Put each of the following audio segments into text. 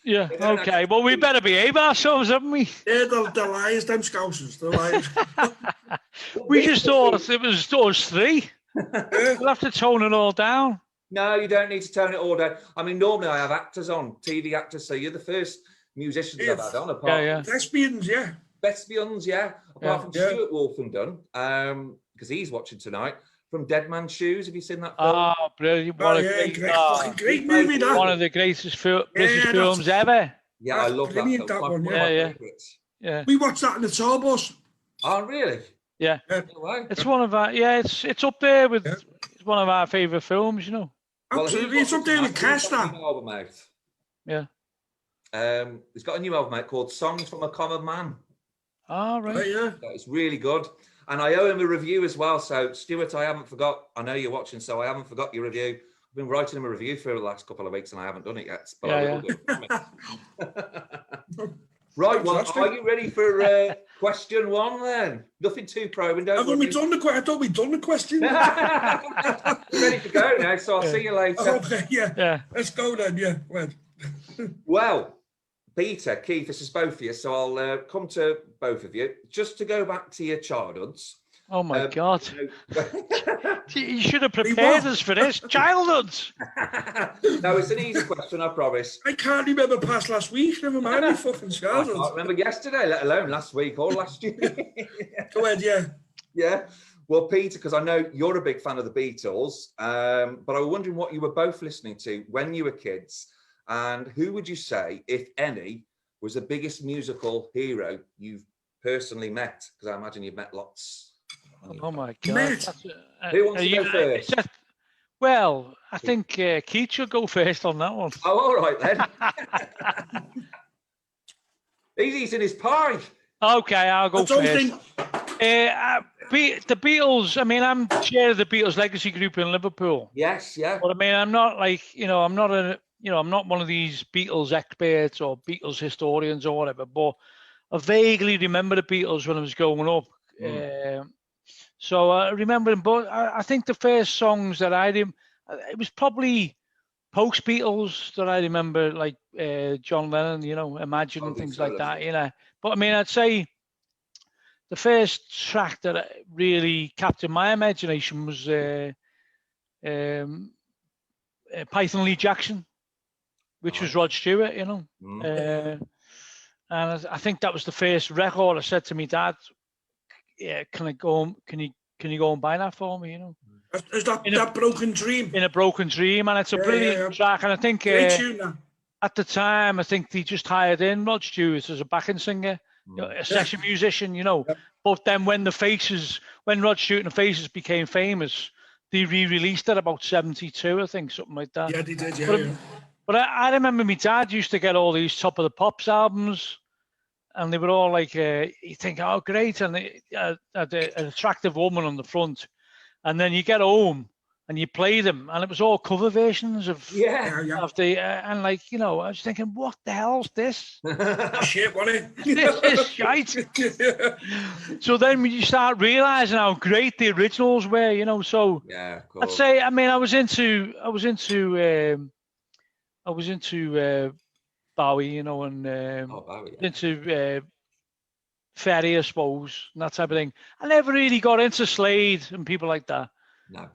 Yeah, okay. Well, we better behave ourselves, haven't we? Yeah, the liars, them scousers, the liars. We just thought it was us three. We'll have to tone it all down. No, you don't need to tone it all down. I mean, normally I have actors on, TV actors, so you're the first musicians I've had on, apart from Thespians, yeah. Thespians, yeah. Apart from Stuart Wolfenden, because he's watching tonight, from Dead Man's Shoes. Have you seen that film? Oh, brilliant. What a great movie, that. One of the greatest British films ever. Yeah, I love that film. That one, yeah. We watched that in the tour bus. Oh, really? Yeah. It's one of our, it's up there with, it's one of our favourite films, you know. Absolutely, it's up there with Castor. Yeah. He's got a new album out called Songs from a Common Man. Oh, right. Yeah. It's really good. And I owe him a review as well. So, Stuart, I haven't forgot. I know you're watching, so I haven't forgot your review. I've been writing him a review for the last couple of weeks and I haven't done it yet. But I will do. Right, well, are you ready for question one then? Nothing too probing, I thought we'd done the question. Ready to go now, so I'll see you later. Okay, yeah. Let's go then, yeah. Well, Peter, Keith, this is both of you, so I'll come to both of you. Just to go back to your childhoods. Oh my God. You should have prepared us for this. Childhoods. No, it's an easy question, I promise. I can't remember past last week, never mind my fucking childhood. I can't remember yesterday, let alone last week or last year. Go ahead, yeah. Yeah. Well, Peter, because I know you're a big fan of the Beatles, but I was wondering what you were both listening to when you were kids, and who would you say, if any, was the biggest musical hero you've personally met? Because I imagine you've met lots. Oh my God! Who wants to go first? Well, I think Keith should go first on that one. Oh, all right then. He's eating his pie. Okay, I'll go first. The Beatles. I mean, I'm chair of the Beatles legacy group in Liverpool. Yes, yeah. But I mean, I'm not like I'm not I'm not one of these Beatles experts or Beatles historians or whatever. But I vaguely remember the Beatles when I was growing up. So I remember them, but I think the first songs that it was probably post-Beatles that I remember, like John Lennon, Imagine and things like that, But I mean, I'd say the first track that really captured my imagination was Python Lee Jackson, which was Rod Stewart, And I think that was the first record I said to my dad, yeah, can you go and buy that for me? Is that Broken Dream? In a Broken Dream, and it's a brilliant track. And I think at the time, I think they just hired in Rod Stewart as a backing singer, a session musician, But then when Rod Stewart and the Faces became famous, they re-released it about 72, I think, something like that. Yeah, they did. But I remember my dad used to get all these Top of the Pops albums. And they were all like, you think, oh, great. And an attractive woman on the front. And then you get home and you play them. And it was all cover versions of the, and like, I was thinking, what the hell's this? Shit, wasn't it? This is shite. So then when you start realizing how great the originals were, so yeah, cool. I'd say, I mean, I was into Bowie, and into Ferry, I suppose, and that type of thing. I never really got into Slade and people like that. No.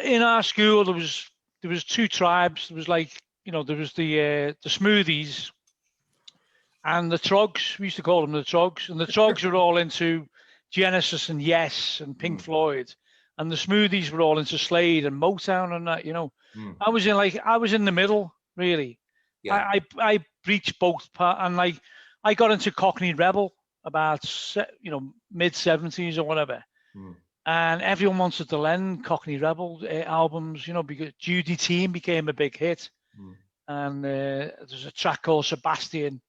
In our school, there was two tribes. There was like, there was the Smoothies and the Trogs. We used to call them the Trogs, and the Trogs were all into Genesis and Yes and Pink Floyd, and the Smoothies were all into Slade and Motown and that. I was in the middle, really. Yeah. I breached both parts, and like I got into Cockney Rebel about mid 70s or whatever, and everyone wanted to lend Cockney Rebel albums, because Judy Team became a big hit, and there's a track called Sebastian,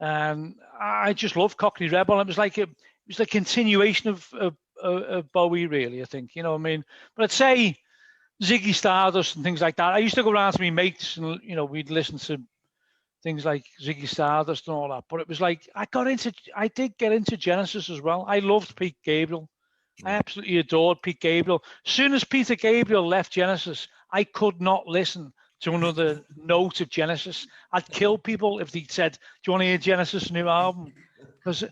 and I just loved Cockney Rebel. It was like a continuation of Bowie, really. I think what I mean. But I'd say Ziggy Stardust and things like that. I used to go around to my mates and, we'd listen to things like Ziggy Stardust and all that. But it was like, I did get into Genesis as well. I loved Pete Gabriel. I absolutely adored Pete Gabriel. As soon as Peter Gabriel left Genesis, I could not listen to another note of Genesis. I'd kill people if they said, "Do you want to hear Genesis' new album?" Because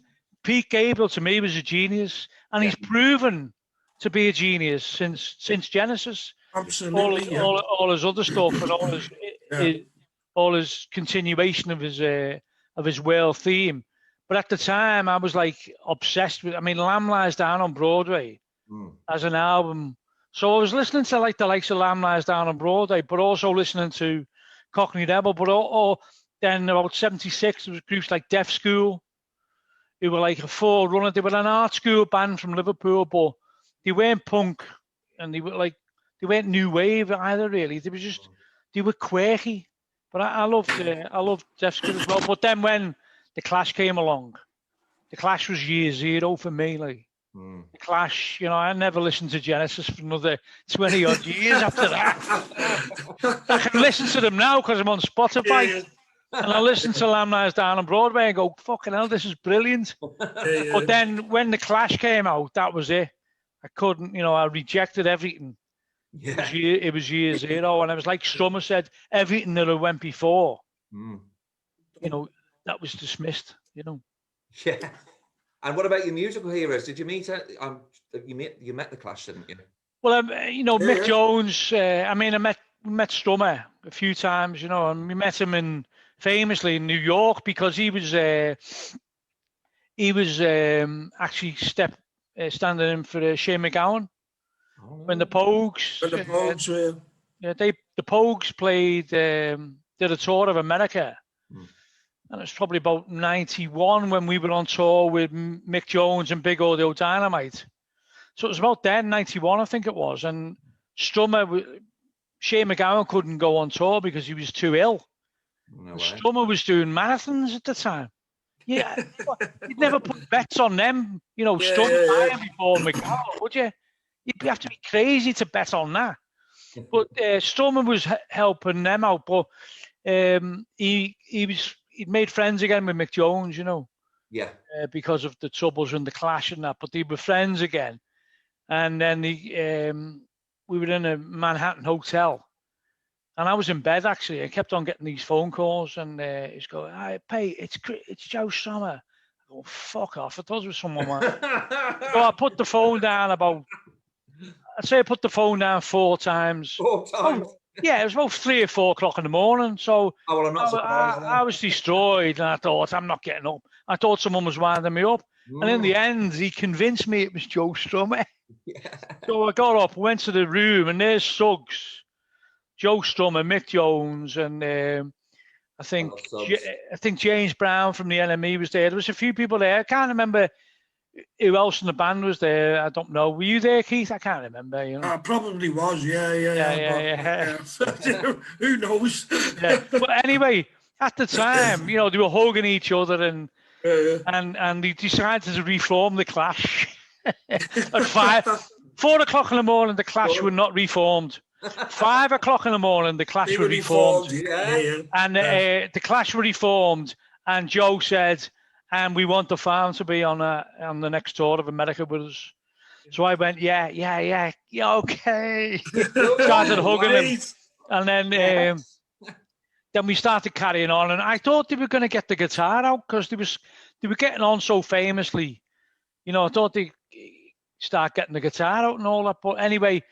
Pete Gabriel to me was a genius, and he's proven to be a genius since Genesis. Absolutely. All his other stuff and all his continuation of his world theme. But at the time, I was like obsessed with. I mean, Lamb Lies Down on Broadway as an album. So I was listening to like the likes of Lamb Lies Down on Broadway, but also listening to Cockney Rebel. But then about '76, there was groups like Deaf School, who were like a forerunner. They were an art school band from Liverpool, but they weren't punk, and they weren't new wave either. Really, they were quirky. But I loved Deaf School as well. But then when the Clash came along, the Clash was year zero for me. Like the Clash, I never listened to Genesis for another 20 odd years after that. I can listen to them now because I'm on Spotify. And I listen to Lamb Lies Down on Broadway and go, fucking hell, this is brilliant. But then when the Clash came out, that was it. I couldn't, I rejected everything. Yeah. It was year zero. And it was like Strummer said, everything that had went before, that was dismissed, Yeah. And what about your musical heroes? Did you meet, you met the Clash, didn't you? Well, Mick Jones, I met Strummer a few times, and we met him famously in New York because he was actually standing in for Shane MacGowan when the Pogues. When the Pogues were. Yeah, the Pogues played, did a tour of America, and it's probably about '91 when we were on tour with Mick Jones and Big Audio Dynamite. So it was about then, '91, I think it was, and Strummer, Shane MacGowan couldn't go on tour because he was too ill. No Strummer was doing marathons at the time. Yeah, you'd never put bets on them, Strummer before MacGowan, would you? You'd have to be crazy to bet on that. But Strummer was helping them out, but he'd made friends again with Mick Jones, Yeah. Because of the troubles and the Clash and that. But they were friends again, and then we were in a Manhattan hotel. And I was in bed, actually. I kept on getting these phone calls, and he's going, "Hey, Pete, it's Joe Strummer." I go, "Fuck off." I thought it was someone. So I put the phone down I put the phone down 4 times. 4 times? Yeah, it was about 3 or 4 o'clock in the morning. So I'm not surprised. I was destroyed, and I thought, I'm not getting up. I thought someone was winding me up. And in the end, he convinced me it was Joe Strummer. Yeah. So I got up, went to the room, and there's Suggs, Joe Strummer, Mick Jones, and I think James Brown from the NME was there. There was a few people there. I can't remember who else in the band was there. I don't know. Were you there, Keith? I can't remember. I probably was. Yeah. Who knows? Yeah. But anyway, at the time, they were hugging each other, and they decided to reform the Clash at 4 o'clock in the morning. The Clash were not reformed. 5 o'clock in the morning, the Clash were reformed. And the Clash were reformed, and Joe said, "And we want the farm to be on the next tour of America with us." So I went, yeah, okay. Started hugging him, and then we started carrying on. And I thought they were going to get the guitar out because they were getting on so famously. I thought they start getting the guitar out and all that. But anyway,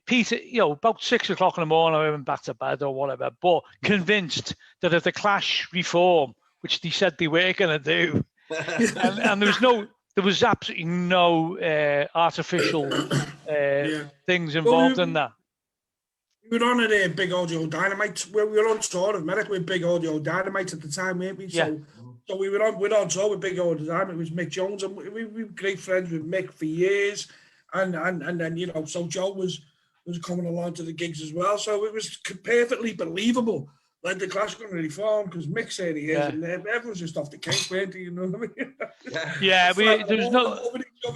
Peter, about 6 o'clock in the morning, I went back to bed or whatever. But convinced that if the Clash reform, which they said they were going to do, and there was absolutely no artificial things involved in that. We were on at Big Audio Dynamite. We were on tour of America with Big Audio Dynamite at the time, weren't we? So we were on tour with Big Audio Dynamite. It was Mick Jones, and we were great friends with Mick for years. And then so Joe was coming along to the gigs as well. So it was perfectly believable. Like the Clash going to reform because Mick said he is, and everyone's just off the case, weren't they? You know what I mean? Yeah, there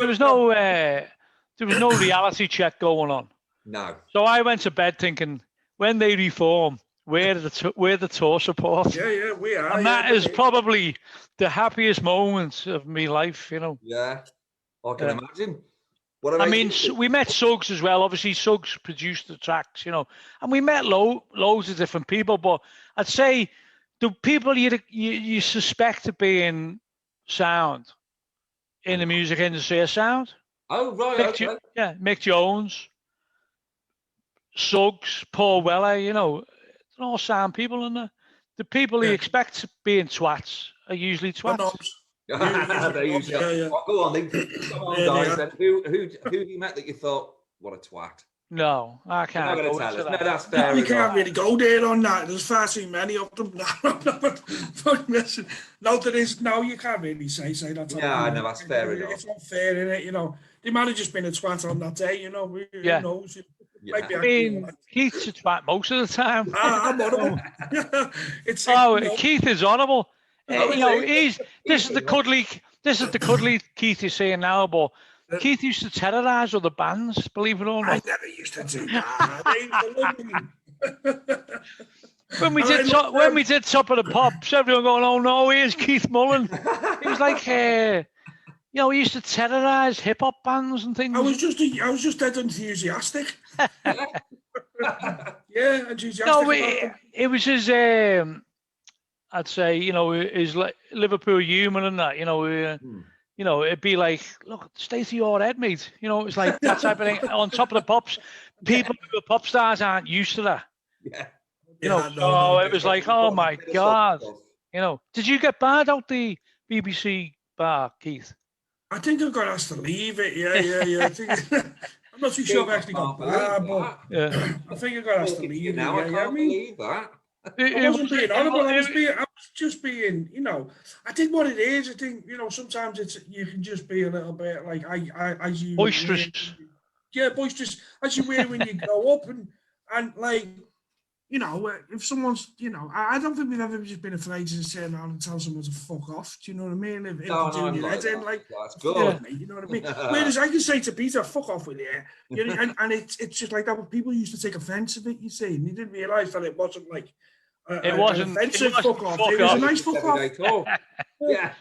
was no reality check going on. No. So I went to bed thinking, when they reform, we're the tour support. Yeah, we are. And that is probably the happiest moment of my life, Yeah, I can imagine. What I about mean, you? we met Suggs as well. Obviously, Suggs produced the tracks, you know, and we met loads of different people. But I'd say the people you suspect of being sound in the music industry are sound. Oh, right, okay. Mick Jones, Suggs, Paul Weller, you know, they're all sound people, and the people you expect being twats are usually twats. They usually are. Go on, then. Come on, guys. Then who have you met that you thought, what a twat? No, I can't. You're not going to tell us. No, that's fair. You can't really go there on that. There's far too many of them. No, there is. No, you can't really say that. Yeah, no, that's fair enough. It's not fair, innit? You know, they might have just been a twat on that day. You know, who knows? Yeah. I mean, Keith's a twat most of the time. I'm honourable. Keith is honourable. You know, this is the cuddly Keith is saying now, but Keith used to terrorise other bands, believe it or not. I never used to do that. When we did Top of the Pops, everyone going, "Oh no, here's Keith Mullin." He was like, you know, he used to terrorise hip hop bands and things. I was just dead enthusiastic. Yeah, enthusiastic. No, it was his. I'd say, you know, his Liverpool humour and that. You know, you know, it'd be like, look, stay to your head, mate. You know, it's like that type of thing. On Top of the Pops, people who are pop stars aren't used to that. Yeah. You know, it was like, oh my God. You know, did you get barred out the BBC bar, Keith? I think I got asked to leave it. Yeah. I'm not too sure if I actually got barred, but I think I got asked to leave it. Now I can't believe that. I wasn't being honourable. I was just being, you know, I think what it is, I think, you know, sometimes you can just be a little bit like, as you... Boisterous. Boisterous, as you were when you grow up, and like, you know, if someone's, you know, I don't think we've ever just been afraid to sit around and tell someone to fuck off. Do you know what I mean? If you're doing your head in, like, that's good. You know what I mean? Whereas I can say to Peter, fuck off with you. And it's just like that. But people used to take offence of it, you see, and you didn't realise that it wasn't like it wasn't offensive fuck off. It was a nice fuck off. Yeah.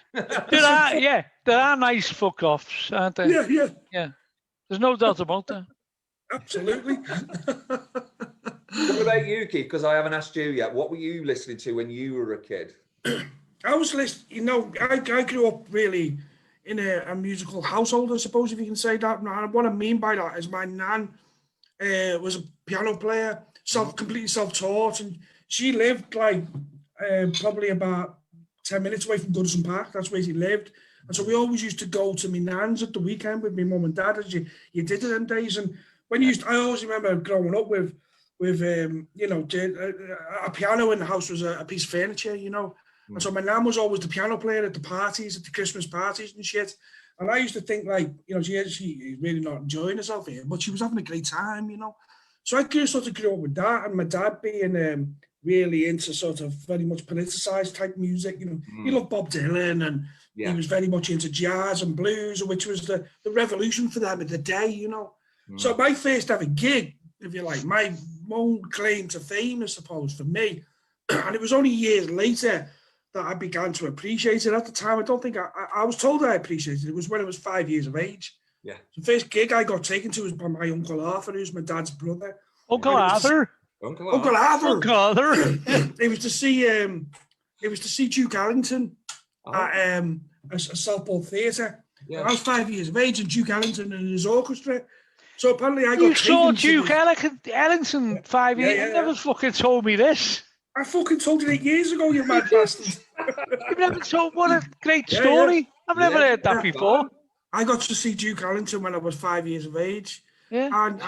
There are nice fuck offs, aren't there? Yeah. There's no doubt about that. Absolutely. What about you, Keith? Because I haven't asked you yet. What were you listening to when you were a kid? I was listening, you know, I grew up really in a musical household, I suppose, if you can say that. And what I mean by that is my nan was a piano player, completely self-taught, and she lived like probably about 10 minutes away from Goodison Park. That's where she lived. And so we always used to go to my nan's at the weekend with my mum and dad, as you did in them days. And when I always remember growing up with you know, a piano in the house was a piece of furniture, you know. And so my nan was always the piano player at the parties, at the Christmas parties and shit. And I used to think, like, you know, she's really not enjoying herself here, but she was having a great time, you know. So I sort of grew up with that, and my dad being really into sort of very much politicized type music, you know. He loved Bob Dylan, and he was very much into jazz and blues, which was the revolution for them at the day, you know. So my first ever gig, if you like, my own claim to fame, I suppose, for me, and it was only years later that I began to appreciate it. At the time, I don't think I was told I appreciated it. It was when I was 5 years of age. Yeah. The first gig I got taken to was by my Uncle Arthur, who's my dad's brother. Uncle Arthur? Uncle Arthur. Uncle Arthur. It was to see Duke Ellington at a Southport Theatre. Yeah. I was 5 years of age, and Duke Ellington and his orchestra. So apparently I got You saw Duke Ellington 5 years? You never fucking told me this. I fucking told you 8 years ago, you mad bastard. You've never told, what a great story. I've never heard that before. I got to see Duke Ellington when I was 5 years of age. Yeah, and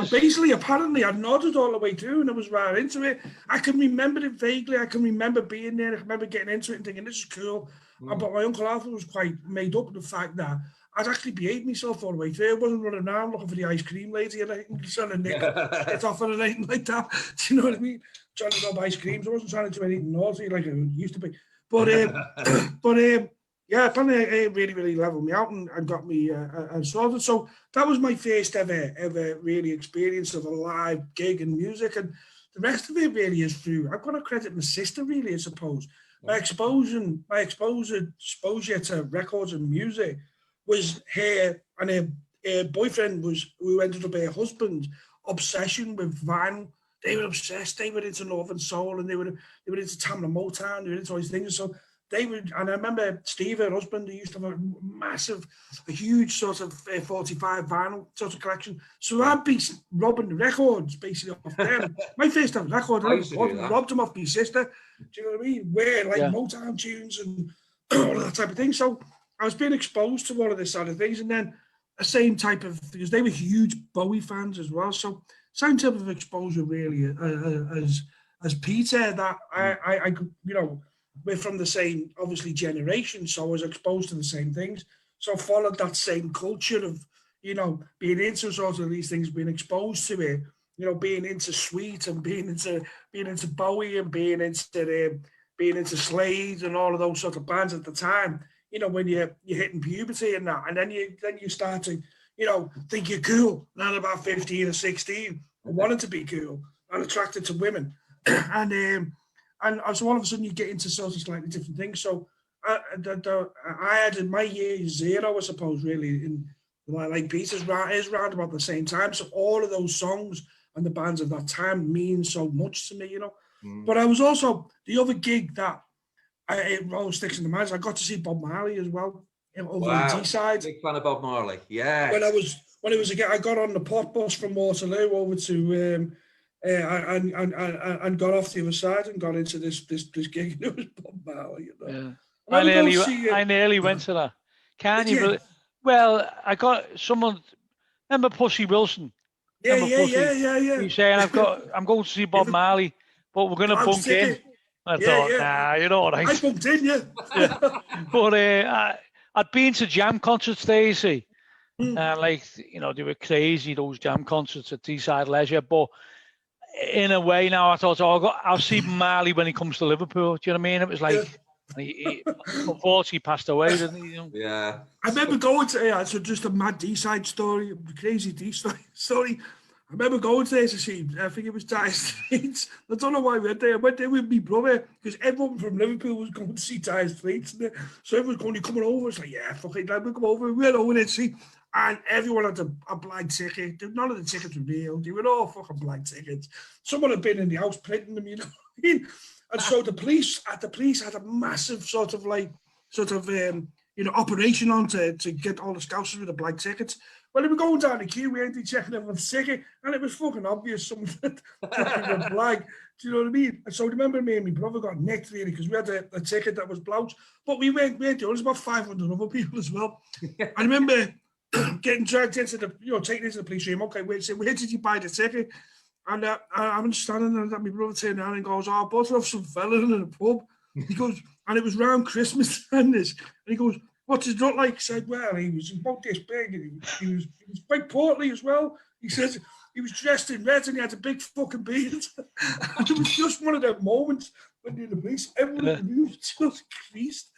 basically, apparently, I nodded all the way through, and I was right into it. I can remember it vaguely. I can remember being there. I remember getting into it and thinking, this is cool. But my Uncle Arthur was quite made up of the fact that I'd actually behaved myself all the way through. I wasn't running around looking for the ice cream lady and anything, trying to nick it off or anything like that. Do you know what I mean? Trying to go buy ice creams. I wasn't trying to do anything naughty like I used to be. But yeah, apparently it really, really leveled me out and got me sorted. So that was my first ever really experience of a live gig in music. And the rest of it really is through, I've got to credit my sister really, I suppose. My exposure to records and music was her and her boyfriend was, who ended up being a husband, obsession with vinyl. They were obsessed. They were into Northern Soul, and they were into Tamla Motown. They were into all these things. So they would, and I remember Steve, her husband, who used to have a huge sort of 45 vinyl sort of collection. So I'd be robbing the records basically off them. My first ever record, I robbed them off my sister. Do you know what I mean? Wearing like Motown tunes and all that type of thing. So I was being exposed to all of this sort of things, and then the same type of, because they were huge Bowie fans as well. So same type of exposure really as Peter, that I you know, we're from the same, obviously, generation, so I was exposed to the same things. So I followed that same culture of, you know, being into sort of these things, being exposed to it, you know, being into Sweet and being into Bowie and being into Slade and all of those sort of bands at the time. You know, when you're hitting puberty and that, and then you start to, you know, think you're cool. Now at about 15 or 16, I wanted to be cool and attracted to women, and so all of a sudden you get into sort of slightly different things. So I had my year 0, I suppose, really, in like Peter's is round about the same time. So all of those songs and the bands of that time mean so much to me, you know. But I was also, the other gig that it always sticks in the mind, I got to see Bob Marley as well over the D-side. Big fan of Bob Marley, yeah. When it was again, I got on the pot bus from Waterloo over to and got off the other side and got into this gig, and it was Bob Marley, you know. Yeah. I nearly went to that. Can you believe? Well, I got someone. Remember Pussy Wilson? Yeah. He's saying I'm going to see Bob Marley, but we're going to bunk in. I thought, nah, you know what I bumped in, yeah. But I'd been to jam concerts there, you see. And like, you know, they were crazy, those jam concerts at Deeside Leisure. But in a way now, I thought, I'll see Marley when he comes to Liverpool. Do you know what I mean? It was like, he unfortunately passed away, didn't he? You know? Yeah. I remember going to, so just a mad D-side story, a crazy D-side story. I remember going there to see, I think it was Dire Straits. I don't know why we went there. I went there with my brother because everyone from Liverpool was going to see Dire Straits. So everyone was going, coming over. It's like, yeah, fuck it, let me come over. We went over there to see. And everyone had a blank ticket. None of the tickets were real. They were all fucking blank tickets. Someone had been in the house printing them, you know what I mean? And so the police had a massive sort of operation on to get all the scousers with the blank tickets. Well, they were going down the queue, we ended checking everyone's ticket, and it was fucking obvious someone were blank. Do you know what I mean? And so I remember me and my brother got nicked really because we had a ticket that was blouch, but we weren't doing it. There was about 500 other people as well. I remember getting dragged into taken into the police room. Okay, where did you buy the ticket? And I'm standing there, and my brother turned around and goes, I bought it off some fella in a pub. He goes, and it was around Christmas and this. And he goes, what does it look like? He said, well, he was about this big, and he was quite portly as well. He says he was dressed in red and he had a big fucking beard. And it was just one of those moments when you're in the police, everyone was just creased.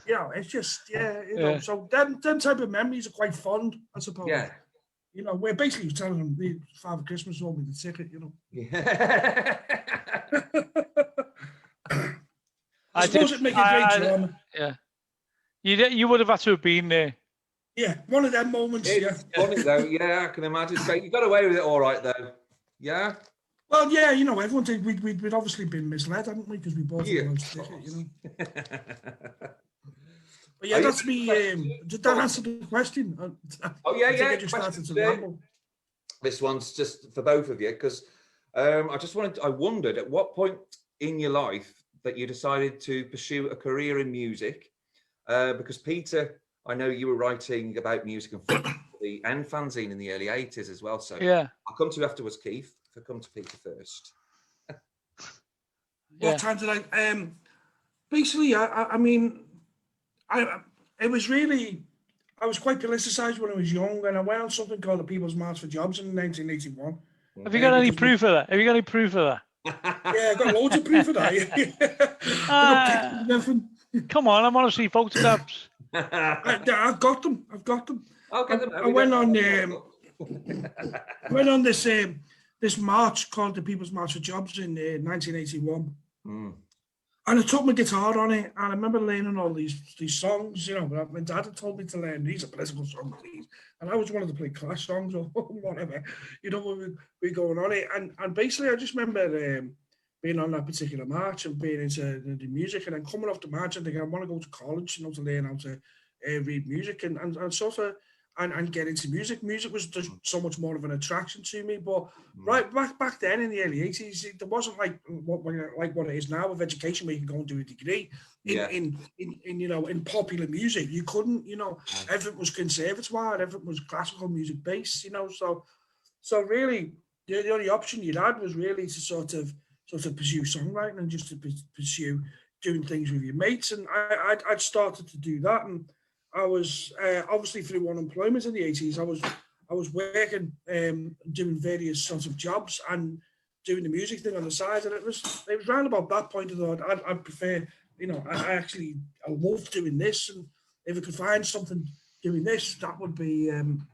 You know, it's just, know, so them type of memories are quite fond, I suppose. Yeah. You know, we're basically telling them the Father Christmas sold me the ticket, you know. Yeah. I suppose it'd make a great drama. Yeah. You would have had to have been there. Yeah, one of them moments. It's funny though. Yeah, I can imagine. So you got away with it all right though. Yeah. Well, yeah, you know, everyone did. We'd obviously been misled, hadn't we? Because we bought the most ticket, you know. But yeah, that's me. Did that answer the question? Yeah. I just started to ramble. This one's just for both of you because I wondered at what point in your life that you decided to pursue a career in music. Because Peter, I know you were writing about music and fanzine in the early 80s as well. So yeah, I'll come to you afterwards, Keith. If I come to Peter first. What time did I? Basically, I mean, it was really, I was quite politicised when I was young, and I went on something called the People's March for Jobs in 1981. Have you got any proof of that? Yeah, I got loads of proof of that. Come on, I want to see photographs. I've got them. I'll get them. I went on this march called the People's March for Jobs in 1981. And I took my guitar on it, and I remember learning all these songs. You know, my dad had told me to learn these are political songs, and I was wanted to play Clash songs or whatever. You know, when we going on it, and basically I just remember being on that particular march and being into the music, and then coming off the march and thinking I want to go to college, you know, to learn how to read music and sort of. And get into music. Music was just so much more of an attraction to me. But right back then in the early 80s, there wasn't like what it is now with education, where you can go and do a degree in you know, in popular music. You couldn't, you know, everything was conservatoire, everything was classical music based, you know. So really, the only option you had was really to sort of pursue songwriting and just to pursue doing things with your mates. And I'd started to do that, and I was obviously through unemployment in the 80s. I was working, doing various sorts of jobs and doing the music thing on the side. And it was round about that point I thought I'd prefer, you know, I love doing this, and if I could find something doing this, that would be, that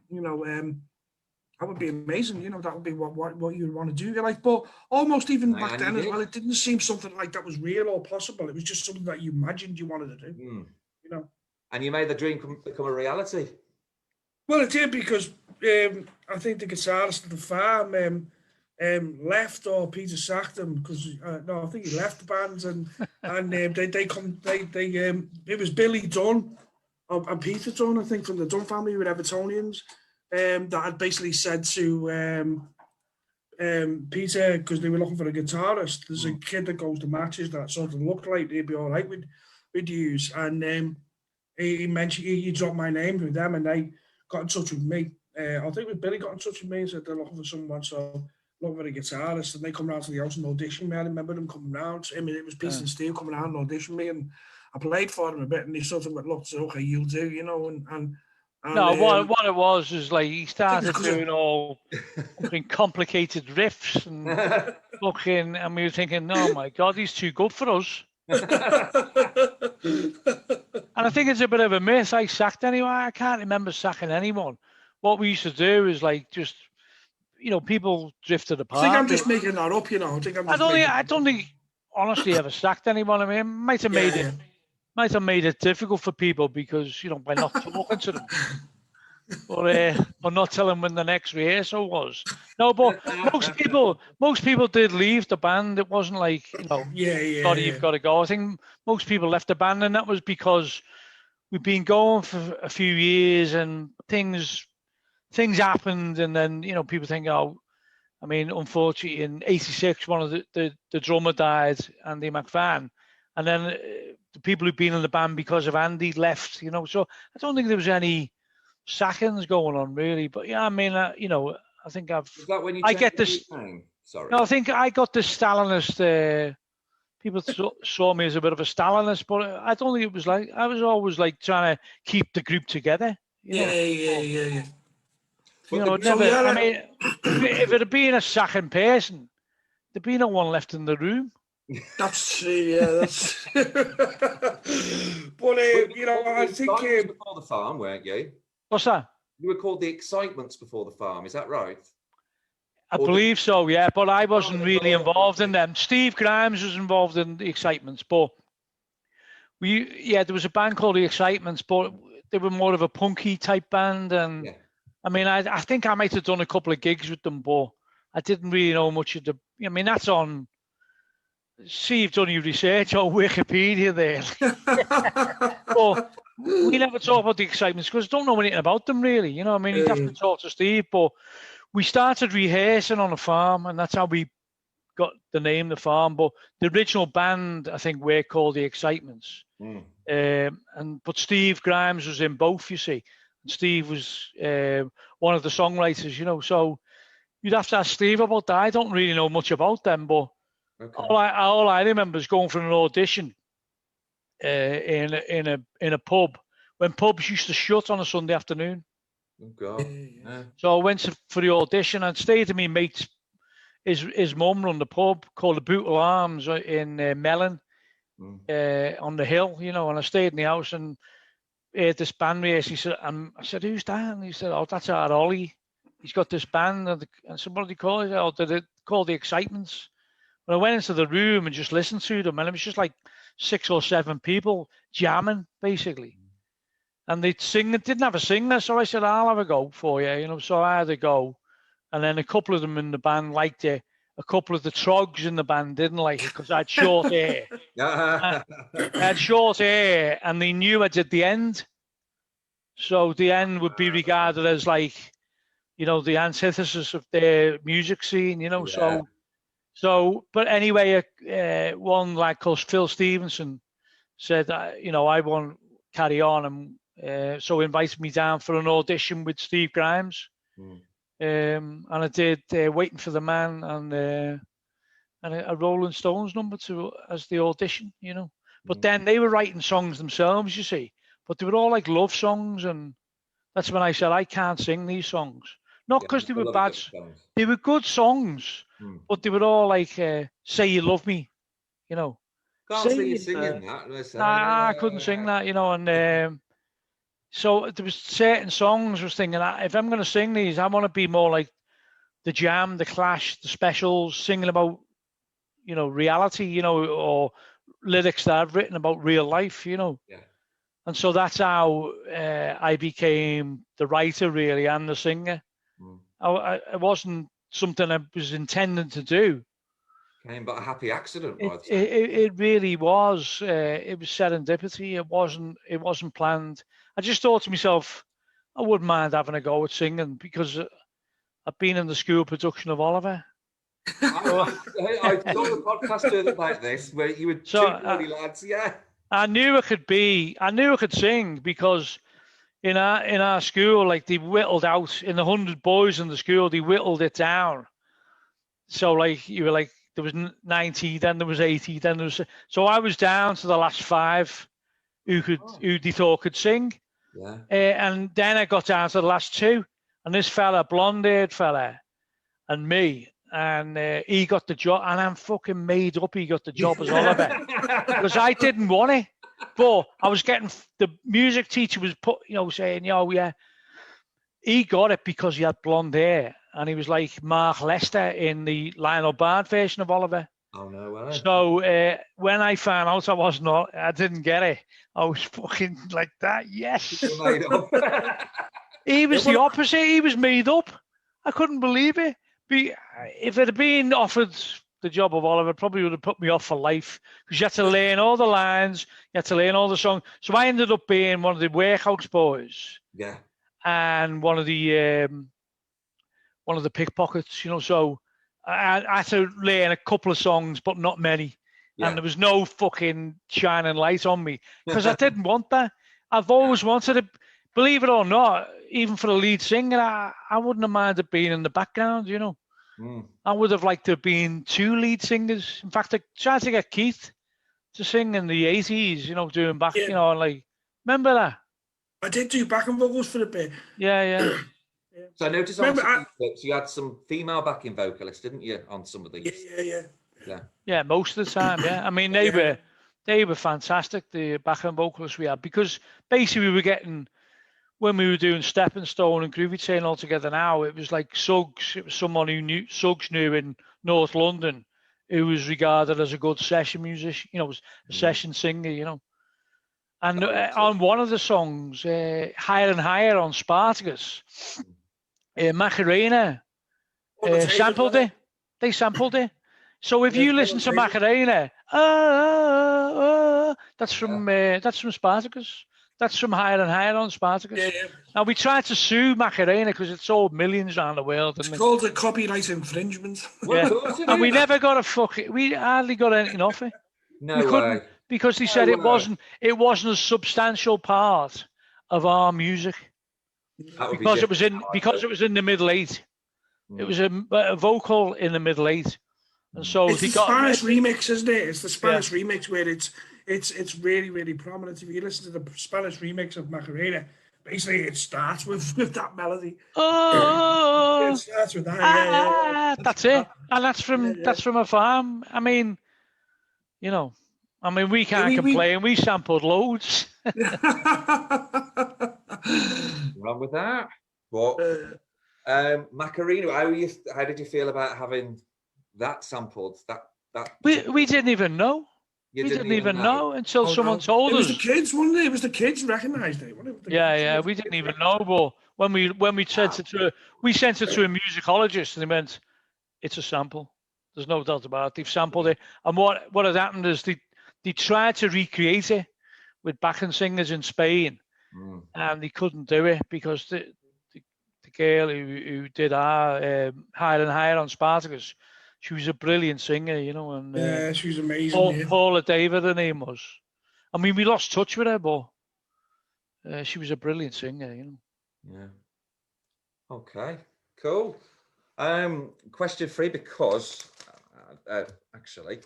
would be amazing. You know, that would be what you would want to do. Like, but almost even back then as well, it didn't seem something like that was real or possible. It was just something that you imagined you wanted to do. You know. And you made the dream become a reality. Well, it did, because I think the guitarist at the farm left, or Peter sacked him, because no, I think he left the band, and it was Billy Dunn and Peter Dunn, I think, from the Dunn family, who were Evertonians, that had basically said to Peter, because they were looking for a guitarist, there's a kid that goes to matches that sort of looked like they'd be all right with use, and he mentioned he dropped my name with them, and they got in touch with me. I think it was Billy got in touch with me and said they're looking for someone, so looking for a guitarist, and they come round to the house and audition me. I remember them coming round. I mean, it was Peter and Steve coming round and audition me, and I played for them a bit, and they sort of went, look, so, okay, you'll do, you know, and no, what it was is like he started doing all fucking complicated riffs and fucking, and we were thinking, oh my God, he's too good for us. And I think it's a bit of a myth. I sacked anyone. I can't remember sacking anyone. What we used to do is like just, you know, people drifted apart. I think I'm just making that up, you know. I don't think honestly ever sacked anyone. I mean, might have made it difficult for people because, you know, by not talking to them. Or not telling when the next rehearsal was. No, but most people did leave the band. It wasn't like, you know, sorry, you've got to go. I think most people left the band, and that was because we've been going for a few years, and things happened, and then, you know, people think, oh, I mean, unfortunately, in '86, one of the drummer died, Andy McFan, and then the people who've been in the band because of Andy left, you know. So I don't think there was any sackings going on really, but yeah, I mean, you know, I think I get this. Sorry. No, I think I got this Stalinist. People saw me as a bit of a Stalinist, but I don't think it was like. I was always like trying to keep the group together. Yeah. You know, never. I mean, if it had been a sacking person, there'd be no one left in the room. That's true, yeah. That's. But you know, I think before the farm, weren't you? What's that? You were called the Excitements before the farm, is that right? I believe so, yeah, but I wasn't really involved in them. Steve Grimes was involved in the Excitements, but there was a band called the Excitements, but they were more of a punky type band, and I mean, I think I might have done a couple of gigs with them, but I didn't really know much of the. I mean, that's on. See, you've done your research on Wikipedia there. But we never talk about the Excitements because I don't know anything about them really. You know, I mean, you'd have to talk to Steve. But we started rehearsing on a farm, and that's how we got the name The Farm. But the original band, I think, were called the Excitements. But Steve Grimes was in both, you see. And Steve was one of the songwriters, you know. So you'd have to ask Steve about that. I don't really know much about them, but all I remember is going for an audition in a pub when pubs used to shut on a Sunday afternoon. Oh God! So I went for the audition and stayed at my mate's. His mum run the pub called the Bootle Arms in Mellon, on the hill, you know. And I stayed in the house and heard this band race. He said, I said, "Who's that?" And he said, "Oh, that's our Ollie. He's got this band." And I said, "What do they call it?" "Oh, did it call the Excitements?" When I went into the room and just listened to them, and it was just like 6 or 7 people jamming, basically. And they'd sing, it didn't have a singer, so I said, I'll have a go for you, you know. So I had a go. And then a couple of them in the band liked it. A couple of the trogs in the band didn't like it because I had short hair. I had short hair, and they knew I did the end. So the end would be regarded as like, you know, the antithesis of their music scene, you know. Yeah. So, but anyway, one lad called Phil Stevenson said, you know, I want to carry on, and so invited me down for an audition with Steve Grimes. And I did Waiting for the Man and a Rolling Stones number as the audition, you know. But then they were writing songs themselves, you see. But they were all like love songs, and that's when I said, I can't sing these songs. Not because they were bad. They were good songs, but they were all like, Say You Love Me, you know. Can't see you singing that. I couldn't sing that, you know. And so there was certain songs I was thinking, if I'm going to sing these, I want to be more like the Jam, the Clash, the Specials, singing about, you know, reality, you know, or lyrics that I've written about real life, you know. Yeah. And so that's how I became the writer, really, and the singer. It wasn't something I was intending to do. Came but a happy accident. It really was. It was serendipity. It wasn't planned. I just thought to myself, I wouldn't mind having a go at singing because I've been in the school production of Oliver. I saw the podcast about this where you were two bloody lads. Yeah. I knew I could sing because in our school, like, they whittled out in the 100 boys in the school, they whittled it down. So like you were like, there was 90, then there was 80, then there was, so I was down to the last 5 who they thought could sing. Yeah. And then I got down to the last 2, and this fella, blonde-haired fella, and me, and he got the job, and I'm fucking made up he got the job as Oliver because I didn't want it, but I was getting, the music teacher was saying, yeah, he got it because he had blonde hair, and he was like Mark Lester in the Lionel Bard version of Oliver. Oh no way. So when I found out I didn't get it, I was fucking like that. Yes. Made up. He was the opposite. He was made up. I couldn't believe it. If it had been offered the job of Oliver, it probably would have put me off for life because you had to learn all the lines, you had to learn all the songs. So I ended up being one of the workhouse boys. Yeah. And one of the pickpockets, you know. So I had to learn a couple of songs, but not many. Yeah. And there was no fucking shining light on me because I didn't want that. I've always wanted to, believe it or not, even for the lead singer, I wouldn't have minded being in the background, you know. I would have liked to have been 2 lead singers. In fact, I tried to get Keith to sing in the 80s, you know, doing back, you know, like, remember that? I did do backing vocals for a bit. Yeah. So I noticed on some clips you had some female backing vocalists, didn't you, on some of these? Yeah. Most of the time, yeah. I mean, they were fantastic, the backing vocalists we had, because basically we were getting, when we were doing Stepping Stone and Groovy Train all together now, it was like Suggs. It was someone who Suggs knew in North London, who was regarded as a good session musician, you know, a session singer, you know. And on one of the songs, Higher and Higher on Spartacus, Macarena sampled it. They sampled it. So if you listen to Macarena, that's from Spartacus. That's from Higher and Higher on Spartacus. Yeah. Now, we tried to sue Macarena because it sold millions around the world. It's called a copyright infringement. Yeah. And we never got we hardly got anything off it. No way. Because they said it wasn't a substantial part of our music. Because it was in the middle 8. It was a vocal in the middle 8. And so it's the Spanish remix, isn't it? It's the Spanish remix where it's really, really prominent. If you listen to the Spanish remix of Macarena, basically it starts with that melody. Oh, it starts with that. Yeah. That's it, and that's from a farm. I mean, you know, we can't complain. We sampled loads. Wrong with that. But Macarena, how did you feel about having that sampled? That we didn't even know. We didn't even know until someone told us. It was the kids, wasn't it? It was the kids recognised it. Yeah. We didn't even know, but when we sent it to a musicologist, and they went, "It's a sample. There's no doubt about it. They've sampled it." And what had happened is they tried to recreate it with backing singers in Spain, and they couldn't do it because the girl who did our Higher and Higher on Spartacus, she was a brilliant singer, you know. And yeah, she was amazing. Paula David, her name was. I mean, we lost touch with her, but she was a brilliant singer, you know. Yeah. Okay. Cool. Question 3, because actually,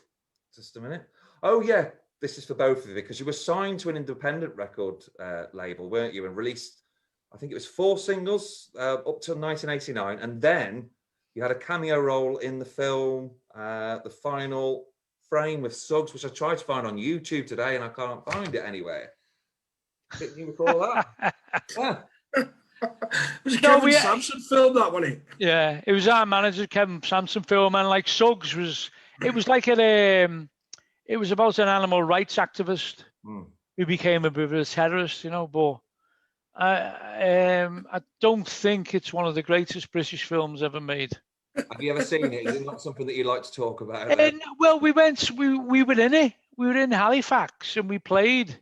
just a minute. Oh yeah, this is for both of you, because you were signed to an independent record label, weren't you, and released, I think it was 4 singles up till 1989, and then you had a cameo role in the film The Final Frame with Suggs, which I tried to find on YouTube today, and I can't find it anywhere. Didn't you recall that? Yeah. Was it Kevin Sampson film, that, wasn't it? Yeah, it was our manager, Kevin Sampson film, and like Suggs was, it was like it was about an animal rights activist who became a bit of a terrorist, you know. But I don't think it's one of the greatest British films ever made. Have you ever seen it? Is it not something that you like to talk about? Well, we were in it. We were in Halifax, and we played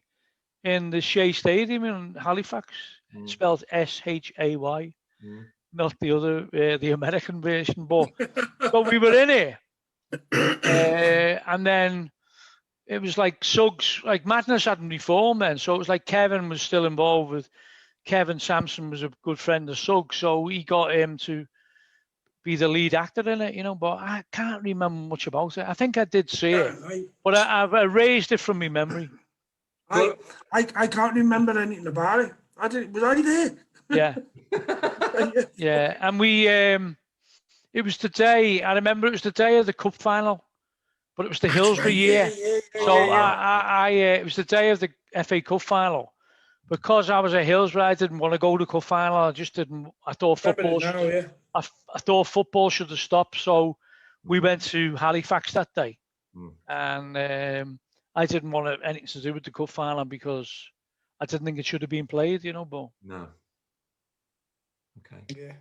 in the Shea Stadium in Halifax. Spelled SHAY, not the other, the American version. But we were in it, and then it was like Suggs, like Madness hadn't reformed then, so it was like Kevin was still involved with. Kevin Sampson was a good friend of Suggs, so he got him to be the lead actor in it, you know. But I can't remember much about it. I think I did see it, but I've erased it from my memory. I can't remember anything about it. Was I there? Yeah. Yeah. And it was the day, I remember it was the day of the cup final, but it was the Hillsborough year. So it was the day of the FA Cup final. Because I was at Hillsborough, I didn't want to go to the cup final. I just didn't. I thought football should have stopped. So we went to Halifax that day. And I didn't want anything to do with the cup final because I didn't think it should have been played, you know. But no. Okay. Yeah.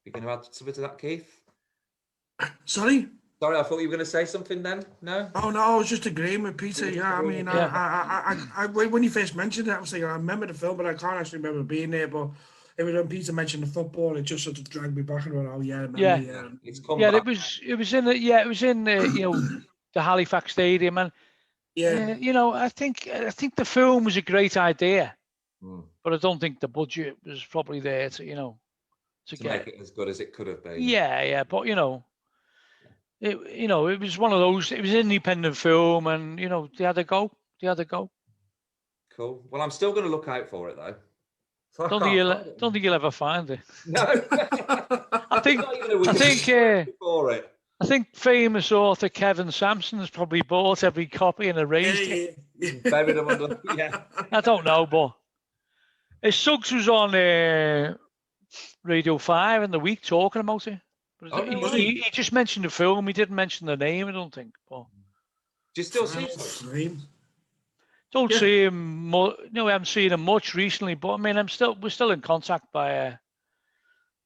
You going to add something to that, Keith? Sorry, I thought you were going to say something then. No. Oh no, I was just agreeing with Peter. Yeah, I mean, I when you first mentioned it, I was like, I remember the film, but I can't actually remember being there. But it was when Peter mentioned the football, it just sort of dragged me back and went, oh yeah, I remember, It's come back. it was in you know, the Halifax Stadium, and you know, I think the film was a great idea, but I don't think the budget was probably there to, you know, to get make it as good as it could have been. Yeah, but you know, it was one of those. It was an independent film, and you know, they had to go. Cool. Well, I'm still going to look out for it though. So don't think you'll ever find it. No. I think famous author Kevin Sampson has probably bought every copy and erased it. Buried them under. Yeah. I don't know, but Suggs was on Radio 5 in the week talking about it. But he just mentioned the film. He didn't mention the name, I don't think. But do you still see him? Don't see him. No, I haven't seen him much recently. But I mean, we're still in contact by,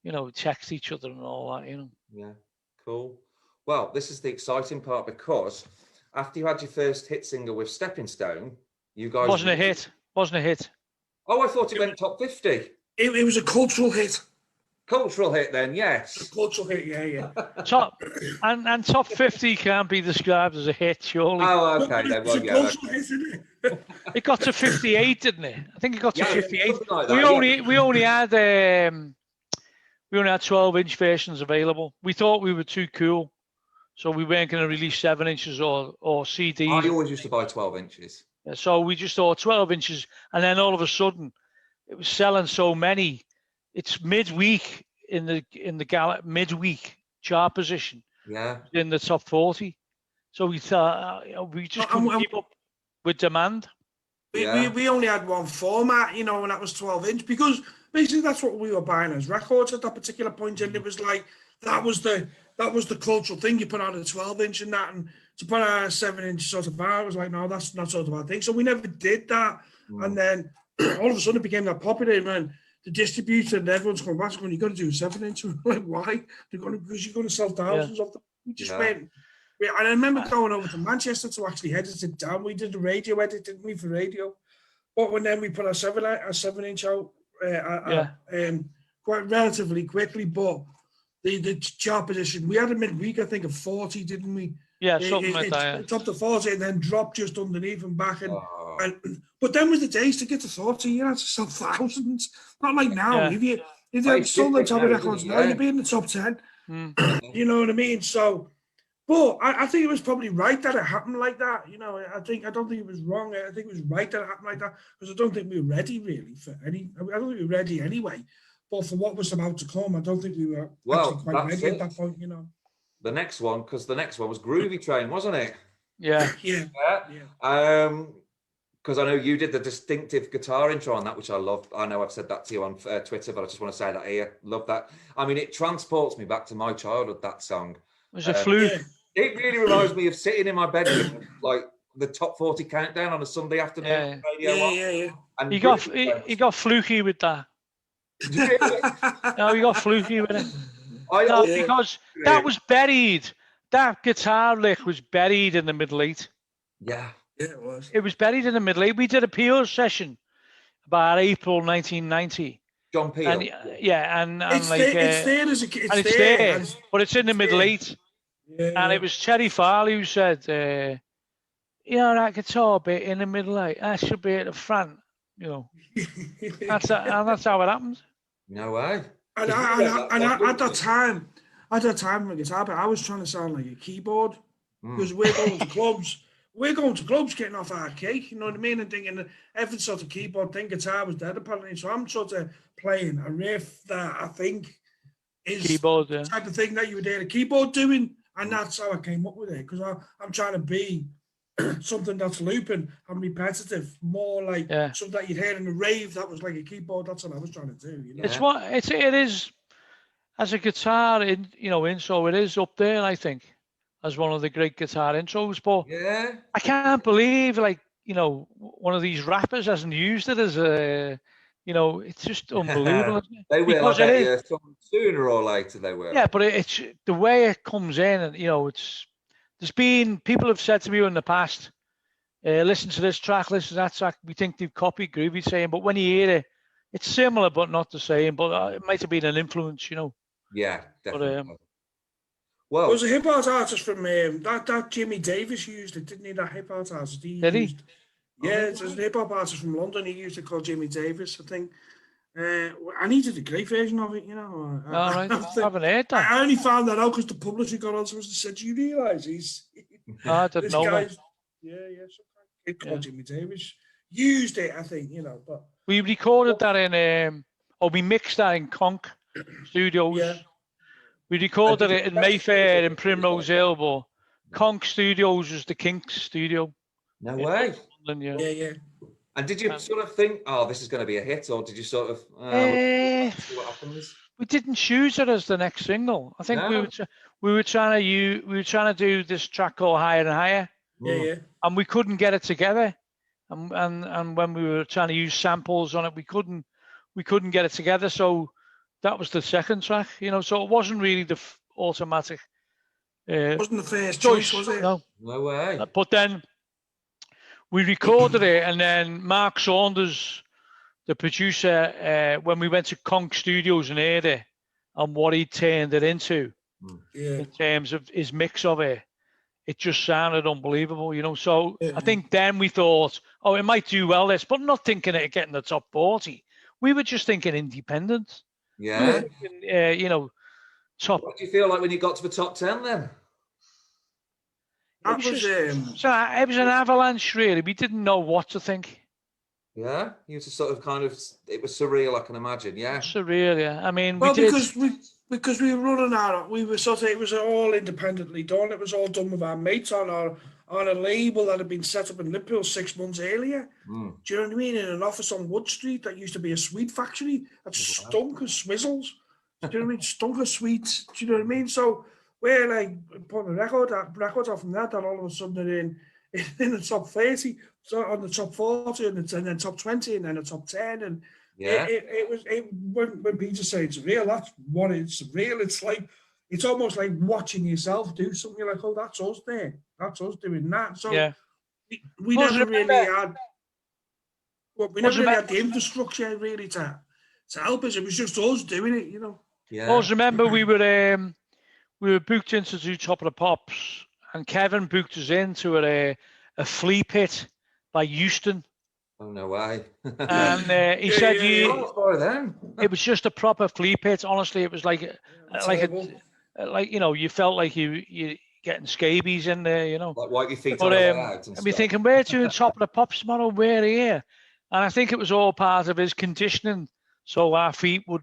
you know, text each other and all that. You know. Yeah. Cool. Well, this is the exciting part, because after you had your first hit single with Stepping Stone, you guys wasn't a hit. Oh, I thought it went top 50. It was a cultural hit. Cultural hit, then, yes. A cultural hit, yeah. Top 50 can't be described as a hit, surely. Oh, okay. Then, well, yeah, hit, isn't it? It got to 58, didn't it? I think it got to 58. Like that, we only had 12-inch versions available. We thought we were too cool, so we weren't going to release 7 inches or CDs. I always used to buy 12 inches. So we just thought 12 inches, and then all of a sudden, it was selling so many. It's midweek in the midweek chart position. Yeah. In the top 40. So we thought we just couldn't keep up with demand. We only had one format, you know, and that was 12-inch, because basically that's what we were buying as records at that particular point, and it was like that was the cultural thing. You put out a 12-inch and that, and to put out a 7-inch sort of bar, it was like, no, that's not sort of our thing. So we never did that. And then all of a sudden it became that popular, man. The distributor and everyone's going back going, you got to do a 7-inch. We're like, why? Because you're going to sell thousands of them. We just went. And I remember going over to Manchester to actually edit it down. We did the radio edit, didn't we, for radio? But when then we put a 7-inch out quite relatively quickly, but the chart position, we had a midweek, I think, of 40, didn't we? Yeah, something like that. It's up to 40 and then dropped just underneath and back. But then with the days to get to 40, you had to sell thousands. Not like now. If you sold the top of records now, you'd be in the top 10. You know what I mean? So, but I think it was probably right that it happened like that. You know, I don't think it was wrong. I think it was right that it happened like that because I don't think we were ready really for any. I don't think we were ready anyway. But for what was about to come, I don't think we were actually quite ready at that point. You know. The next one, because the next one was Groovy Train, wasn't it? Yeah. Because I know you did the distinctive guitar intro on that, which I loved. I know I've said that to you on Twitter, but I just want to say that here. Love that. I mean, it transports me back to my childhood, that song. It was a fluke. It really reminds me of sitting in my bedroom, like the top 40 countdown on a Sunday afternoon. And he got fluky with that. No, he got fluky with it. Because that was buried. That guitar lick was buried in the middle eight. Yeah. Yeah, it was. It was buried in the middle eight. We did a Piers session about April 1990. John Peel. And, and it's like there, it's there, but it's in the middle eight. And it was Terry Farley who said, you know, that guitar bit in the middle eight, that should be at the front. You know, that's how it happened. No way. And at that time, with the guitar bit, I was trying to sound like a keyboard because we're going to clubs. We're going to clubs getting off our cake, you know what I mean? And thinking that every sort of keyboard thing, guitar was dead apparently. So I'm sort of playing a riff that I think is keyboard, the type of thing that you would hear a keyboard doing. And that's how I came up with it. Because I'm trying to be something that's looping and repetitive, more like something that you'd hear in a rave that was like a keyboard. That's what I was trying to do. You know? It is as a guitar intro, it is up there, I think, as one of the great guitar intros. But I can't believe one of these rappers hasn't used it as a, it's just unbelievable. Isn't it? They will, sooner or later they will. Yeah, but it's the way it comes in, and there's been people have said to me in the past, listen to this track, listen to that track. We think they've copied Groovy Train, but when you hear it, it's similar but not the same. But it might have been an influence, Yeah, definitely. But, well, there was a hip hop artist from that Jimmy Davis used it, didn't he? That hip hop artist. Did he? Yeah, it's a hip hop artist from London. He used it called Jimmy Davis, I think. And he did a great version of it, All right, I haven't heard that. I only found that out because the publisher got on to us and said, "Do you realise he's?" I didn't know that. Some kid called Jimmy Davis used it, I think, But we recorded that in, we mixed that in Conch Studios. Yeah. We recorded it in Mayfair in Primrose Hill, but Conch Studios was the Kinks studio. No way. London, yeah. And did you sort of think, oh, this is going to be a hit, or did you sort of see what happens? We didn't choose it as the next single. I think we were trying to do this track called Higher and Higher. Yeah. And we couldn't get it together. And when we were trying to use samples on it, we couldn't get it together. So that was the second track, So it wasn't really the automatic. It wasn't the first choice, was it? No way. But then we recorded it, and then Mark Saunders, the producer, when we went to Conch Studios and heard it, and what he turned it into, in terms of his mix of it, it just sounded unbelievable, So I think then we thought, oh, it might do well this, but not thinking it getting the top 40. We were just thinking independent. Yeah. Top. What do you feel like when you got to the top 10 then? It was an avalanche, really. We didn't know what to think. Yeah, you just sort of it was surreal, I can imagine. Yeah, surreal. Yeah, I mean, because we were running out. We were it was all independently done. It was all done with our mates on a label that had been set up in Liverpool 6 months earlier. Do you know what I mean? In an office on Wood Street that used to be a sweet factory that stunk of swizzles. Do you know what I mean? Stunk of sweets. Do you know what I mean? So we're like putting records off from that all of a sudden they're in the top 30, so on the top 40, and then top 20, and then the top 10, and when Peter said it's real, that's what it's real. It's like it's almost like watching yourself do something. You're like, oh, that's us there. That's us doing that. So we never really had. Well, we never really had the infrastructure really to help us. It was just us doing it, you know. Yeah. I always remember we were booked in to do Top of the Pops, and Kevin booked us into a flea pit by Euston. Oh, no way. And he said it was just a proper flea pit. Honestly, it was like you know, you felt like you getting scabies in there, you know. Like wipe your feet on the legs and stuff. I'd be thinking, we're doing Top of the Pops tomorrow, we're here. And I think it was all part of his conditioning, so our feet would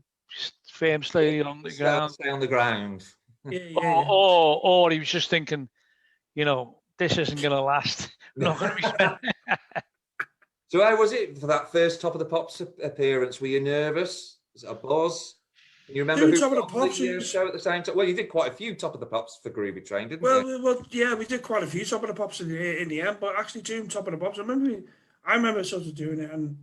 firm stay on the ground. Stay on the ground. Or he was just thinking, you know, this isn't going to last. Not going to be. So how was it for that first Top of the Pops appearance? Were you nervous? Was it a buzz? Can you remember who Top of the Pops show at the same time? Well, you did quite a few Top of the Pops for Groovy Train, didn't you? Well, yeah, we did quite a few Top of the Pops in the end, but actually doing Top of the Pops, I remember sort of doing it, and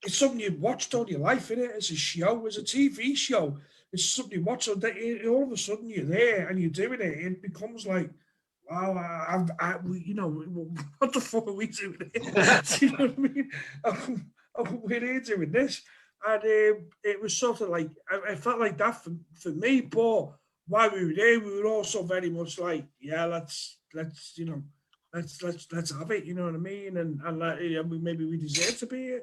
it's something you've watched all your life, isn't it? It's a show, it's a TV show. It's something you watch, so all of a sudden you're there and you're doing it. It becomes like, wow, you know, what the fuck are we doing here? Do you know what I mean? We're here doing this. And it was sort of like, I felt like that for me, but while we were there, we were also very much like, yeah, let's you know, let's have it, you know what I mean? And maybe we deserve to be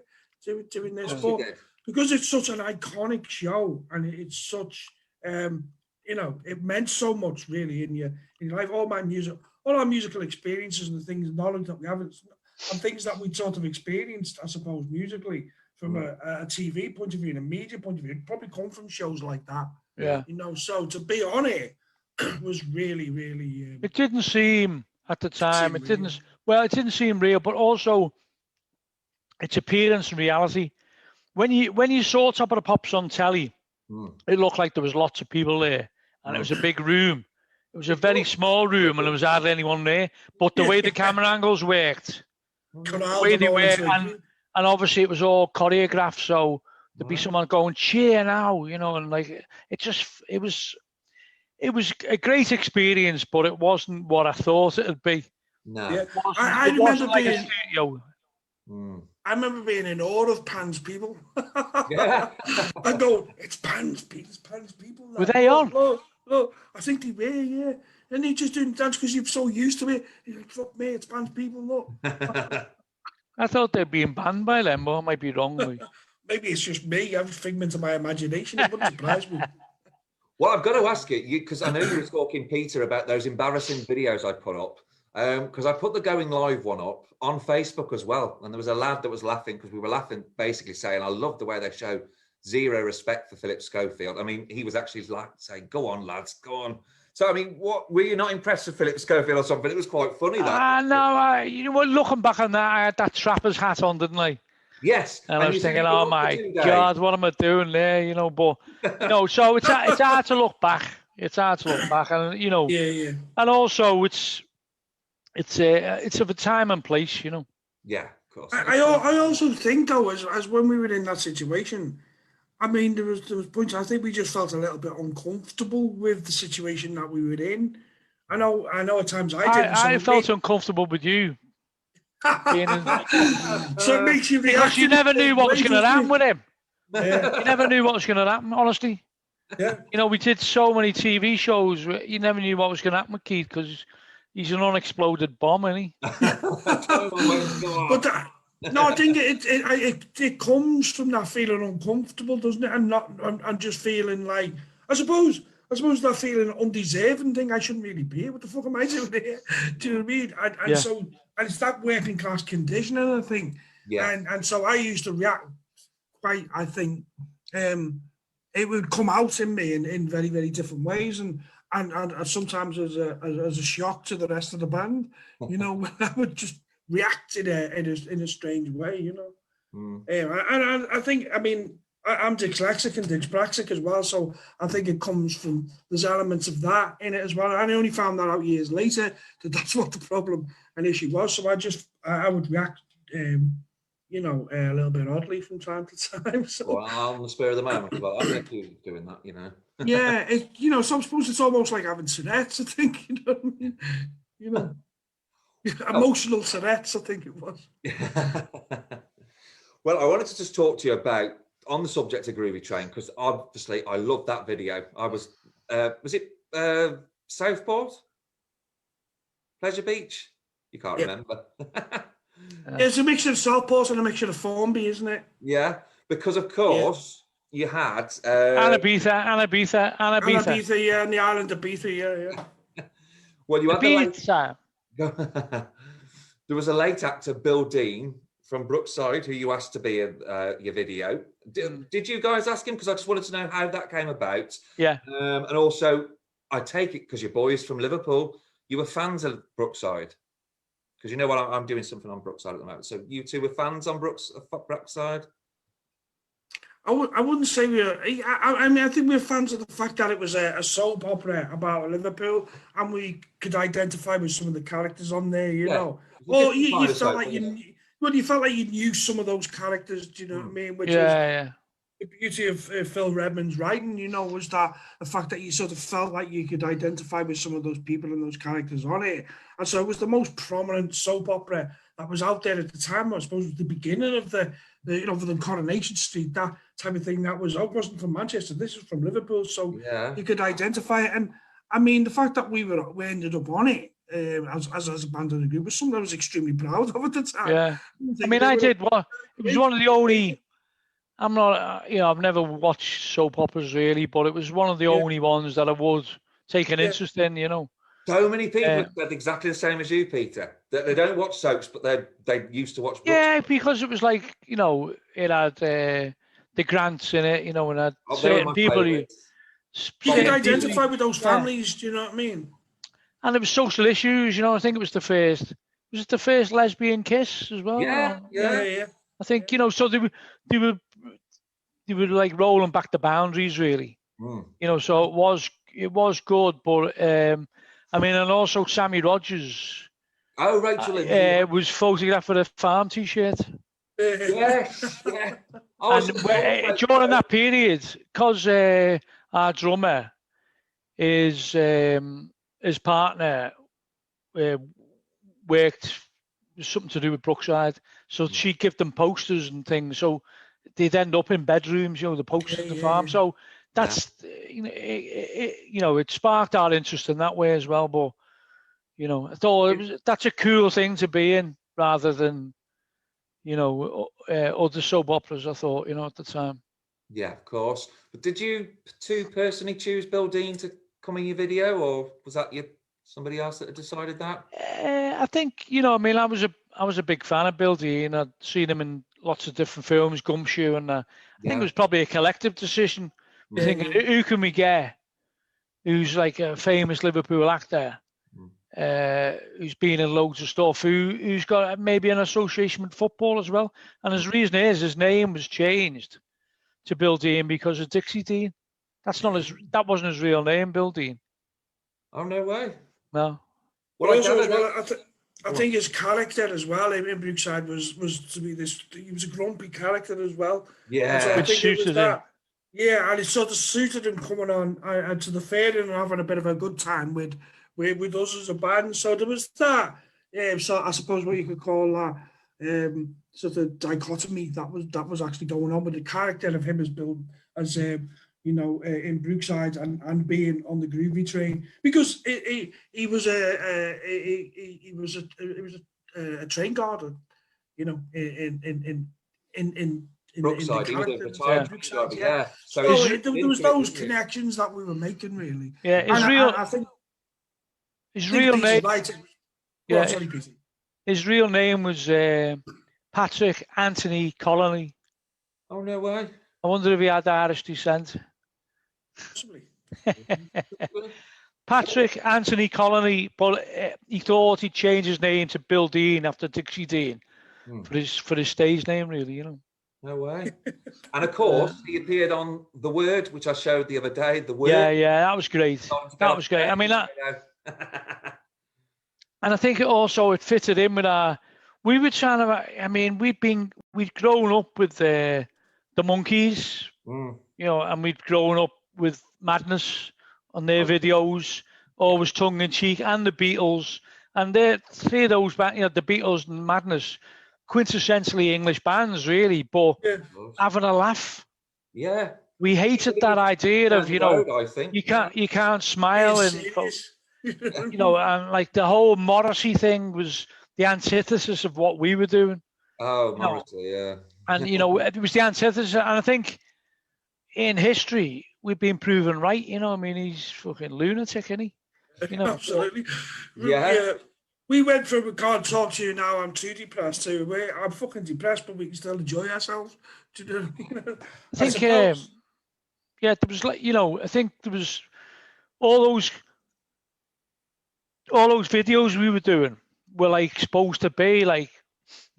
doing this, but because it's such an iconic show and it's such, you know, it meant so much really in your life. All our musical experiences and the things, knowledge that we have, and things that we sort of experienced, I suppose, musically from a TV point of view and a media point of view, it probably come from shows like that. Yeah, you know, so to be on it was really, really. It didn't seem at the time. It didn't seem real, but also its appearance and reality. When you saw Top of the Pops on telly, it looked like there was lots of people there, and it was a big room. It was a very small room, and there was hardly anyone there. But the way the camera angles worked, the way they worked, and obviously it was all choreographed, so there'd be someone going, cheer now, you know, and like it was a great experience, but it wasn't what I thought it'd be. No, yeah. I remember like being. I remember being in awe of Pan's people. Yeah. I go, it's Pan's people. Were they on? Look, I think they were, yeah. And they just didn't dance because you're so used to it. You're like, fuck me, it's Pan's people, look. I thought they'd been banned by them, but I might be wrong. Maybe it's just me. I'm a figment of my imagination. It wouldn't surprise me. Well, I've got to ask you, because I know you were talking, Peter, about those embarrassing videos I put up. Because I put the Going Live one up on Facebook as well. And there was a lad that was laughing because we were laughing, basically saying, I love the way they show zero respect for Phillips Schofield. I mean, he was actually like saying, go on, lads, go on. So, I mean, what were you not impressed with Phillips Schofield or something? It was quite funny, that. No, you know what, looking back on that, I had that trapper's hat on, didn't I? Yes. And I was thinking, oh my God, what am I doing there? You know, but, you know, so it's hard to look back. It's hard to look back. And, you know, yeah. And also it's of a time and place, you know. Yeah, of course. I also think, though, as when we were in that situation, I mean, there was points, I think we just felt a little bit uncomfortable with the situation that we were in. I know at times I did. I felt uncomfortable with you. So it makes you react. Because you never knew what was going to happen with him. Yeah. You never knew what was going to happen, honestly. Yeah. You know, we did so many TV shows. You never knew what was going to happen with Keith because he's an unexploded bomb, isn't he? But no, I think it comes from that feeling uncomfortable, doesn't it? And just feeling like, I suppose that feeling undeserving thing. I shouldn't really be here. What the fuck am I doing here? Do you know what I mean? And so, and it's that working class conditioning, I think. Yeah. And so I used to react quite, I think, it would come out in me in very, very different ways. And sometimes as a shock to the rest of the band, you know, when I would just react in a strange way, you know. And I think, I mean, I'm dyslexic and dyspraxic as well, so I think it comes from, there's elements of that in it as well. And I only found that out years later, that that's what the problem and issue was. So I would react, you know, a little bit oddly from time to time. So. Well, on the spur of the moment, well, I'm not doing that, you know. Yeah, you know, so I suppose it's almost like having Tourette's, I think, you know what I mean? You know, emotional Tourette's, I think it was. Well, I wanted to just talk to you about, on the subject of Groovy Train, because obviously I loved that video. I was it Southport? Pleasure Beach? You can't remember. It's a mixture of Southport and a mixture of Formby, isn't it? Yeah, because of course you had... Ibiza, yeah, and the island of Ibiza, yeah. Well, you had Ibiza. There was a late actor, Bill Dean, from Brookside, who you asked to be in your video. Did you guys ask him? Because I just wanted to know how that came about. Yeah. And also, I take it, because your boys from Liverpool, you were fans of Brookside. Because you know what, I'm doing something on Brookside at the moment. So you two were fans on Brookside? I wouldn't say we were. I mean, I think we're fans of the fact that it was a soap opera about Liverpool, and we could identify with some of the characters on there, you know. Or you felt like you felt like you knew some of those characters. Do you know what I mean? Which is the beauty of Phil Redmond's writing, you know, was that the fact that you sort of felt like you could identify with some of those people and those characters on it. And so it was the most prominent soap opera that was out there at the time. I suppose it was the beginning of the you know, other than Coronation Street, that type of thing. That was, wasn't from Manchester. This was from Liverpool, so you could identify it. And I mean, the fact that we ended up on it as a band in the group was something I was extremely proud of at the time. Yeah, I mean, it was one of the only. I'm not, you know, I've never watched soap operas really, but it was one of the only ones that I would take an interest in, you know. So many people said exactly the same as you, Peter. That they don't watch soaps, but they used to watch Brooks. Yeah, because it was like, you know, it had the Grants in it, you know, and had certain people. You could identify with those families, do you know what I mean? And there was social issues, you know. I think it was the first. Was it the first lesbian kiss as well? Yeah. I think, you know, so they were like rolling back the boundaries, really. You know, so it was good, but I mean, and also Sammy Rogers. Oh, Rachel. Was photographed with a farm T-shirt. Yes. And during that period, because our drummer, his partner worked something to do with Brookside, so she'd give them posters and things. So they'd end up in bedrooms, you know, the posters of the farm. So that's you know, it sparked our interest in that way as well. But you know, I thought that's a cool thing to be in rather than, you know, other soap operas. I thought, you know, at the time. Yeah, of course. But did you two personally choose Bill Dean to come in your video, or was that somebody else that had decided that? I think, you know, I mean, I was a big fan of Bill Dean. I'd seen him in lots of different films, Gumshoe, and I think it was probably a collective decision. I think, who can we get who's like a famous Liverpool actor, who's been in loads of stuff, who's got maybe an association with football as well. And his reason is his name was changed to Bill Dean because of Dixie Dean. That wasn't his real name, Bill Dean. Oh, no way. No. Well, I think his character as well in Brookside was to be this. He was a grumpy character as well. Yeah, so I think it was that. Yeah, and it sort of suited him coming on to the fair and having a bit of a good time with us as a band. So there was that. So I suppose what you could call that sort of dichotomy that was actually going on with the character of him as Bill, as you know, in Brookside and being on the Groovy Train, because he was a train guard, you know, in Brookside, he was a retired Brookside, yeah. So there was those connections that we were making, really. Yeah, I think his real name. His real name was Patrick Anthony Colony. Oh, no way. I wonder if he had Irish descent. Possibly. Patrick Anthony Colony, but he thought he'd change his name to Bill Dean after Dixie Dean for his stage name, really, you know. No way. And of course, he appeared on The Word, which I showed the other day. The Word. Yeah, that was great. That was great. I mean, that, and I think it fitted in with our. We were trying to. I mean, we'd grown up with the Monkees, you know, and we'd grown up with Madness on their videos, always tongue in cheek, and the Beatles, and the three of those, you know, the Beatles and Madness, quintessentially English bands, really, but having a laugh. Yeah. We hated that idea of, you know, I think. you can't smile and, you know, and like the whole Morrissey thing was the antithesis of what we were doing. Oh, Morrissey, yeah. And, you know, it was the antithesis. And I think in history, we've been proven right, you know. I mean, he's fucking lunatic, isn't he? You know? Absolutely. Yeah. We went from, we can't talk to you now, I'm too depressed, to I'm fucking depressed, but we can still enjoy ourselves. Do you know what I mean? I think, there was like, you know, I think there was all those videos we were doing were like supposed to be like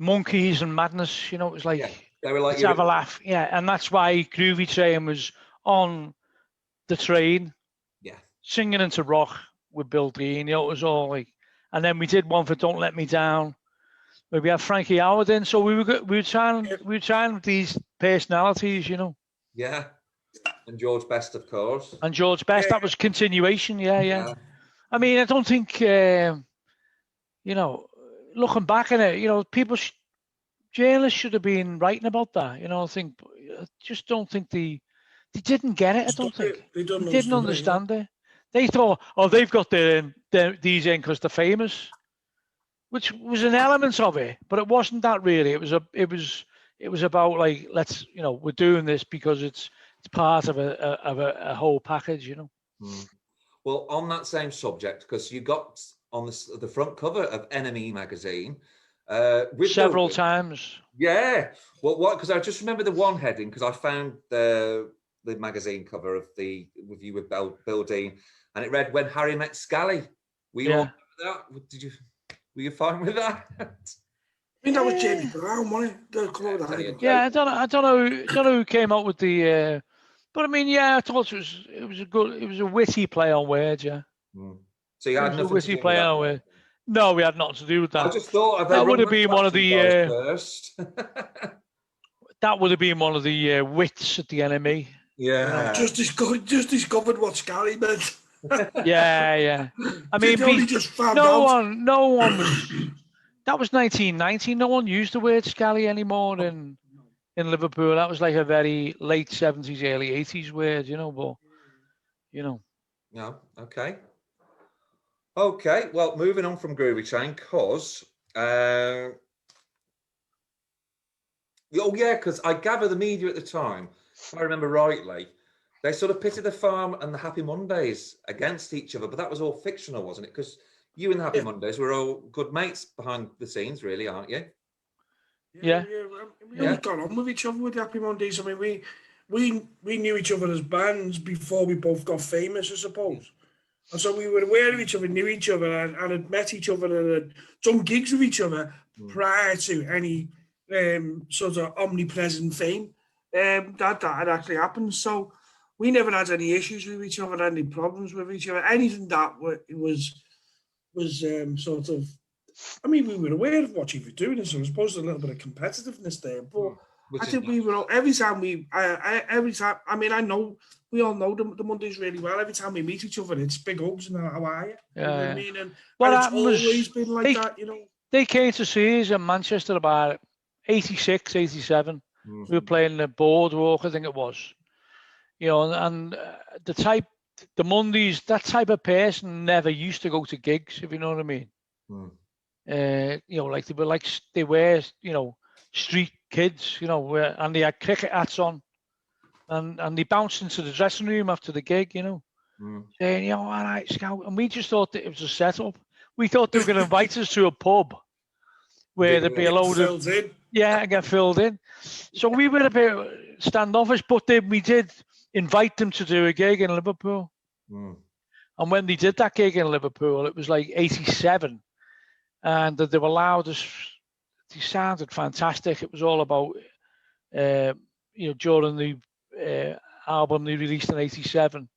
Monkees and Madness, you know. It was like, they were like, let's have a laugh. Yeah, and that's why Groovy Train was on the train, singing into rock with Bill Dean. You know, it was all like, and then we did one for Don't Let Me Down, where we had Frankie Howard in. So we were trying with these personalities, you know. Yeah, and George Best, of course. And George Best, that was continuation. Yeah. I mean, I don't think, you know, looking back at it, you know, journalists should have been writing about that. You know, I just don't think they didn't get it. I don't think they didn't understand it. They thought, oh, they've got these in because they're famous, which was an element of it, but it wasn't that really. It was about like, let's, you know, we're doing this because it's part of a whole package, you know. Well, on that same subject, because you got on the front cover of Enemy magazine several times. Yeah. Well, what? Because I just remember the one heading, because I found the magazine cover of the review with Bill Dean, and it read "When Harry Met Scally." Were you all that? Were you fine with that? I mean, that was Jamie Brown, wasn't it? Yeah, I don't know who came up with the. But I mean, I thought it was a witty play on words, yeah. So you had nothing a witty to do play with on words. No, we had nothing to do with that. I just thought that would have been one of the first. That would have been one of the wits at the enemy. Yeah. Just discovered what Scally meant. Yeah. I mean, no one was. That was 1990. No one used the word Scally anymore in Liverpool. That was like a very late 70s, early 80s word, you know. But you know. No. Okay. Well, moving on from Groovy Train, because because I gather the media at the time, if I remember rightly, they sort of pitted the Farm and the Happy Mondays against each other, but that was all fictional, wasn't it? Because you and the Happy Mondays were all good mates behind the scenes, really, aren't you? Yeah. We got on with each other with the Happy Mondays. I mean, we knew each other as bands before we both got famous, I suppose. And so we were aware of each other, knew each other, and had met each other and had done gigs with each other prior to any sort of omnipresent fame that had actually happened. So we never had any issues with each other, any problems with each other, anything that was sort of. I mean, we were aware of what you were doing, so I suppose a little bit of competitiveness there. But I think we were every time. I mean, I know we all know the Mondays really well. Every time we meet each other, it's big hugs and how are you? You know what I mean? And it's always been like that, you know. They came to see us in Manchester about 86, 87. We were playing the Boardwalk, I think it was. You know, and the Mondays, that type of person never used to go to gigs, if you know what I mean. You know, like they were, you know, street kids, you know, and they had cricket hats on, and they bounced into the dressing room after the gig, you know, saying, you know, all right, Scout, and we just thought that it was a setup. We thought they were going to invite us to a pub where there'd be a load of get filled in. So we were a bit standoffish, but then we did invite them to do a gig in Liverpool. And when they did that gig in Liverpool, it was like 87. And they were loud as, they sounded fantastic. It was all about during the album they released in '87,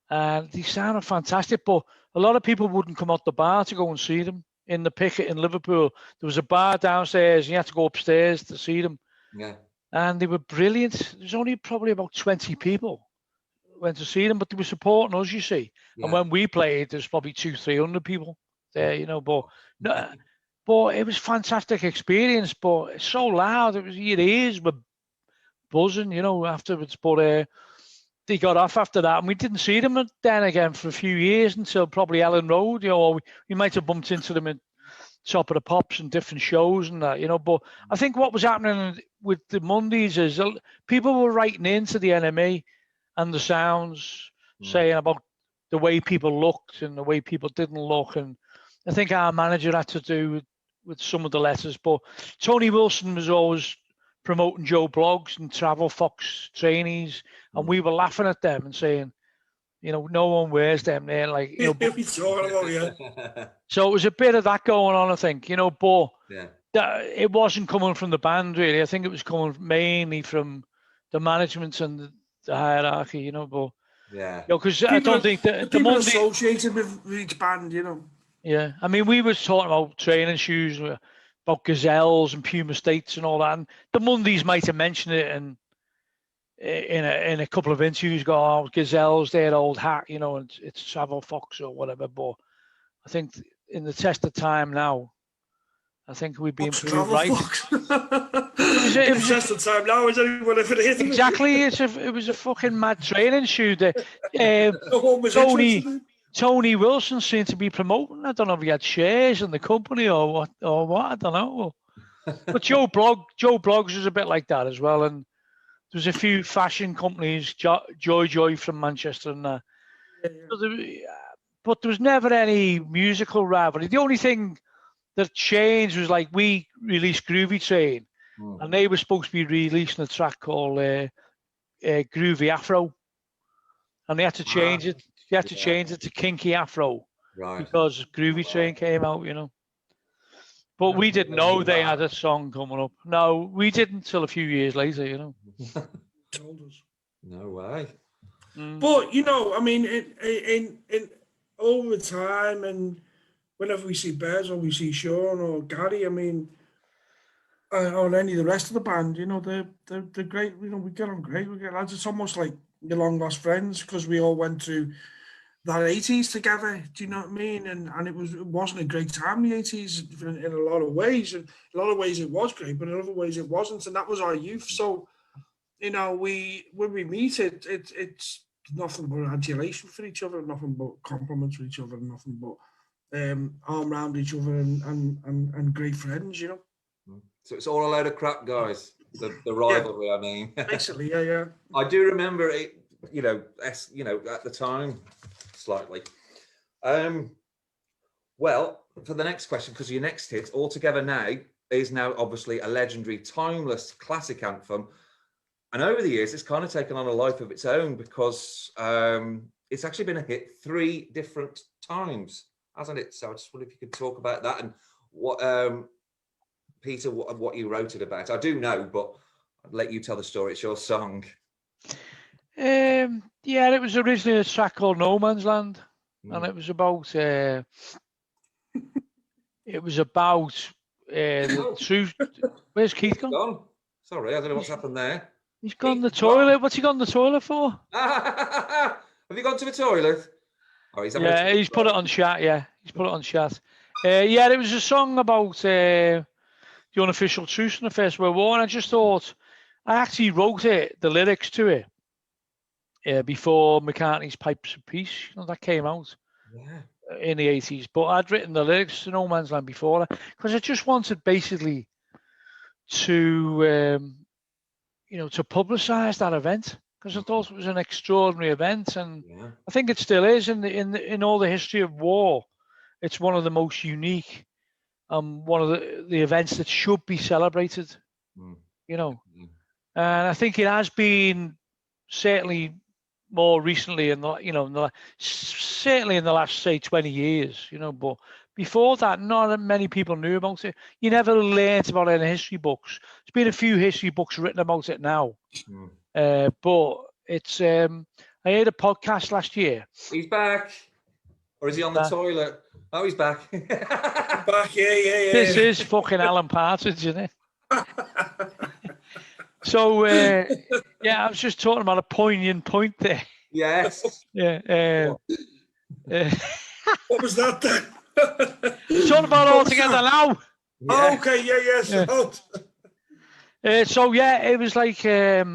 and they sounded fantastic. But a lot of people wouldn't come out the bar to go and see them in the Picket in Liverpool. There was a bar downstairs, and you had to go upstairs to see them. Yeah. And they were brilliant. There was only probably about 20 people went to see them, but they were supporting us, you see. Yeah. And when we played, there's probably 200-300 people there, But no, but it was a fantastic experience. But it's so loud. It was your ears were buzzing, afterwards. But they got off after that, and we didn't see them then again for a few years until probably Ellen Road. We might have bumped into them at Top of the Pops and different shows and that, But I think what was happening with the Mondays is people were writing into the NME and the sounds, saying about the way people looked and the way people didn't look. And I think our manager had to do with some of the letters. But Tony Wilson was always promoting Joe Bloggs and Travel Fox trainees, and we were laughing at them and saying, no one wears them there. Like, So it was a bit of that going on, I think, but it wasn't coming from the band, really. I think it was coming mainly from the management and the hierarchy, but because I don't think that the Monday associated with each band, Yeah, I mean, we were talking about training shoes, about Gazelles and Puma States and all that, and the Mondays might have mentioned it and in a couple of interviews, Gazelles, their old hat, and it's Travel Fox or whatever. But I think in the test of time now, I think we've been proved right. It was test of time now. Is anyone ever hit exactly? It was a fucking mad training shoe that Tony Wilson seemed to be promoting. I don't know if he had shares in the company or what. I don't know. But Joe Bloggs was a bit like that as well, and there's a few fashion companies, Joy from Manchester, and but there was never any musical rivalry. The only thing that changed was like we released Groovy Train, and they were supposed to be releasing a track called Groovy Afro, and they had to change it. They had to change it to Kinky Afro because Groovy Train came out, But we didn't know they had a song coming up. No, we didn't until a few years later, Told us. No way. But I mean, in over time, and whenever we see Bez or we see Sean or Gary, I mean, or any of the rest of the band, they're great. We get on great. We get lads. It's almost like your long lost friends because we all went through that 80s together. Do you know what I mean? And it wasn't a great time in the 80s in a lot of ways. In a lot of ways it was great, but in other ways it wasn't. And that was our youth. So, when we meet, it's nothing but adulation for each other, nothing but compliments for each other, nothing but arm around each other and great friends, So it's all a load of crap, guys. The rivalry, I mean. Basically, yeah. I do remember it, at the time, slightly. Well, for the next question, because your next hit, All Together Now, is now obviously a legendary, timeless classic anthem. And over the years, it's kind of taken on a life of its own because it's actually been a hit 3 different times, hasn't it? So I just wonder if you could talk about that and what, Peter, what you wrote it about. I do know, but I'll let you tell the story. It's your song. It was originally a track called No Man's Land, and it was about the truth. Where's Keith gone? Sorry, I don't know what's happened there. He's gone to the toilet. What's he gone to the toilet for? Have you gone to the toilet? Oh, he's put it on chat. Yeah, he's put it on chat. It was a song about the unofficial truce in the First World War, and I just thought I actually wrote the lyrics to it before McCartney's Pipes of Peace. That came out in the 80s, but I'd written the lyrics to No Man's Land before that because I just wanted basically to to publicise that event because I thought it was an extraordinary event, and I think it still is in all the history of war. It's one of the most unique, one of the events that should be celebrated. And I think it has been certainly more recently, certainly in the last say 20 years. But before that, not many people knew about it. You never learned about it in history books. There's been a few history books written about it now. But it's, I heard a podcast last year. He's back. Or is he on the toilet? Oh, he's back. Back, yeah. This is fucking Alan Partridge, isn't it? So, yeah, I was just talking about a poignant point there. Yes. Yeah. What was that then? Talking about all together now. Yeah. Oh, okay, yes. Yeah. So, yeah, it was like, I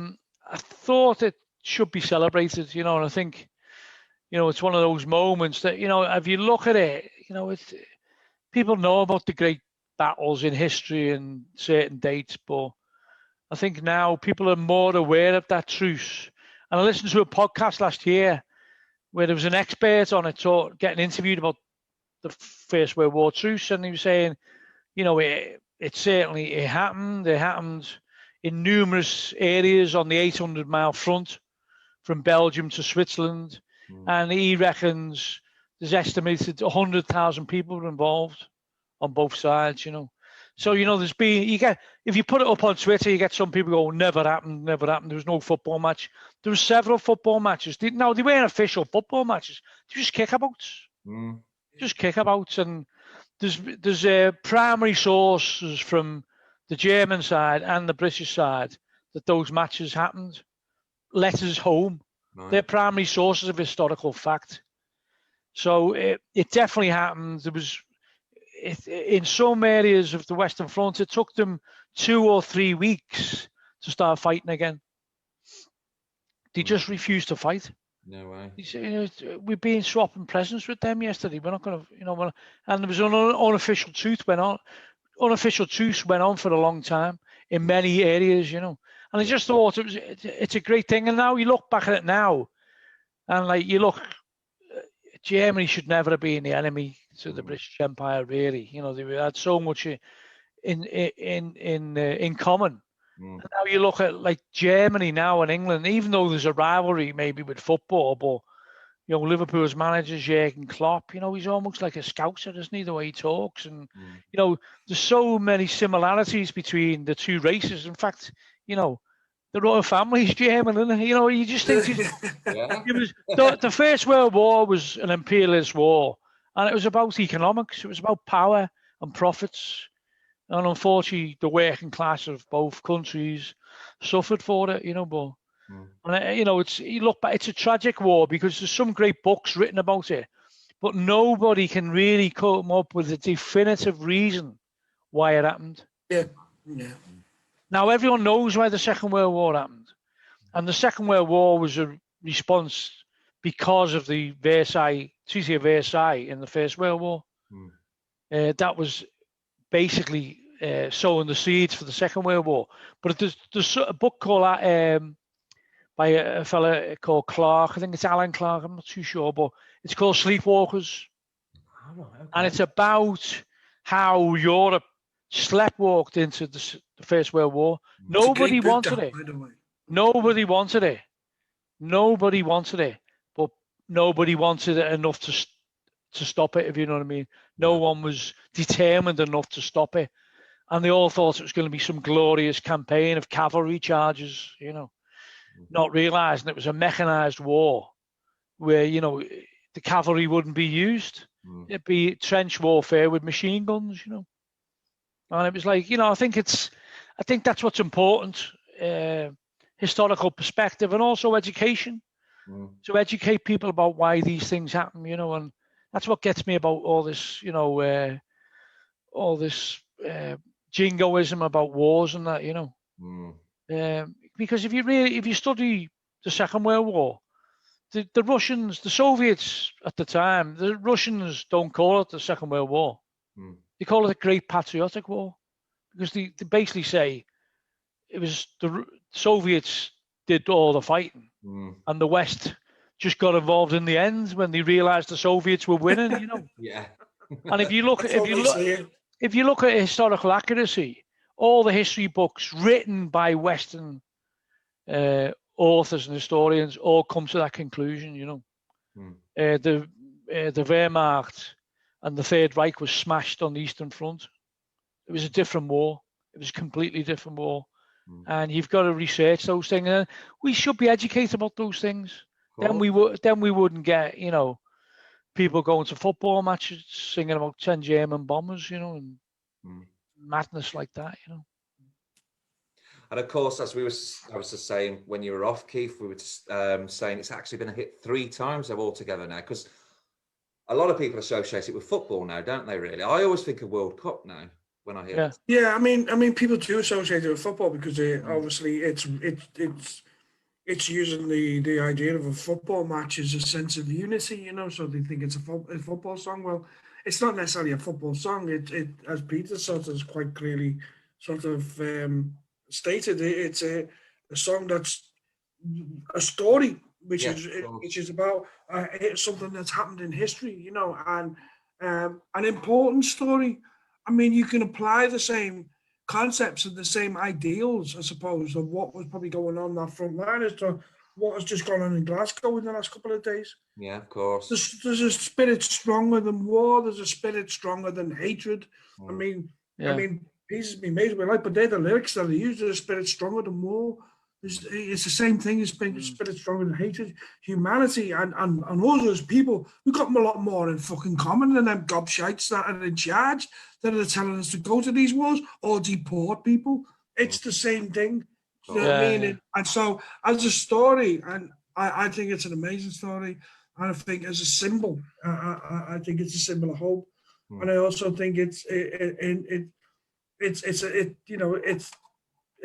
thought it should be celebrated, and I think, it's one of those moments that, if you look at it, it's, people know about the great battles in history and certain dates, but I think now people are more aware of that truce. And I listened to a podcast last year where there was an expert on it getting interviewed about the First World War truce, and he was saying, it certainly happened. It happened in numerous areas on the 800-mile front from Belgium to Switzerland, and he reckons there's estimated 100,000 people were involved on both sides. So there's been if you put it up on Twitter, you get some people go, never happened. There was no football match. There were several football matches. They weren't official football matches. They were just kickabouts. Just kickabouts, and there's primary sources from the German side and the British side that those matches happened. Letters home. Right. They're primary sources of historical fact. So it definitely happened. There was, in some areas of the Western Front, it took them 2 or 3 weeks to start fighting again. They just refused to fight. No way. We've been swapping presents with them yesterday. We're not going to, and there was an unofficial truce went on. Unofficial truce went on for a long time in many areas, And I just thought it's a great thing. And now you look back at it now, and Germany should never have been the enemy to the British Empire. Really, they had so much in common. And now you look at Germany now and England, even though there's a rivalry maybe with football, but Liverpool's manager Jurgen Klopp, he's almost like a Scouser, isn't he? The way he talks, and there's so many similarities between the two races. In fact, the royal family's German, and you just think it was the First World War was an imperialist war, and it was about economics. It was about power and profits. And unfortunately, the working class of both countries suffered for it, But and you look back, it's a tragic war because there's some great books written about it, but nobody can really come up with a definitive reason why it happened. Yeah. Now everyone knows why the Second World War happened, and the Second World War was a response because of the Treaty of Versailles in the First World War. That was basically sowing the seeds for the Second World War. But there's a book called by a fella called Clark. I think it's Alan Clark. I'm not too sure, but it's called Sleepwalkers. Okay. And it's about how Europe sleptwalked into the First World War. Nobody wanted it. Nobody wanted it. Nobody wanted it. But nobody wanted it enough to stop it, if you know what I mean. No one was determined enough to stop it. And they all thought it was going to be some glorious campaign of cavalry charges, not realizing it was a mechanized war where, the cavalry wouldn't be used. It'd be trench warfare with machine guns, And it was like, I think that's what's important, historical perspective and also education. To educate people about why these things happen, and that's what gets me about all this, all this jingoism about wars and that, because if you study the Second World War, the Russians, the Soviets at the time, the Russians don't call it the Second World War. They call it the Great Patriotic War, because they basically say it was the Soviets did all the fighting, and the West just got involved in the end when they realized the Soviets were winning, Yeah. And if you look at historical accuracy, all the history books written by Western authors and historians all come to that conclusion, The Wehrmacht and the Third Reich was smashed on the Eastern Front. It was a different war. It was a completely different war. And you've got to research those things. And we should be educated about those things. Then we wouldn't get, you know, people going to football matches singing about 10 German bombers, you know, and madness like that, you know. And of course, as I was just saying when you were off, Keith, we were just saying it's actually been a hit 3 times altogether now, because a lot of people associate it with football now, don't they? Really, I always think of World Cup now when I hear it. Yeah, I mean, people do associate it with football because obviously it's using the idea of a football match as a sense of unity, you know. So they think it's a football song. Well, it's not necessarily a football song. It as Peter sort of quite clearly sort of stated, it's a song that's a story, which is about something that's happened in history, you know, and an important story. I mean, you can apply the same concepts and the same ideals, I suppose, of what was probably going on that front line as to what has just gone on in Glasgow in the last couple of days. Yeah, of course. There's a spirit stronger than war. There's a spirit stronger than hatred. I mean, pieces been made with life, but they're the lyrics that are used. There's a spirit stronger than war. It's the same thing as being spirit stronger than hatred. Humanity and us as people, we've got a lot more in fucking common than them gobshites that are in charge, that are telling us to go to these wars or deport people. It's the same thing. You know what I mean? Yeah. And so as a story, and I think it's an amazing story, and I think as a symbol, I think it's a symbol of hope. And I also think it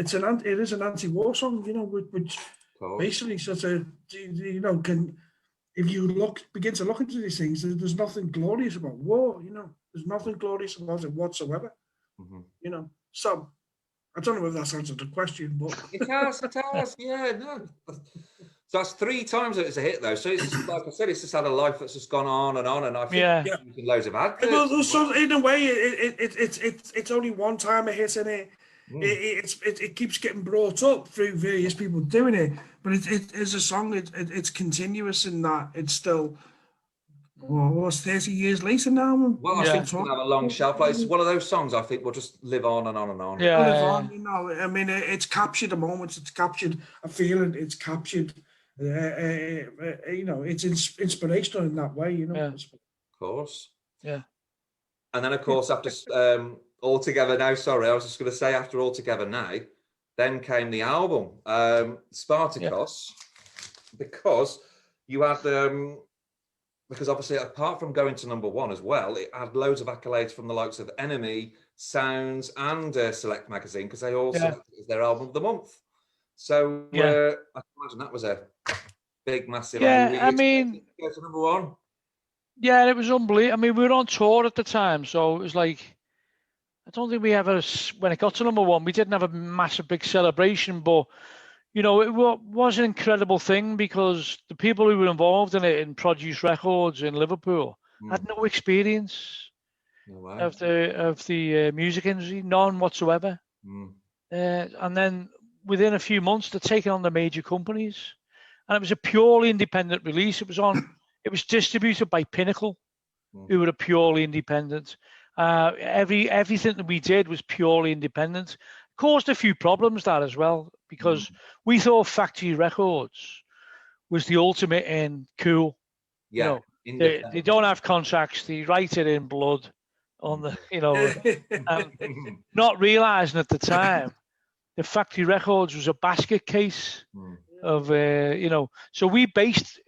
is an anti-war song, you know, which basically sort of, you know, if you begin to look into these things, there's nothing glorious about war, you know. There's nothing glorious about it whatsoever, you know. So I don't know if that's answered the question, but it has, yeah, no. So that's 3 times that it's a hit, though. So it's just, like I said, it's just had a life that's just gone on, and I think loads of adverts. Well, so in a way, it's only one time a hit in it. It keeps getting brought up through various people doing it, but it is a song. It's continuous in that it's still. Well, it's 30 years later now. Well, I think it's going to have a long shelf life. It's one of those songs I think will just live on and on and on. Yeah, live on, you know. I mean, it's captured a moment. It's captured a feeling. It's captured. You know, it's inspirational in that way. You know. Yeah. Of course. Yeah. And then, of course, after All Together Now. Sorry, I was just going to say after All Together Now, then came the album Spartacus, because you had because obviously apart from going to #1 as well, it had loads of accolades from the likes of Enemy, Sounds, and Select Magazine, because they all selected it as their album of the month. So I can imagine that was a big, massive. I mean, go to #1. Yeah, it was unbelievable. I mean, we were on tour at the time, so it was like, I don't think we ever, when it got to #1, we didn't have a massive big celebration, but you know, it was an incredible thing because the people who were involved in it in Produce Records in Liverpool had no experience of the music industry, none whatsoever. And then within a few months, they're taking on the major companies, and it was a purely independent release. It was distributed by Pinnacle, who were a purely independent. Everything that we did was purely independent. Caused a few problems that as well, because we thought Factory Records was the ultimate in cool. Yeah, you know, they don't have contracts. They write it in blood on the, you know, not realizing at the time the Factory Records was a basket case of, you know. So we based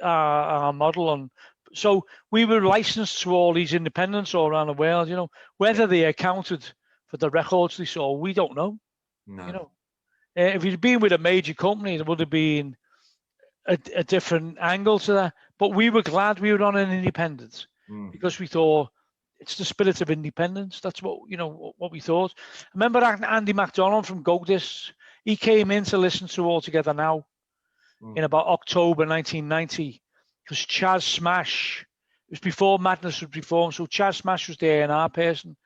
our model on. So we were licensed to all these independents all around the world. You know, whether they accounted for the records they saw, we don't know. No. You know, if you'd been with a major company, there would have been a different angle to that. But we were glad we were on an independent because we thought it's the spirit of independence. That's what, you know, what we thought. I remember Andy MacDonald from Godis. He came in to listen to All Together Now in about October 1990 because Chaz Smash, it was before Madness was reformed, so Chaz Smash was the A&R person.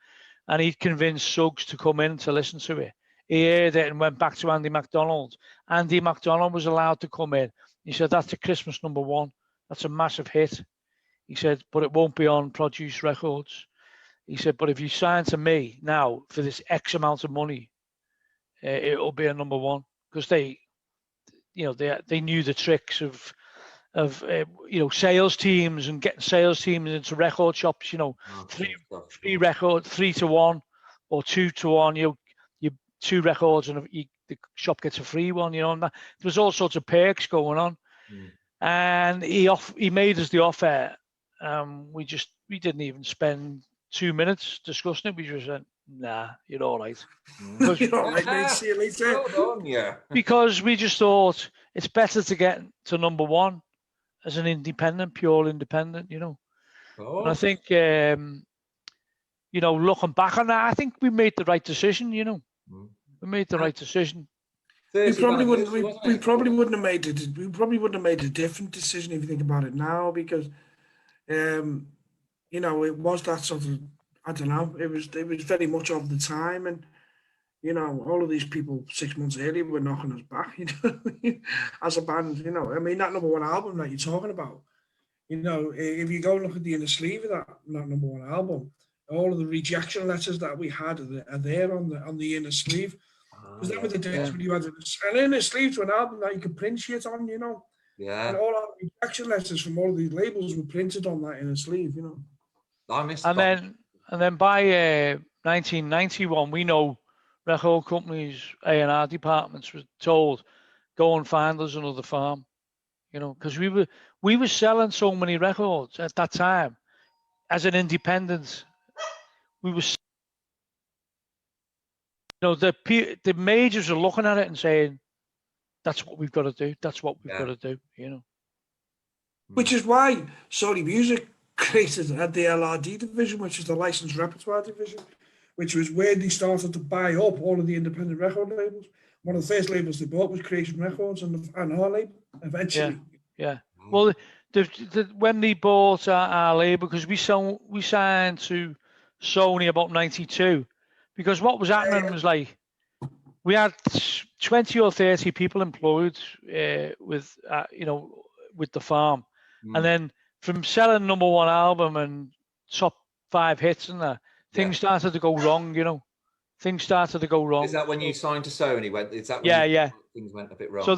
And he'd convinced Suggs to come in to listen to it. He heard it and went back to Andy MacDonald. Andy MacDonald was allowed to come in. He said, that's a Christmas #1. That's a massive hit. He said, but it won't be on Produce Records. He said, but if you sign to me now for this X amount of money, it'll be a number one, because they knew the tricks of sales teams and getting sales teams into record shops. Three 3-to-1 or 2-to-1. You 2 records and the shop gets a free one. And there was all sorts of perks going on. And he made us the offer. We didn't even spend 2 minutes discussing it. We just said, nah, you're all right. You're all right, mate. See you later. Well done, yeah. Because we just thought it's better to get to number one as an independent, pure independent, Oh. And I think, looking back on that, I think we made the right decision, We made the right decision. We probably wouldn't have made it. We probably wouldn't have made a different decision if you think about it now, because, it was that sort of, I don't know, it was very much of the time, and all of these people 6 months earlier were knocking us back. As a band, that number one album that you're talking about. If you go and look at the inner sleeve of that number one album, all of the rejection letters that we had are there on the inner sleeve. Because that was the days when you had an inner sleeve to an album that you could print shit on, Yeah. And all our rejection letters from all of these labels were printed on that inner sleeve, I missed and that. then by 1991, we know record companies, A&R departments were told, go and find us another farm, because we were selling so many records at that time as an independent. We were, the majors are looking at it and saying, that's what we've got to do. That's what we've got to do, Which is why Sony Music created the LRD division, which is the licensed repertoire division, which was where they started to buy up all of the independent record labels. One of the first labels they bought was Creation Records and our label, eventually. Yeah. Well, when they bought our label, because we signed to Sony about 92, because what was happening was like, we had 20 or 30 people employed with the farm. And then from selling number one album and top 5 hits and that, things started to go wrong, Things started to go wrong. Is that when you signed to Sony? Things went a bit wrong? So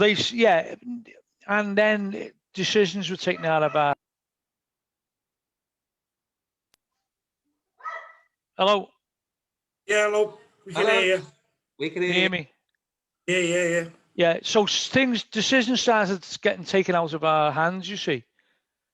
and then decisions were taken out about. Hello? Yeah, hello. We can hear you. We can hear you. Me? Yeah. Yeah, so decisions started getting taken out of our hands, you see.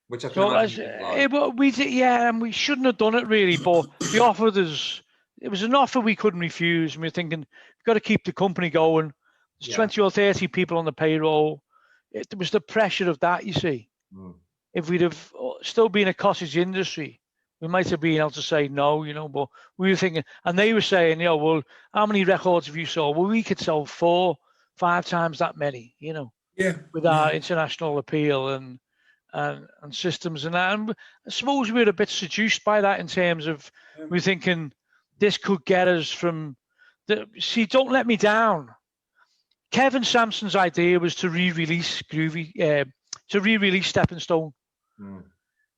Which I can imagine. We did, and we shouldn't have done it really, but they offered us, it was an offer we couldn't refuse, and we were thinking, we've got to keep the company going. There's 20 or 30 people on the payroll. There was the pressure of that, you see. If we'd have still been a cottage industry, we might have been able to say no, but we were thinking, and they were saying, well, how many records have you sold? Well, we could sell 4-5 times that many, with our international appeal and systems and that. And I suppose we were a bit seduced by that in terms of we're thinking this could get us from Don't Let Me Down. Kevin Sampson's idea was to re-release Stepping Stone.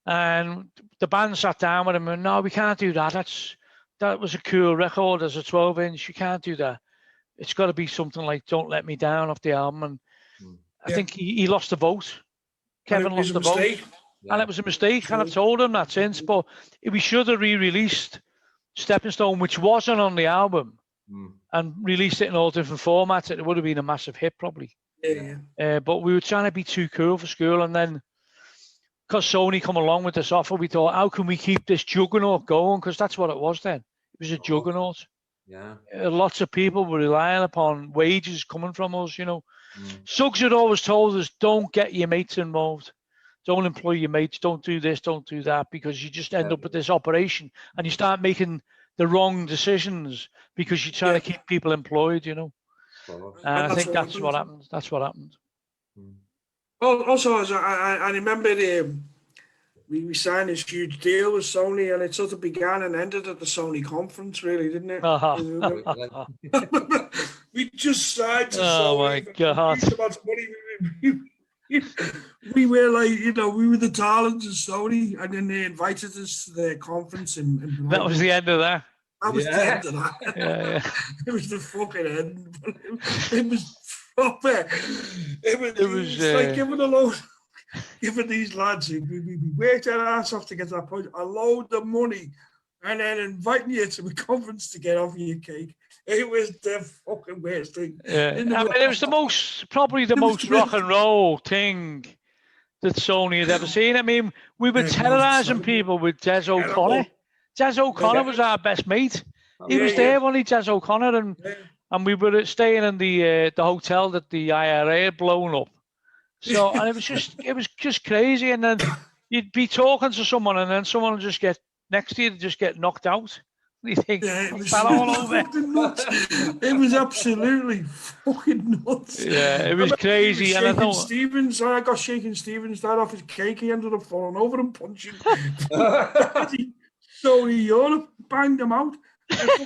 And the band sat down with him and, no, we can't do that. That was a cool record as a 12-inch. You can't do that. It's got to be something like Don't Let Me Down off the album. And I think he lost the vote. Kevin lost the vote. And it was a mistake. And I've told him that since. But we should have re-released Stepping Stone, which wasn't on the album, and released it in all different formats. It would have been a massive hit, probably. But we were trying to be too cool for school. And then, because Sony come along with this offer, we thought, how can we keep this juggernaut going? Because that's what it was then. It was a juggernaut. Lots of people were relying upon wages coming from us, Suggs had always told us, don't get your mates involved. Don't employ your mates. Don't do this, don't do that, because you just end up with this operation and you start making the wrong decisions because you're trying to keep people employed, And I think that's what happened. That's what happened. Well, also, I remember we signed this huge deal with Sony, and it sort of began and ended at the Sony conference, really, didn't it? We just signed to Sony. Oh, my God. Huge amounts of money. We were like, you know, we were the darlings of Sony, and then they invited us to their conference. That was the end of that. That was the end of that. Yeah. It was the fucking end. But it was proper. It was like giving these lads, we worked our ass off to get to that point, a load of money, and then inviting you to a conference to get off your cake. It was the fucking worst thing. Yeah. I mean, it was probably the most rock and roll thing that Sony had ever seen. I mean, we were terrorising people with Des O'Connor. Des O'Connor was our best mate. He was there, wasn't he, Des O'Connor? And we were staying in the hotel that the IRA had blown up. So, and it was just crazy. And then you'd be talking to someone, and then someone would just get next to you, just get knocked out. You think, it was all over. Nuts. It was absolutely fucking nuts. Yeah, it was crazy. And I got Shaking Stevens dad off his cake. He ended up falling over and punching. So Europe banged him out. It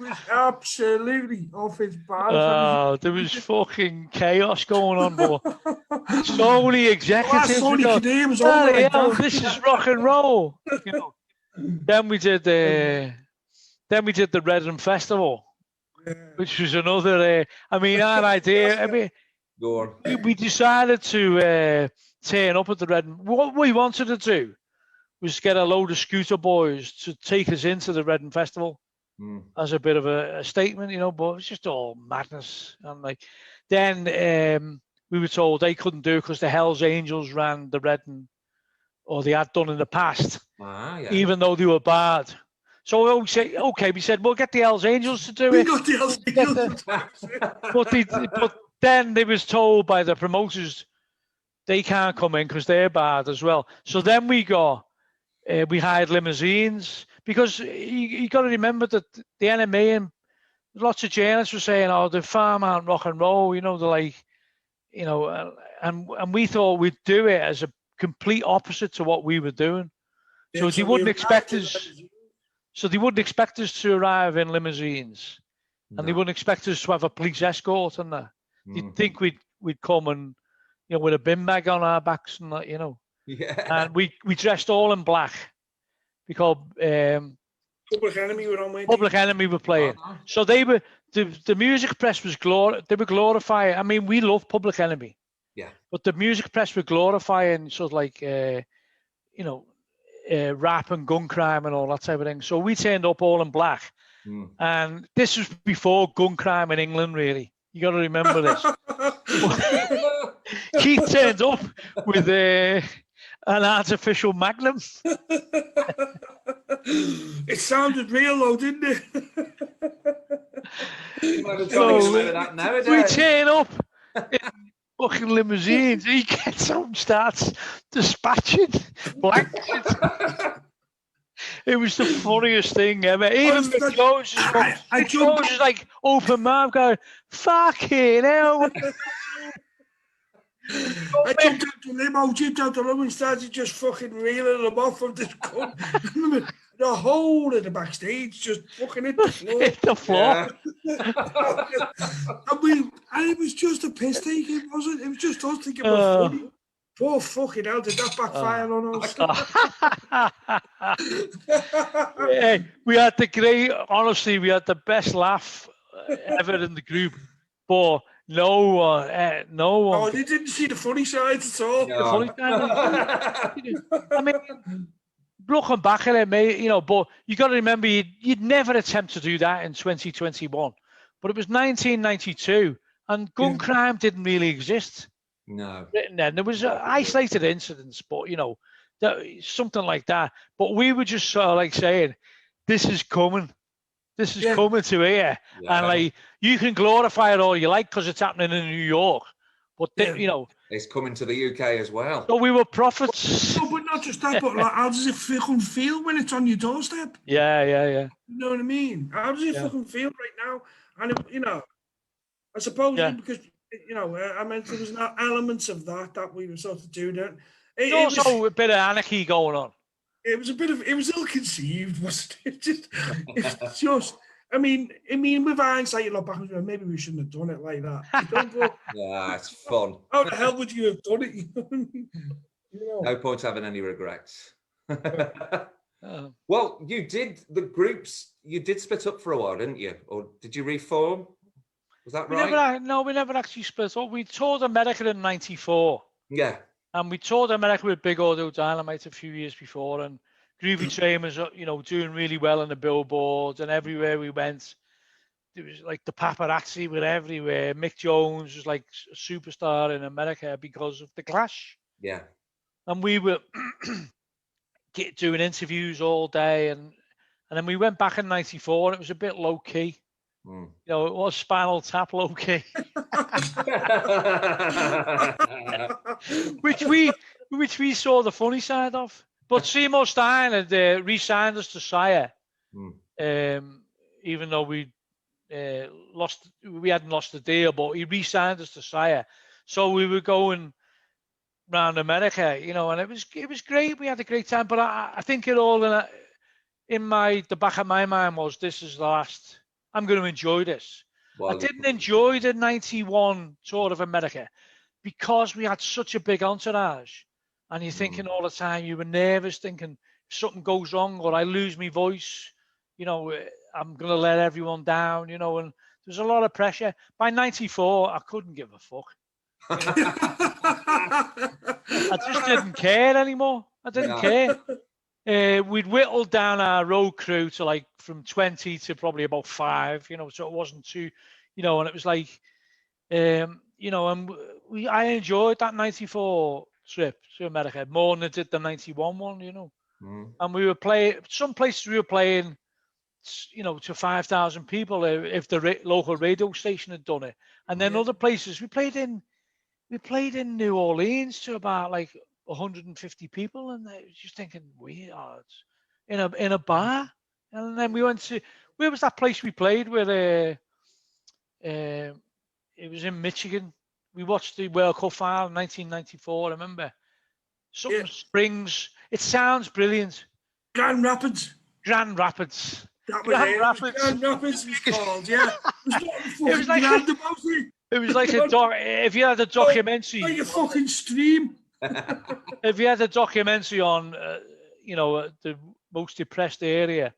was absolutely off his balance. Oh, there was fucking chaos going on, but so many executives. This is rock and roll. You know. Then we did the Redden Festival, which was another. I mean, our idea. I mean, we decided to turn up at the Redden. What we wanted to do was get a load of scooter boys to take us into the Redden Festival as a bit of a statement, you know, but it was just all madness. And like, then we were told they couldn't do it because the Hells Angels ran the Redden, or they had done in the past, even though they were bad. So we said, okay, we said, we'll get the Hells Angels to do it. We got the Hells Angels. But then they was told by the promoters they can't come in because they're bad as well. So then we hired limousines, because you got to remember that the NME and lots of journalists were saying, "Oh, the farm aren't rock and roll," you know. They're like, you know, and we thought we'd do it as a complete opposite to what we were doing. So they wouldn't expect us. So they wouldn't expect us to arrive in limousines, and they wouldn't expect us to have a police escort and that. You'd think we'd come and, you know, with a bin bag on our backs and that, you know. Yeah. And we dressed all in black because Public Enemy were on. Public Enemy were playing. So they were the music press was they were glorifying. I mean, we love Public Enemy. Yeah. But the music press were glorifying sort of like rap and gun crime and all that type of thing. So we turned up all in black. And this was before gun crime in England, really. You got to remember this. Keith turned up with an artificial Magnum. It sounded real though, didn't it? We turn up in fucking limousines. He gets out and starts dispatching blankets. It was the funniest thing ever. Even Mick Jones was like open mouth going, "Fucking hell." I jumped out the limo and started just fucking reeling them off of this gun. The whole of the backstage just fucking hit the floor. Hit the floor. Yeah. and it was just a piss take, it wasn't. It was just us thinking about funny. Poor fucking hell, did that backfire on us? Yeah, we had the best laugh ever in the group. But no one. Oh, they didn't see the funny sides at all. No. The funny side. I mean, looking back at it, mate, you know, but you got to remember, you'd never attempt to do that in 2021. But it was 1992, and gun crime didn't really exist. No. Then there was isolated incidents, but you know, something like that. But we were just sort of like saying, "This is coming. This is coming to here," and like you can glorify it all you like because it's happening in New York, but you know, it's coming to the UK as well. So we were prophets. No, but not just that. But like, how does it fucking feel when it's on your doorstep? Yeah. You know what I mean? How does it fucking feel right now? And you know, I suppose because. You know, I mean, there was elements of that we were sort of doing. There's also a bit of anarchy going on. It was ill-conceived, wasn't it? It's just, I mean, with hindsight, you look back and go, maybe we shouldn't have done it like that. You don't go, Yeah, it's fun. how the hell would you have done it? You know what I mean? No point having any regrets. Uh, Well, you did split up for a while, didn't you? Or did you reform? Was that right? we never actually split up. We toured America in '94. Yeah. And we toured America with Big Audio Dynamite a few years before, and Groovy Train was, doing really well on the billboards, and everywhere we went, it was like the paparazzi were everywhere. Mick Jones was like a superstar in America because of the Clash. Yeah. And we were doing interviews all day, and then we went back in '94, and it was a bit low key. Mm. It was Spinal Tap low key. which we saw the funny side of. But Seymour Stein had re-signed us to Sire, even though we hadn't lost the deal, but he re-signed us to Sire. So we were going around America, and it was great. We had a great time, but I think it all in the back of my mind was, this is the last. I'm going to enjoy this. Well, I didn't enjoy the '91 tour of America because we had such a big entourage, and you're thinking all the time, you were nervous, thinking if something goes wrong or I lose my voice, I'm going to let everyone down, and there's a lot of pressure. By '94, I couldn't give a fuck. I just didn't care anymore. I didn't care. We'd whittled down our road crew to from 20 to probably about 5, so it wasn't too, and it was like, and I enjoyed that '94 trip to America more than I did the '91 one, and we were playing, some places we were playing, to 5,000 people if the local radio station had done it. And then other places we played in New Orleans to about 150 people, and I was just thinking, weird, in a bar. And then we went to, where was that place we played where it was in Michigan. We watched the World Cup final in 1994, I remember. Springs. It sounds brilliant. Grand Rapids. Grand Rapids. That was Grand Rapids. Grand Rapids was called, yeah. It was like grand about it. It was like if you had a documentary. Like a fucking stream. If you had a documentary on, the most depressed area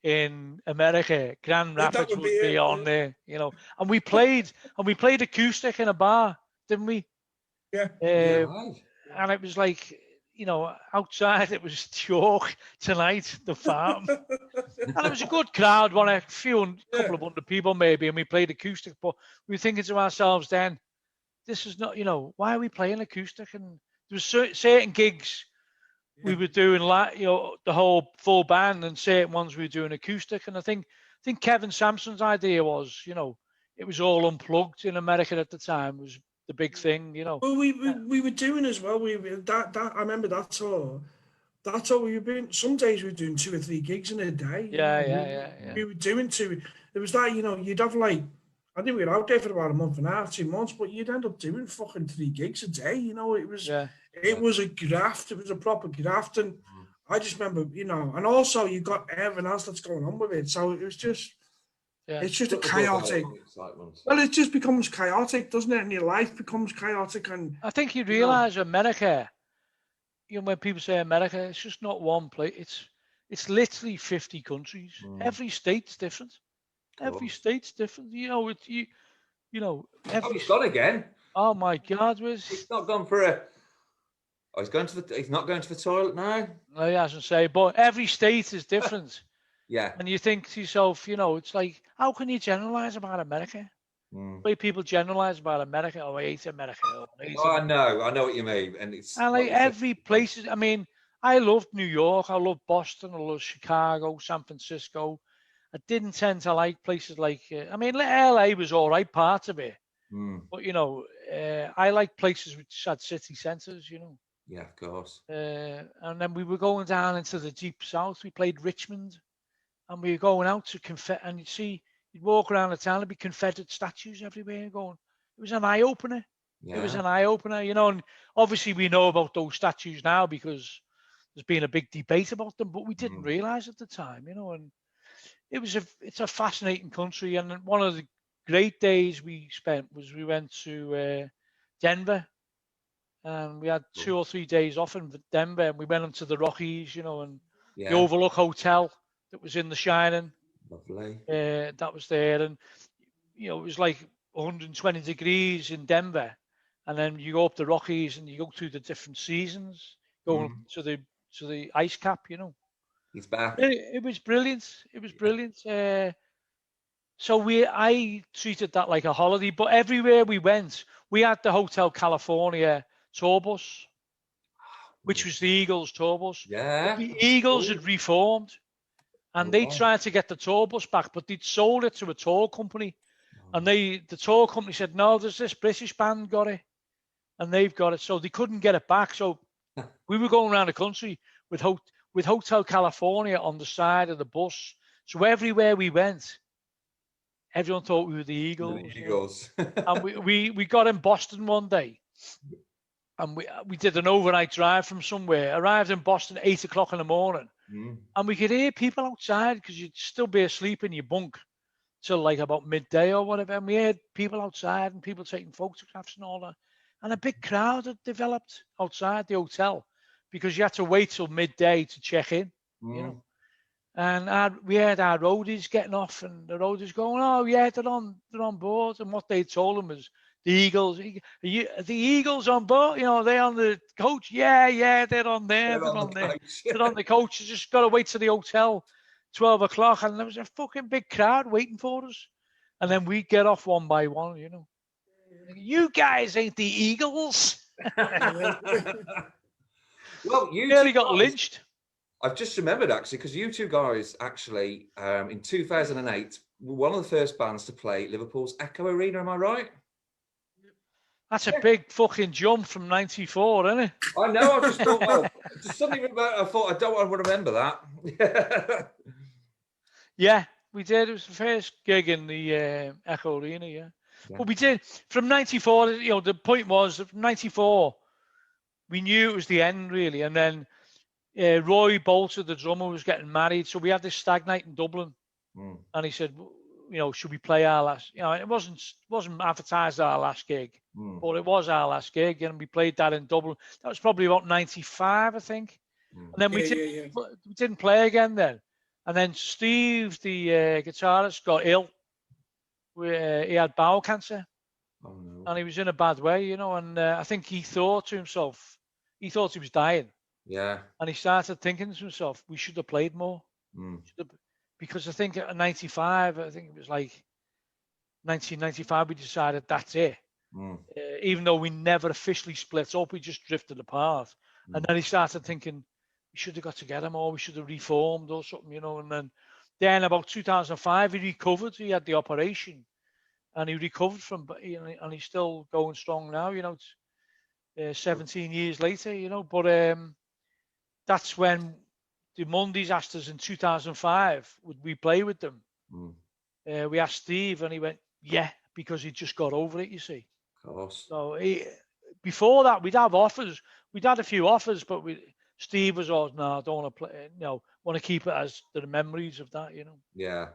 in America, Grand Rapids would be on there, And we played acoustic in a bar, didn't we? Yeah. And it was like, outside it was chalk tonight, the farm. And it was a good crowd, couple of hundred people maybe, and we played acoustic, but we were thinking to ourselves then, this is not, why are we playing acoustic? And there was certain gigs we were doing, the whole full band, and certain ones we were doing acoustic. And I think Kevin Sampson's idea was, it was all unplugged in America at the time, was the big thing, Well, we were doing as well. I remember that tour. That's all we were doing. Some days we were doing 2 or 3 gigs in a day. Yeah. We were doing 2. It was that, you'd have I think we were out there for about a month and a half, 2 months, but you'd end up doing fucking 3 gigs a day. It was a graft. It was a proper graft. And I just remember, and also you got everything else that's going on with it. So it was just, it's just a chaotic. Well, it just becomes chaotic, doesn't it? And your life becomes chaotic. And I think you realise America, when people say America, it's just not one place. It's literally 50 countries. Every state's different. Every state's different. Every. It's gone again. Oh my God! He's not gone for a. Oh, he's not going to the toilet now. No, he hasn't said. But every state is different. Yeah. And you think to yourself, it's like, how can you generalize about America? The way people generalize about America, I hate America. I know what you mean, and every place is. I mean, I loved New York. I loved Boston. I loved Chicago, San Francisco. I didn't tend to like places like, LA was all right, part of it. But, I like places which had city centres, Yeah, of course. And then we were going down into the deep south. We played Richmond, and we were going out to and you'd walk around the town, there'd be Confederate statues everywhere going. It was an eye-opener. Yeah. It was an eye-opener, and obviously we know about those statues now because there's been a big debate about them, but we didn't realise at the time, and it's a fascinating country, and one of the great days we spent was we went to Denver, and we had 2 or 3 days off in Denver, and we went into the Rockies, you know, and the Overlook Hotel that was in The Shining. Lovely. That was there, and you know, it was like 120 degrees in Denver, and then you go up the Rockies and you go through the different seasons, going to the ice cap, you know. He's back. It was brilliant. It was brilliant. So I treated that like a holiday, but everywhere we went, we had the Hotel California tour bus, which was the Eagles tour bus. Yeah. But the Eagles had reformed, and they tried to get the tour bus back, but they'd sold it to a tour company, and the tour company said, no, there's this British band got it, and they've got it, so they couldn't get it back. So we were going around the country with Hotel California on the side of the bus. So everywhere we went, everyone thought we were the Eagles. The Eagles. And we got in Boston one day, and we did an overnight drive from somewhere. Arrived in Boston at 8 o'clock in the morning, and we could hear people outside because you'd still be asleep in your bunk till like about midday or whatever. And we heard people outside and people taking photographs and all that. And a big crowd had developed outside the hotel because you had to wait till midday to check in, you know. And we had our roadies getting off, and the roadies going, "Oh yeah, they're on board." And what they told them was, "The Eagles, the Eagles on board? You know, they on the coach? Yeah, they're on there. They're on there. They're on the coach. You just got to wait to the hotel, 12 o'clock." And there was a fucking big crowd waiting for us. And then we get off one by one, you know. You guys ain't the Eagles. Well, you nearly got lynched. I've just remembered actually, because you two guys actually in 2008 were one of the first bands to play Liverpool's Echo Arena. Am I right? That's a big fucking jump from '94, isn't it? I know. I just thought, well, just suddenly I thought I don't want to remember that. Yeah, we did. It was the first gig in the Echo Arena. Yeah, but we did from '94. You know, the point was that from '94, we knew it was the end really, and then. Roy Bolter, the drummer, was getting married, so we had this stag night in Dublin, and he said, "You know, should we play our last?" You know, it wasn't advertised our last gig, but it was our last gig, and we played that in Dublin. That was probably about '95, I think. And then we didn't play again then. And then Steve, the guitarist, got ill. He had bowel cancer, and he was in a bad way, you know. And I think he thought to himself, he thought he was dying. Yeah. And he started thinking to himself, we should have played more. Because I think at 95, I think it was like 1995, we decided that's it. Even though we never officially split up, we just drifted apart. And then he started thinking, we should have got together more, we should have reformed or something, you know. And then about 2005, he recovered. He had the operation. And he recovered from, you know, and he's still going strong now, you know. It's 17 years later, you know. But that's when the Mondays asked us in 2005, would we play with them? We asked Steve, and he went, yeah, because he just got over it, you see. Of course. So before that, we'd have offers. We'd had a few offers, but Steve was always, no, I don't want to play, you know, want to keep it as the memories of that, you know. Yeah.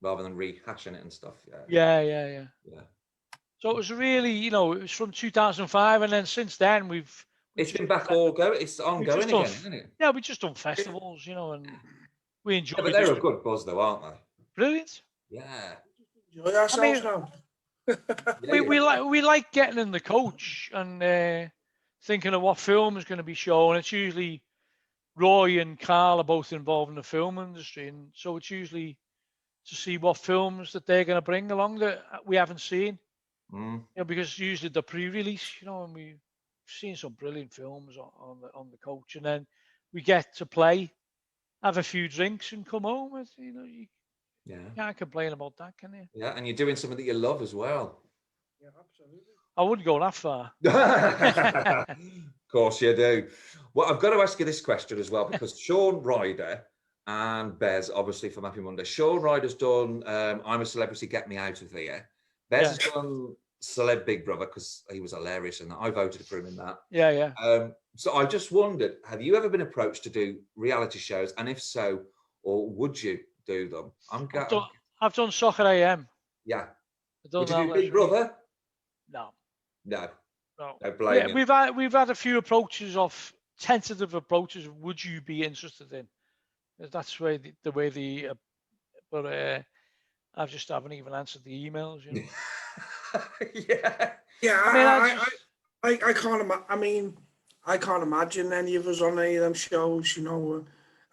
Rather than rehashing it and stuff. Yeah. So it was really, you know, it was from 2005, and then since then it's been back all go. It's ongoing again, isn't it? Yeah, we just done festivals, you know, and we enjoy. Yeah, but they're a good buzz, though, aren't they? Brilliant. Yeah. Enjoy ourselves now. We like getting in the coach and thinking of what film is going to be shown. It's usually Roy and Carl are both involved in the film industry, and so it's usually to see what films that they're going to bring along that we haven't seen. You know, because usually the pre-release, you know, and we've seen some brilliant films on the coach, and then we get to play, have a few drinks, and come home. With, you know, you can't complain about that, can you? Yeah, and you're doing something that you love as well. Yeah, absolutely. I wouldn't go that far. Of course you do. Well, I've got to ask you this question as well, because Sean Ryder and Bez, obviously from Happy Monday. Sean Ryder's done I'm a Celebrity, Get Me Out of Here. Bez has done Celeb Big Brother, because he was hilarious in that. I voted for him in that. Yeah. So I just wondered, have you ever been approached to do reality shows? And if so, or would you do them. I've done Soccer AM. Yeah. I've done Would you that do Big Brother? No. No. No. Don't blame you. We've had a few approaches of tentative approaches. Would you be interested in? That's the way but I just haven't even answered the emails. You know? Yeah. Yeah. I can't. I can't imagine any of us on any of them shows. You know.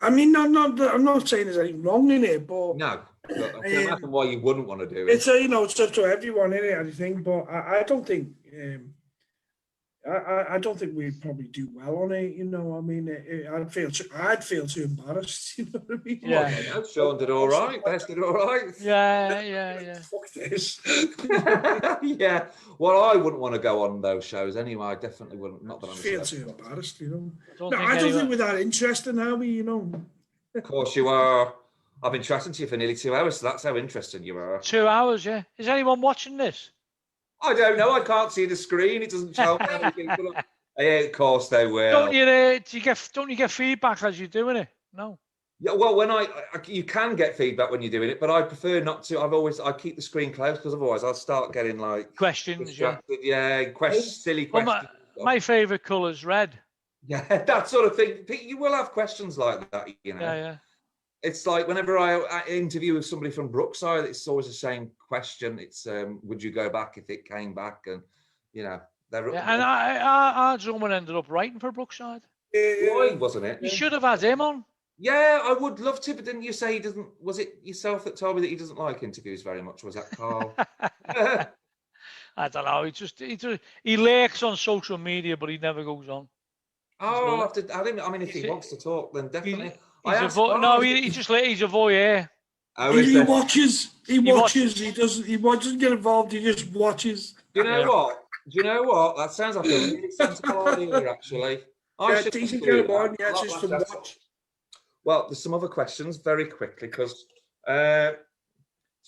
I mean, I'm not saying there's anything wrong in it, but No. But I can imagine why you wouldn't want to do it. It's it's up to everyone in it, I think. But I don't think. I don't think we'd probably do well on it. You know, I mean, I'd feel too embarrassed. You know what I mean? Yeah. No, Sean did all right. Best did all right. Yeah. Fuck this. Yeah. Well, I wouldn't want to go on those shows anyway. I definitely wouldn't. Not that I'm feel too embarrassed. You know. I don't think we're that interesting, are we? You know. Of course you are. I've been chatting to you for nearly 2 hours, so that's how interesting you are. 2 hours, yeah. Is anyone watching this? I don't know. I can't see the screen. It doesn't tell me how many people. Yeah, of course they will. Don't you get feedback as you're doing it? No. Yeah, well, when you can get feedback when you're doing it, but I prefer not to. I keep the screen closed because otherwise I'll start getting like questions. Distracted. Yeah, silly questions. My favourite colour's red. Yeah, that sort of thing. You will have questions like that, you know. Yeah. It's like whenever I interview with somebody from Brookside, it's always the same question. It's would you go back if it came back? And you know, and our drummer ended up writing for Brookside. Why wasn't it? You should have had him on. Yeah, I would love to, but didn't you say he doesn't? Was it yourself that told me that he doesn't like interviews very much? Was that Carl? I don't know. He lurks on social media, but he never goes on. Oh, I'll have to. I mean, if he wants to talk, then definitely. He's a voyeur. He watches. He watches. He doesn't get involved. He just watches. Do you know what? That sounds like a really sensible idea, actually. Decent get him on. Yeah, just to watch. Well, there's some other questions very quickly because. So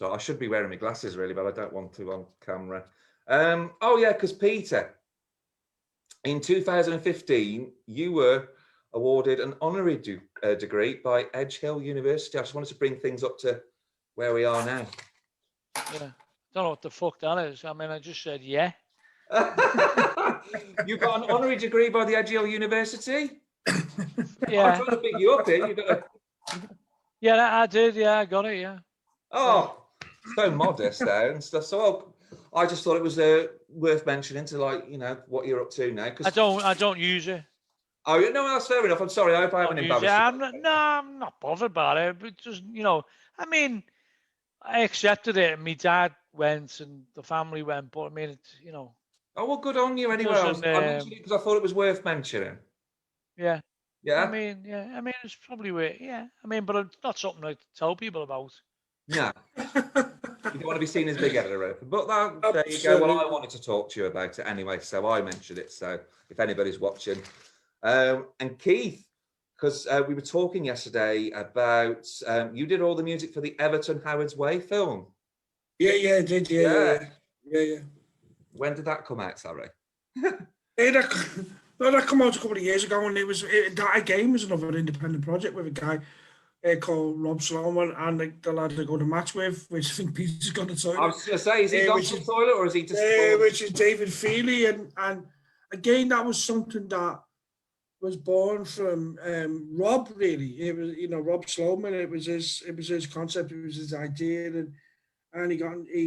I should be wearing my glasses really, but I don't want to on camera. Because Peter, in 2015, you were awarded an honorary degree by Edge Hill University. I just wanted to bring things up to where we are now. Yeah, don't know what the fuck that is. I mean, I just said yeah. You got an honorary degree by the Edge Hill University? Yeah. I'm trying to pick you up here. Yeah, I did. Yeah, I got it. Yeah. Oh, so modest there and stuff. So I just thought it was worth mentioning to what you're up to now. Because I don't use it. Oh, no, that's fair enough. I'm sorry. I hope I haven't embarrassed you. I'm not bothered about it. But just, I mean, I accepted it. And my dad went and the family went. But I mean, it's, Oh, well, good on you anyway. I mentioned it because I thought it was worth mentioning. Yeah. Yeah? I mean, it's probably weird. Yeah. I mean, but it's not something I tell people about. No. You don't want to be seen as big-headed or anything. But there you go. Well, I wanted to talk to you about it anyway, so I mentioned it. So if anybody's watching. And Keith, because we were talking yesterday about you did all the music for the Everton Howard's Way film. Yeah, I did. Yeah. When did that come out? Sorry. That came out a couple of years ago, and that again was another independent project with a guy called Rob Sloman and the lad I go to match with, which I think Peter's gone to the toilet. I was going to say, is he gone to the toilet or is he just? Which is David Feely, and again that was something that was born from Rob. Really, it was Rob Sloman. It was his concept. It was his idea, and he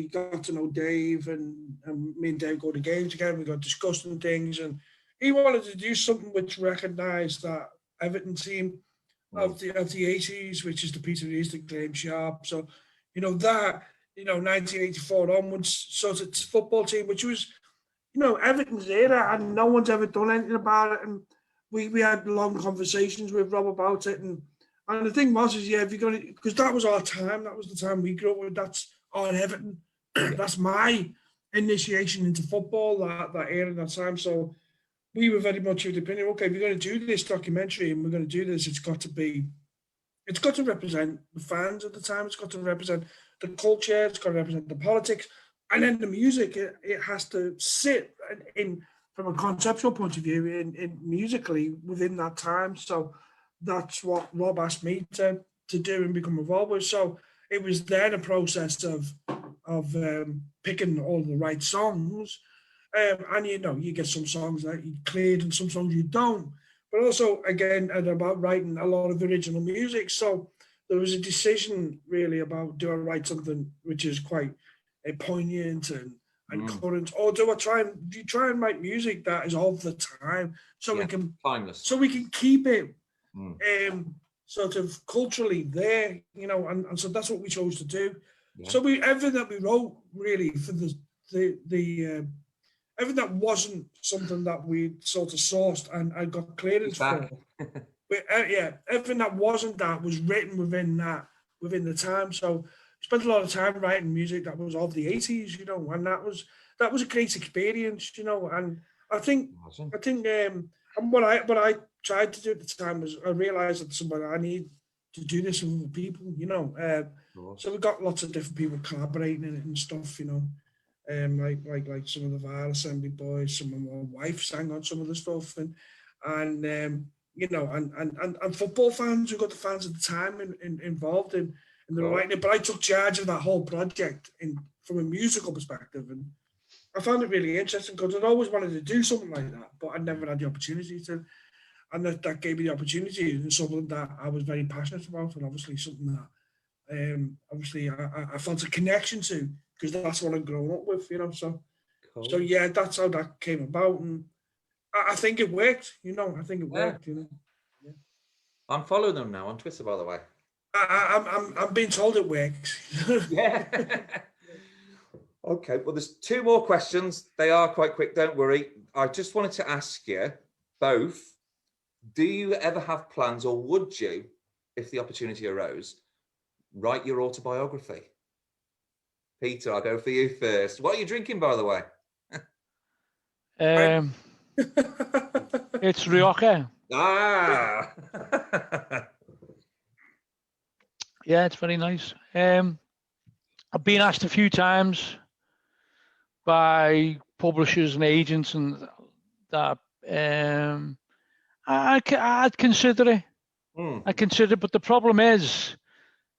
got to know Dave, and me and Dave go to games together. We got discussing things, and he wanted to do something which recognised that Everton team of the 80s, which is the Peter Hooton, Graham Sharp. So, 1984 onwards, sort of football team, which was, Everton's era, and no one's ever done anything about it. And we had long conversations with Rob about it. And the thing was, if you're going to, because that was our time, that was the time we grew up with, that's our Everton. That's my initiation into football, that era, that time. So, we were very much of the opinion, okay, if we're going to do this documentary and we're going to do this, it's got to represent the fans at the time, it's got to represent the culture, it's got to represent the politics, and then the music, it has to sit in from a conceptual point of view, in musically within that time. So that's what Rob asked me to to do and become involved with. So it was then a process of picking all the right songs. And you get some songs that you cleared and some songs you don't. But also, again, and about writing a lot of original music. So there was a decision really about, do I write something which is quite poignant and current, or do you try and write music that is of the time, so we can timeless, so we can keep it sort of culturally there, and so that's what we chose to do. Yeah. So everything that we wrote really for the everything that wasn't something that we sort of sourced and got clearance for. But everything that wasn't that was written within the time. So we spent a lot of time writing music that was of the 80s, and that was a great experience, and I think and what I tried to do at the time was I realized that I need to do this with other people, so we got lots of different people collaborating in it and stuff, like some of the Var Assembly boys, some of my wife sang on some of the stuff, and football fans, we got the fans at the time involved in the writing. But I took charge of that whole project from a musical perspective, and I found it really interesting because I'd always wanted to do something like that, but I'd never had the opportunity to. And that gave me the opportunity, and something that I was very passionate about, and obviously something that I felt a connection to, because that's what I've grown up with, So yeah, that's how that came about, and I think it worked, I think it worked, Yeah. I'm following them now on Twitter, by the way. I'm being told it works. Yeah. Okay, well, there's two more questions. They are quite quick, don't worry. I just wanted to ask you both, do you ever have plans, or would you, if the opportunity arose, write your autobiography? Peter, I'll go for you first. What are you drinking, by the way? It's Rioja. Ah. Yeah, it's very nice. I've been asked a few times by publishers and agents, and that I'd consider it. I'd consider it, but the problem is,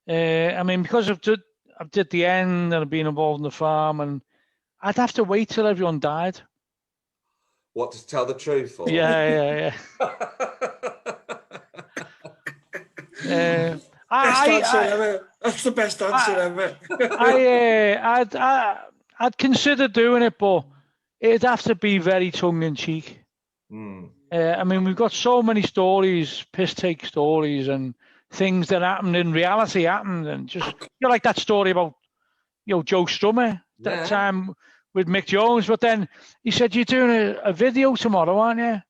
because I've did the end and I've been involved in the farm, and I'd have to wait till everyone died. What, to tell the truth? Or? Yeah. Best answer ever. That's the best answer ever. I'd consider doing it, but it'd have to be very tongue-in-cheek. We've got so many stories, piss-take stories, and things that happened in reality happened, and just like that story about Joe Strummer that time with Mick Jones. But then he said, "You're doing a video tomorrow, aren't you?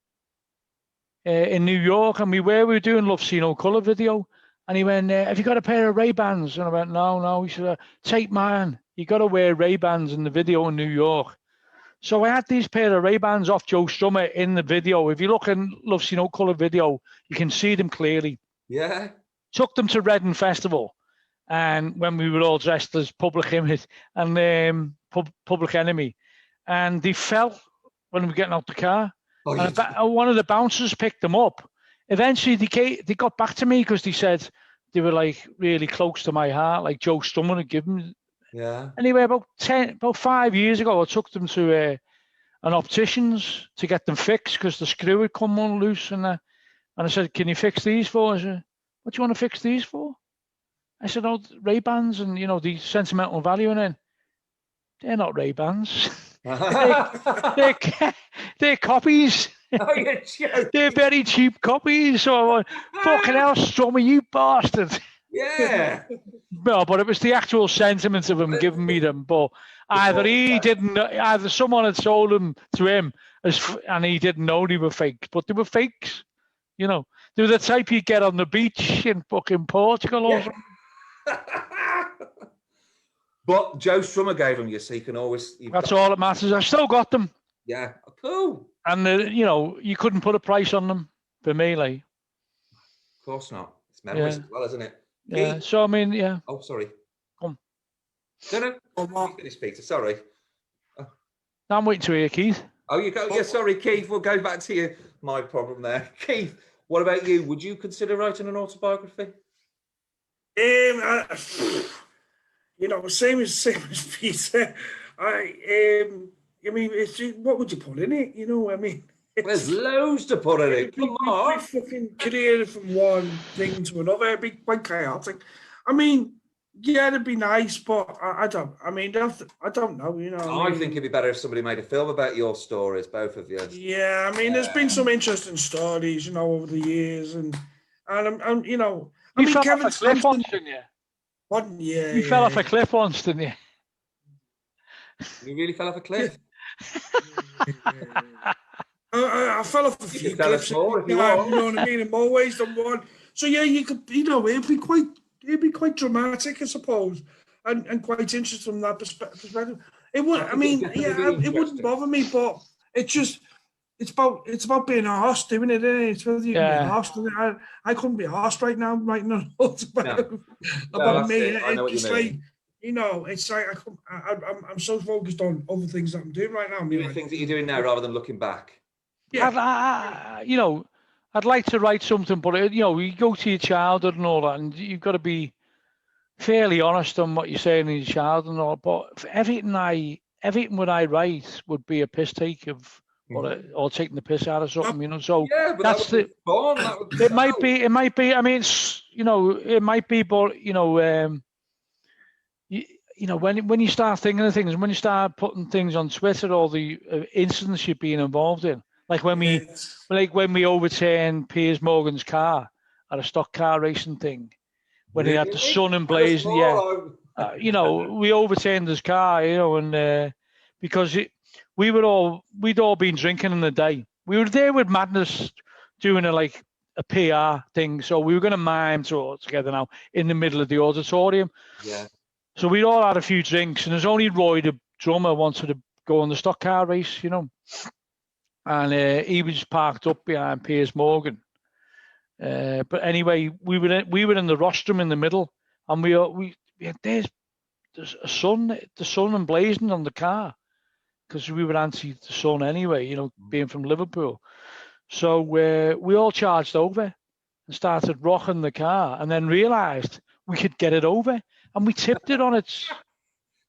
In New York?" And we were doing Love See No Colour video. And he went, "Have you got a pair of Ray-Bans?" And I went, No. He said, "Take mine. You got to wear Ray-Bans in the video in New York." So I had these pair of Ray-Bans off Joe Strummer in the video. If you look in Love See No Colour video, you can see them clearly. Yeah. Took them to Reading Festival, and when we were all dressed as Public Enemy, and they fell when we were getting out the car. And one of the bouncers picked them up. Eventually, they got back to me because they said they were like really close to my heart, like Joe Strummer had given them. Yeah. Anyway, about 5 years ago, I took them to an optician's to get them fixed because the screw had come on loose, and I said, "Can you fix these for us?" "What do you want to fix these for?" I said, "Oh, Ray-Bans and the sentimental value in it." "They're not Ray-Bans. they're copies." Oh, you're joking. They're very cheap copies. So I went, "Fucking hell, Strummer, you bastard." Yeah. No, but it was the actual sentiments of him giving me them. But either someone had sold them to him and he didn't know they were fakes, but they were fakes. They were the type you get on the beach in fucking Portugal or something. But Joe Strummer gave them you, so you can always... That's all that matters. I still got them. Yeah, cool. And, you couldn't put a price on them for me, like. Of course not. It's memories as well, isn't it? Yeah, Keith? so yeah. Oh, sorry. Come. No. Finish, Peter, sorry. I'm waiting to hear, Keith. Oh, you go. Yeah, sorry, Keith. We'll go back to you. My problem there. Keith, what about you? Would you consider writing an autobiography? You know, same as Peter. I mean, what would you put in it? You know, I mean, There's loads to put in it. Come on. Fucking career from one thing to another. It'd be quite chaotic. I mean, yeah, it'd be nice, but I don't. I mean, I don't know. You know, I think it'd be better if somebody made a film about your stories, both of you. Yeah, I mean, there's been some interesting stories, you know, over the years, and you know, You fell off a cliff once, didn't you? What? Yeah, you fell off a cliff once, didn't you? You really fell off a cliff. I fell off a few cliffs. More, you know what I mean? In more ways than one. So yeah, you could, you know, it'd be quite dramatic, I suppose, and quite interesting from that perspective. It would. I mean, yeah, it wouldn't bother me, but it's about being a host, doing it, isn't it? It's whether you can be a host. I couldn't be a host right now, writing a note about me. It's like, you know, it's like I'm so focused on other things that I'm doing right now. Doing things that you're doing now rather than looking back. Yeah, you know, I'd like to write something, but you know, you go to your childhood and all that, and you've got to be fairly honest on what you're saying in your childhood and all. But everything what I write would be a piss take of. Or taking the piss out of something, you know. So yeah, that's the. It might be. I mean, it's, you know, it might be, but you know, you know, when you start thinking of things, when you start putting things on Twitter, all the incidents you've been involved in, like when we overturned Piers Morgan's car at a stock car racing thing, when he had the sun and blazing, you know, we overturned his car, you know, and because we'd all been drinking in the day. We were there with Madness doing a PR thing. So we were going to mime together now in the middle of the auditorium. Yeah. So we'd all had a few drinks, and there's only Roy, the drummer, wanted to go on the stock car race, you know. And he was parked up behind Piers Morgan. But anyway, we were in the rostrum in the middle, and there's the sun and blazing on the car, because we were anti the sun anyway, you know, being from Liverpool. So we all charged over and started rocking the car, and then realised we could get it over, and we tipped it on its.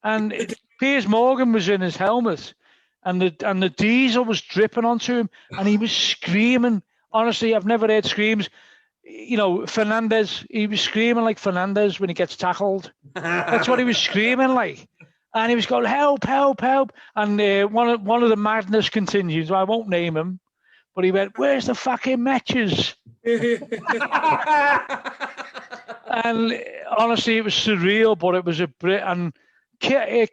And Piers Morgan was in his helmet, and the diesel was dripping onto him, and he was screaming. Honestly, I've never heard screams. You know, Fernandez, he was screaming like Fernandez when he gets tackled. That's what he was screaming like. And he was going, help, help, help. And one of the Madness contingents, I won't name him, but he went, where's the fucking matches? And honestly, it was surreal, but it was a Brit. And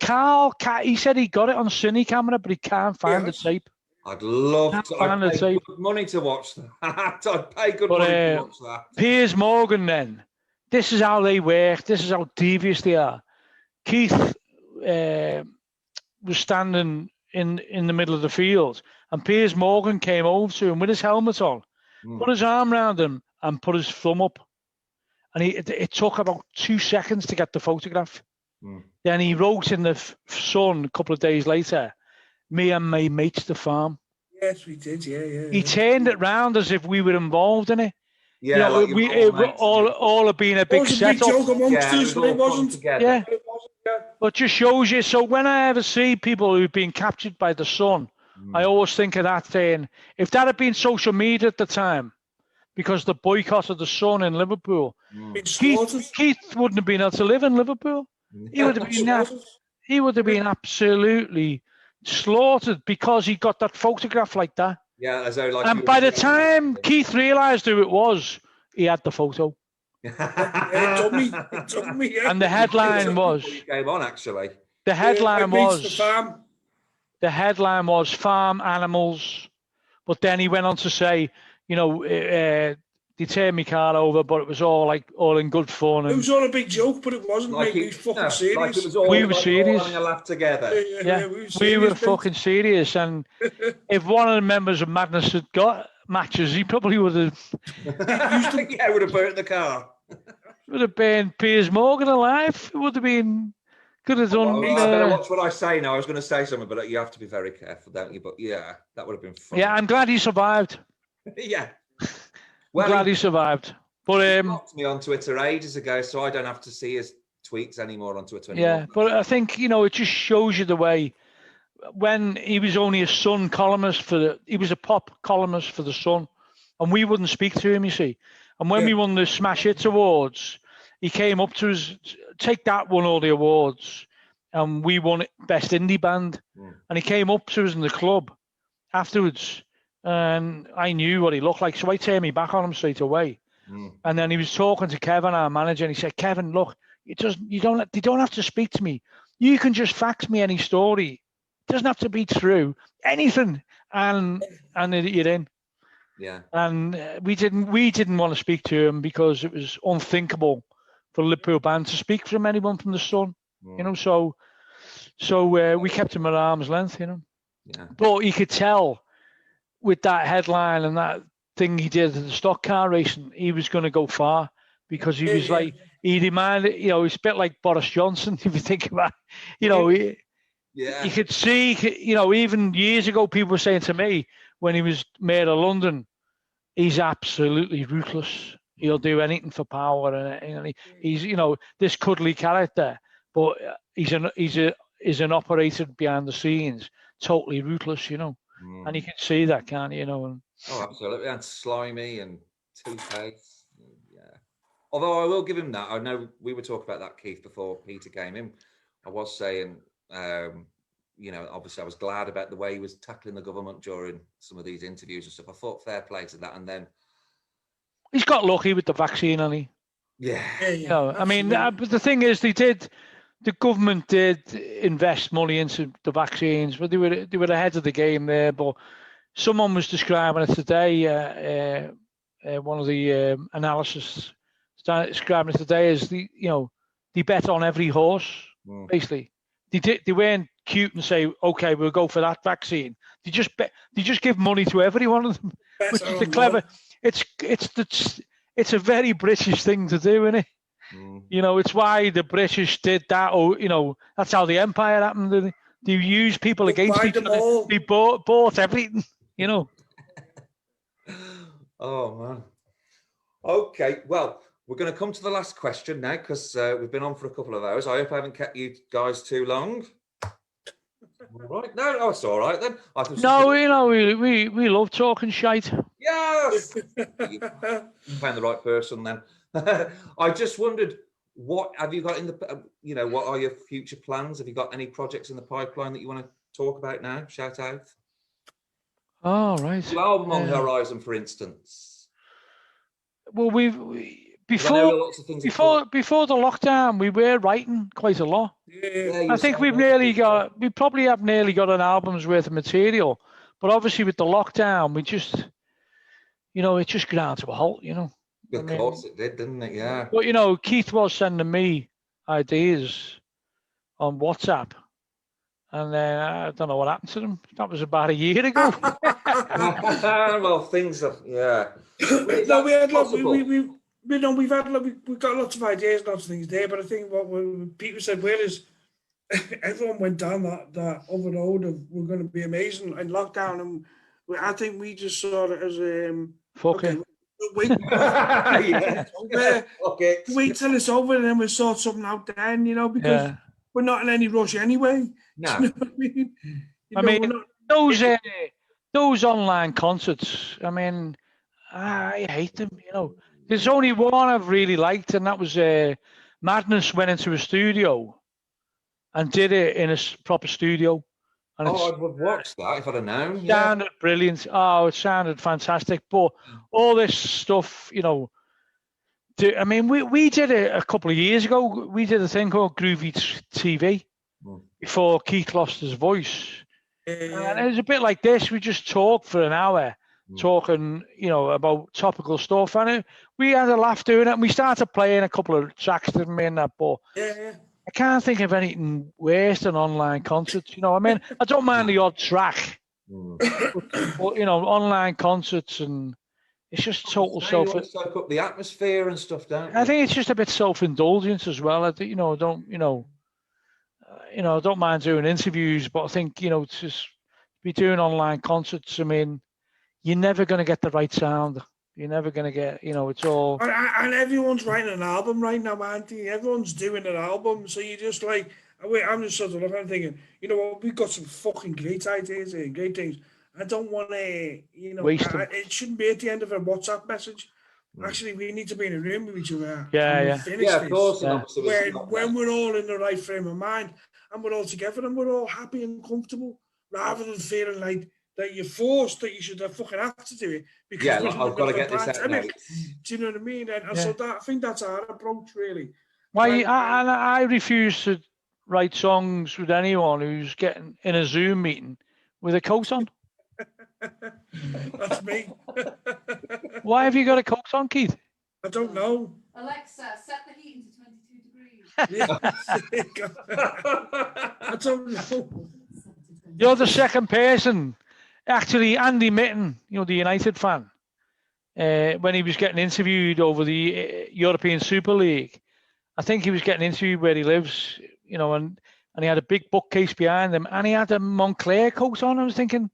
Carl, he said he got it on cine camera, but he can't find the tape. I'd love to. I'd pay good money to watch that. I'd pay good money to watch that. Piers Morgan, then. This is how they work. This is how devious they are. Keith was standing in the middle of the field, and Piers Morgan came over to him with his helmet on, put his arm around him, and put his thumb up. And it took about 2 seconds to get the photograph. Then he wrote in the Sun a couple of days later, me and my mates the farm. Yes, we did. Yeah. He turned it round as if we were involved in it. Yeah, you know, all had been a big setup. It wasn't. Yeah. But just shows you. So when I ever see people who've been captured by the Sun, I always think of that thing. If that had been social media at the time, because the boycott of the Sun in Liverpool, Keith wouldn't have been able to live in Liverpool. He would have been absolutely slaughtered because he got that photograph like that. Yeah, as though like. And by the time Keith realised who it was, he had the photo. It took me. And the headline was. Came on actually. The headline was. The headline was farm animals, but then he went on to say, you know, they turned my car over, but it was all in good fun. It was all a big joke, but it wasn't. Like it was fucking serious. Like it was all, we were serious. All having a laugh together. Yeah, we were fucking serious. And if one of the members of Madness had got matches, he probably would have. Yeah, would have burnt the car. Would have been Piers Morgan alive. It would have been. Could have done. Well, I better watch what I say now. I was going to say something, but you have to be very careful, don't you? But yeah, that would have been fun. Yeah, I'm glad he survived. Yeah. Well, I'm glad he survived. But He blocked me on Twitter ages ago, so I don't have to see his tweets anymore on Twitter anymore. yeah, but I think, you know, it just shows you the way. When he was only a Sun columnist he was a pop columnist for the Sun, and we wouldn't speak to him, you see. And when we won the Smash Hits Awards, he came up to us, Take That won all the awards, and we won Best Indie Band. And he came up to us in the club afterwards, and I knew what he looked like, so I turned me back on him straight away. And then he was talking to Kevin, our manager, and he said, Kevin, look, you don't have to speak to me. You can just fax me any story. It doesn't have to be true. Anything, and you're in. Yeah. And we didn't want to speak to him because it was unthinkable for a Liverpool band to speak from anyone from the Sun. You know, so we kept him at arm's length. You know. Yeah. But you could tell with that headline and that thing he did at the stock car racing, he was going to go far, because he was like, he demanded, you know, it's a bit like Boris Johnson, if you think about it. You know, you could see, you know, even years ago, people were saying to me when he was mayor of London, he's absolutely ruthless. He'll do anything for power, and he's, you know, this cuddly character, but he's an operator behind the scenes, totally ruthless, you know. And you can see that, can't you? You know. Oh, absolutely, and slimy and two-faced. Yeah. Although I will give him that. I know we were talking about that, Keith, before Peter came in. I was saying, you know, obviously I was glad about the way he was tackling the government during some of these interviews and stuff. I thought fair play to that, and then he's got lucky with the vaccine, hasn't he? Yeah. You know, I mean, but the thing is, the government did invest money into the vaccines, but they were ahead of the game there. But someone was describing it today. One of the analysts describing it today as they bet on every horse. Basically, they weren't cute and say, okay, we'll go for that vaccine. They just give money to every one of them, which is the clever. It's a very British thing to do, isn't it? You know, it's why the British did that. Or, you know, that's how the empire happened. They used people against each other. They bought everything, you know. Oh, man. Okay, well, we're going to come to the last question now, because we've been on for a couple of hours. I hope I haven't kept you guys too long. All right. No, it's all right then. No, you know, we love talking shite. Yes. You found the right person then. I just wondered, what have you got in the, you know, what are your future plans? Have you got any projects in the pipeline that you want to talk about now? Shout out. Oh, right. New album on the horizon, for instance. Well, before the lockdown, we were writing quite a lot. Yeah, I think we probably have nearly got an album's worth of material, but obviously with the lockdown, we just, you know, it just ground to a halt, you know. Of course it did, didn't it? Yeah. But, you know, Keith was sending me ideas on WhatsApp, and I don't know what happened to them. That was about a year ago. Well, things have, yeah. No, we've got lots of ideas, lots of things there, but I think what Peter said well is everyone went down that other road of we're going to be amazing in lockdown, and I think we just saw it as wait till it's over and then we'll sort something out then, you know, because we're not in any rush anyway. No. You know what I mean? Those online concerts, I mean, I hate them, you know. There's only one I've really liked, and that was Madness went into a studio and did it in a proper studio. And I would watch that if I'd have known. It sounded brilliant. Oh, it sounded fantastic. But all this stuff, you know, I mean, we did it a couple of years ago. We did a thing called Groovy TV before Keith lost his voice. And it was a bit like this. We just talked for an hour, talking, you know, about topical stuff. And we had a laugh doing it. And we started playing a couple of tracks, didn't we, in that? But I can't think of anything worse than online concerts. You know, I mean, I don't mind the odd track, but you know, online concerts, and it's just total soak up the atmosphere and stuff, don't you? I think it's just a bit self-indulgence as well. I don't mind doing interviews, but I think, you know, to just be doing online concerts. I mean, you're never going to get the right sound. You're never going to get, it's all... And everyone's writing an album right now, aren't they? Everyone's doing an album. So you're just like, I'm just sort of looking and thinking, you know what, we've got some fucking great ideas here, great things. I don't want to, waste them. It shouldn't be at the end of a WhatsApp message. Actually, we need to be in a room with each other. Yeah. Of course. Yeah. When we're all in the right frame of mind and we're all together and we're all happy and comfortable, rather than feeling like that you're forced, that you should fucking have to do it. Because I've got to get this out now. Do you know what I mean? And so I think that's our approach, really. I refuse to write songs with anyone who's getting in a Zoom meeting with a coat on. That's me. Why have you got a coat on, Keith? I don't know. Alexa, set the heating to 22 degrees. I don't know. You're the second person. Actually, Andy Mitten, the United fan, when he was getting interviewed over the European Super League, I think he was getting interviewed where he lives, and he had a big bookcase behind him, and he had a Montclair coat on. I was thinking,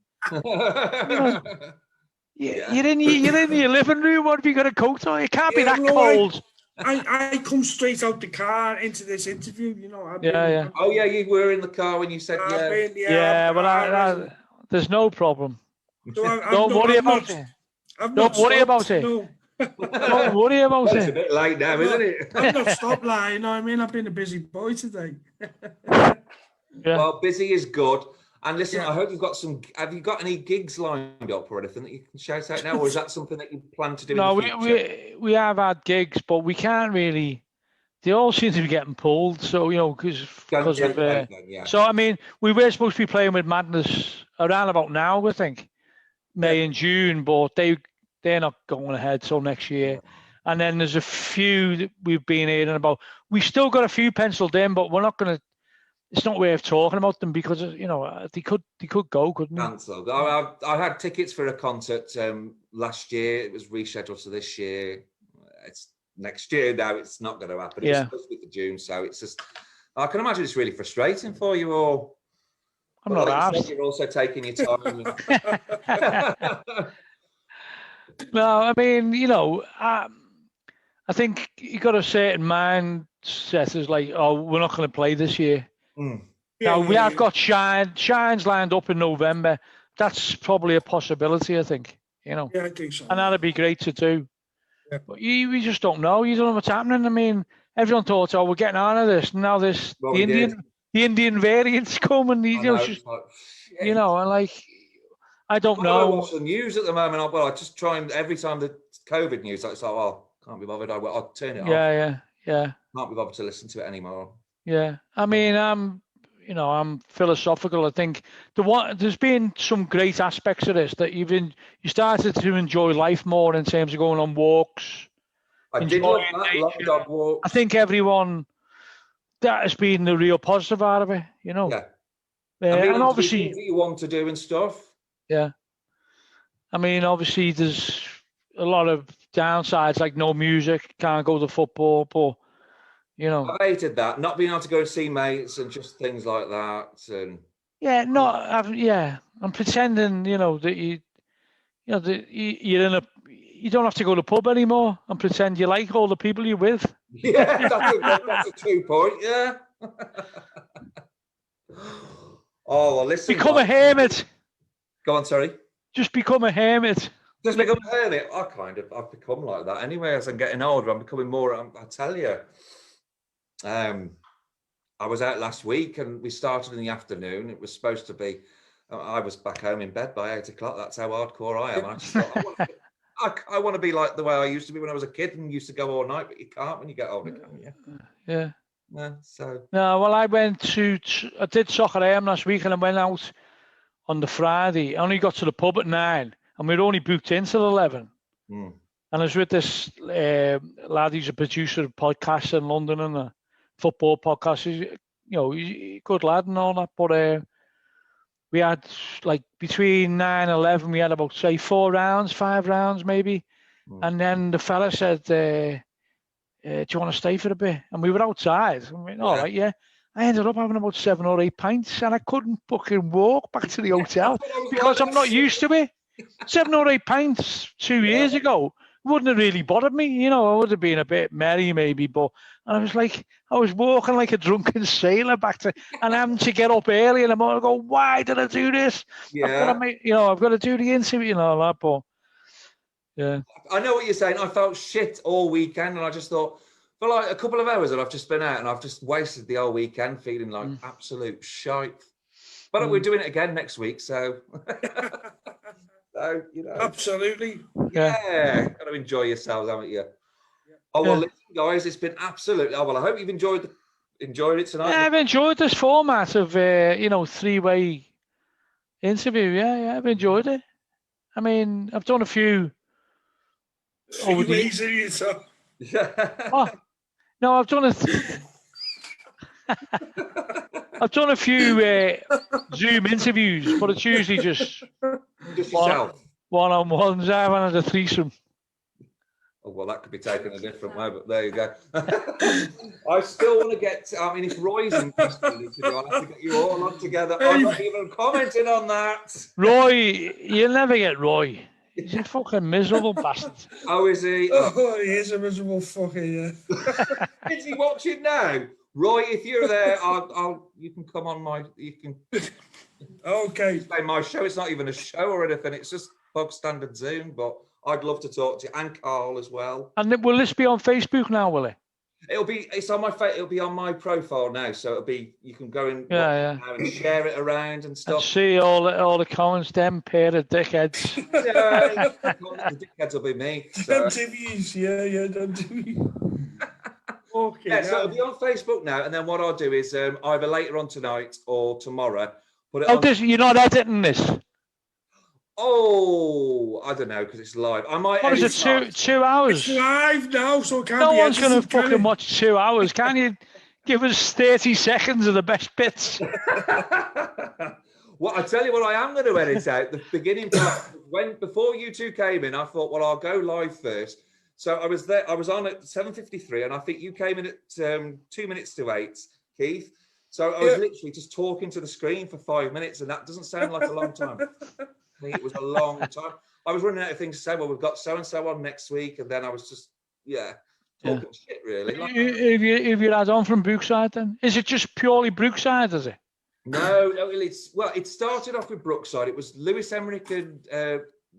you're in your living room. What have you got a coat on? It can't be that cold. I come straight out the car into this interview. Oh yeah, you were in the car when you said Well, there's no problem. Don't worry about it. Don't worry about it. Don't worry about it. It's a bit late now, isn't it? I've not stopped lying. You know what I mean? I've been a busy boy today. Well, busy is good. And listen, I hope you've got have you got any gigs lined up or anything that you can shout out now? Or is that something that you plan to do in the future? we have had gigs, but we can't really. They all seem to be getting pulled. So, because of... So, I mean, we were supposed to be playing with Madness around about now, I think. May and June, but they're not going ahead till next year. And then there's a few that we've been hearing about. We've still got a few penciled in, but we're not going to... It's not worth talking about them because, they could go, couldn't they? Cancelled. I had tickets for a concert last year. It was rescheduled to this year. It's next year now. It's not going to happen. It's supposed to be for June, so it's just... I can imagine it's really frustrating for you all. I'm not asked. You're also taking your time. No, I mean, I think you got a certain mindset is like, oh, we're not going to play this year. We have got Shines lined up in November. That's probably a possibility, I think. Yeah, I think so. And that'd be great to do. Yeah. But we just don't know. You don't know what's happening. I mean, everyone thought, oh, we're getting on to this. Now the Indian variants come and and I don't know. I watch the news at the moment. I just try and every time the COVID news, it's like, oh, can't be bothered. I'll turn it off. Yeah. Can't be bothered to listen to it anymore. Yeah, I mean, I'm philosophical. I think there's been some great aspects of this that you started to enjoy life more in terms of going on walks. I did love that. Love dog walks. I think everyone that has been the real positive out of it. Yeah. And obviously, what you want to do and stuff. Yeah. I mean, obviously, there's a lot of downsides, like no music, can't go to football, but. I hated that, not being able to go and see mates and just things like that. And I'm pretending, that you're in you don't have to go to the pub anymore and pretend you like all the people you're with. Yeah, that's a true point. Yeah. Oh, well, listen. Become a hermit. Go on, sorry. Just become a hermit. Just become a hermit. I've become like that anyway. As I'm getting older, I'm becoming more. I tell you. I was out last week and we started in the afternoon. It was supposed to be, I was back home in bed by 8 o'clock. That's how hardcore I am. I just thought, I want to be like the way I used to be when I was a kid and used to go all night, but you can't when you get older, can you? Yeah. So. No, well, I did Soccer AM last week and I went out on the Friday. I only got to the pub at 9 and we'd only booked in till 11. And I was with this lad, he's a producer of podcasts in London and a football podcast. He's a good lad and all that. But we had between 9 and 11, we had about say 5 rounds maybe. And then the fella said, do you want to stay for a bit? And we were outside. I went, all right, yeah. I ended up having about 7 or 8 pints and I couldn't fucking walk back to the hotel because I'm not used to it. 7 or 8 pints 2 years ago wouldn't have really bothered me. You know, I would have been a bit merry maybe, but I was like, I was walking like a drunken sailor back to, and having to get up early in the morning. Go, why did I do this? Yeah. I've got to make, you know, I've got to do the interview and all that. But yeah, I know what you're saying. I felt shit all weekend, and I just thought, for like a couple of hours that I've just been out, and I've just wasted the whole weekend feeling like absolute shite. But we're doing it again next week, so, so you know. Absolutely. Yeah, got to enjoy yourselves, haven't you? Yeah. Oh well, listen, guys, it's been absolutely. Oh well, I hope you've enjoyed it tonight. Yeah, I've enjoyed this format of you know, three-way interview. Yeah, I've enjoyed it. I mean, I've done a few. Three-way series. Oh, no, I've done I've done a few Zoom interviews, but it's usually just yourself. One-on-ones. I haven't had a threesome. Oh, well, that could be taken a different way, but there you go. I still want to get. I mean, if Roy's interested in it, I'll have to get you all on together. I'm not even commenting on that. Roy, you'll never get Roy. He's a fucking miserable bastard. Oh, is he? Oh, he is a miserable fucker, yeah. Is he watching now? Roy, if you're there, you can come on Okay. Play my show. It's not even a show or anything. It's just bog standard Zoom, but I'd love to talk to you, and Carl as well. And will this be on Facebook now, will it? It's on my it'll be on my profile now, so it'll be, you can go and and share it around and stuff. And see all the comments, them pair of dickheads. Yeah, the dickheads will be me. So. MTVs, yeah, MTVs. Okay. Yeah, so it'll be on Facebook now, and then what I'll do is either later on tonight or tomorrow put it on. You're not editing this? Oh, I don't know, because it's live. I might. What is it? 2 hours? It's live now, so it can't no be one's going to edited, fucking watch 2 hours. Can you give us 30 seconds of the best bits? Well, I tell you what, I am going to edit out the beginning part. Before you two came in, I thought, well, I'll go live first. So I was there. I was on at 7:53, and I think you came in at 2 minutes to 8, Keith. So I was literally just talking to the screen for 5 minutes, and that doesn't sound like a long time. I think it was a long time. I was running out of things to say. Well, we've got so and so on next week, and then I was just talking shit really. If you had on from Brookside, then is it just purely Brookside? Is it? No. It started off with Brookside. It was Lewis Emmerich and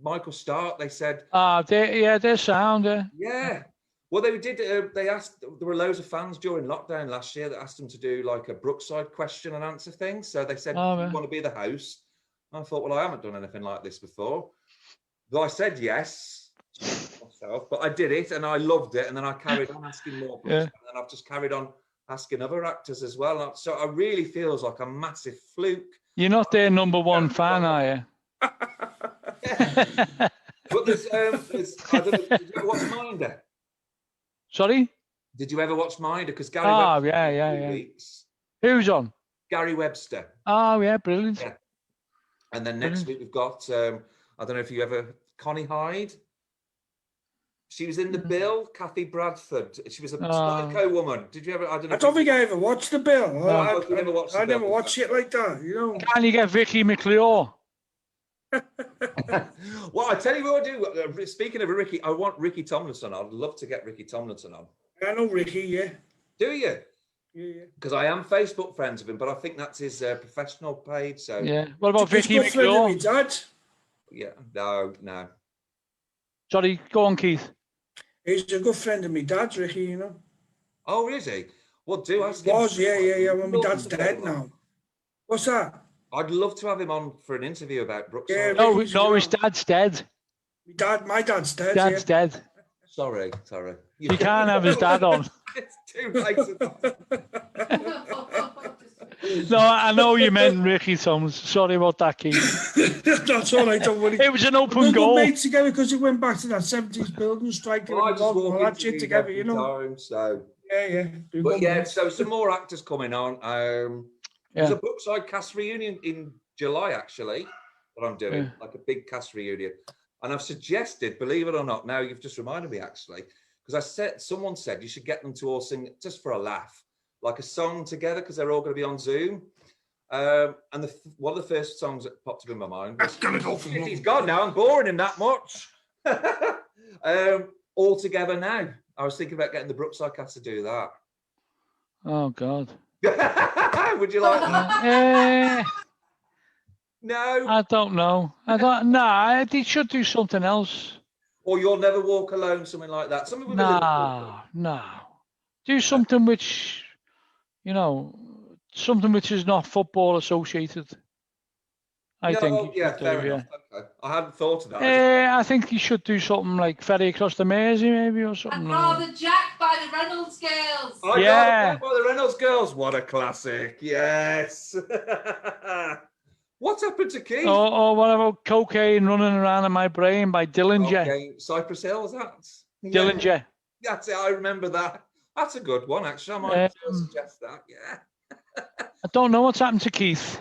Michael Stark. They said, they're sound. Yeah. Well, they did. They asked. There were loads of fans during lockdown last year that asked them to do like a Brookside question and answer thing. So they said, "Do you want to be the host?" I thought, well, I haven't done anything like this before. Though I said yes myself, but I did it and I loved it. And then I carried on asking more questions. And I've just carried on asking other actors as well. So I really feels like a massive fluke. You're not their number one fan, are you? But there's I don't know, did you ever watch Minder? Sorry? Did you ever watch Minder? Because Gary Webster. Yeah. Who's on? Gary Webster. Oh, yeah, brilliant. Yeah. And then next week we've got, I don't know if you ever, Connie Hyde. She was in The Bill, Kathy Bradford. She was a psycho woman. Did you ever? I don't think I ever watched The Bill. No, I never watched it like that. You know. Can you get Vicky McClure? Well, I tell you what I do. Speaking of Ricky, I want Ricky Tomlinson. I'd love to get Ricky Tomlinson on. I know Ricky. Yeah. Do you? Yeah. Because I am Facebook friends with him, but I think that's his professional page. So yeah. What about Vicky McClure? Dad? Yeah. No. Sorry, go on, Keith. He's a good friend of my dad's, Ricky, you know. Oh, is he? Well, do ask him. Yeah. Well, my dad's dead now. What's that? I'd love to have him on for an interview about Brookside. Yeah, no, his dad's dead. My dad's dead. Dad's dead. Sorry. You can't have his dad on. It's too late. No, I know you meant Ricky Tomlinson. Sorry about that, Keith. That's all right, don't worry. It was an open goal. We mates together because it went back to that 70s building strike and all that shit together, you know. Time, so. Yeah. But yeah, so some more actors coming on. There's a Brookside cast reunion in July, actually, that I'm doing, like a big cast reunion. And I've suggested, believe it or not, now you've just reminded me, actually, because someone said you should get them to all sing just for a laugh, like a song together, because they're all going to be on Zoom. And one of the first songs that popped up in my mind was, he's gone now, I'm boring him that much. All together now. I was thinking about getting the Brookside cast to do that. Oh God. Would you like that? No. I don't know. I don't. Nah, they should do something else. Or You'll Never Walk Alone, something like that. Something with a Liverpool. Nah. Do something which, something which is not football associated. I think. Yeah, fair enough. Okay. I hadn't thought of that. I think you should do something like Ferry Across the Mersey, maybe, or something. I'd rather Jack by the Reynolds Girls. Jack by the Reynolds Girls. What a classic. Yes. What happened to Keith? Or what about Cocaine Running Around in My Brain by Dillinger? Okay. Cypress Hill, is that? Dillinger. That's it. I remember that. That's a good one, actually. I might suggest that. Yeah. I don't know what's happened to Keith.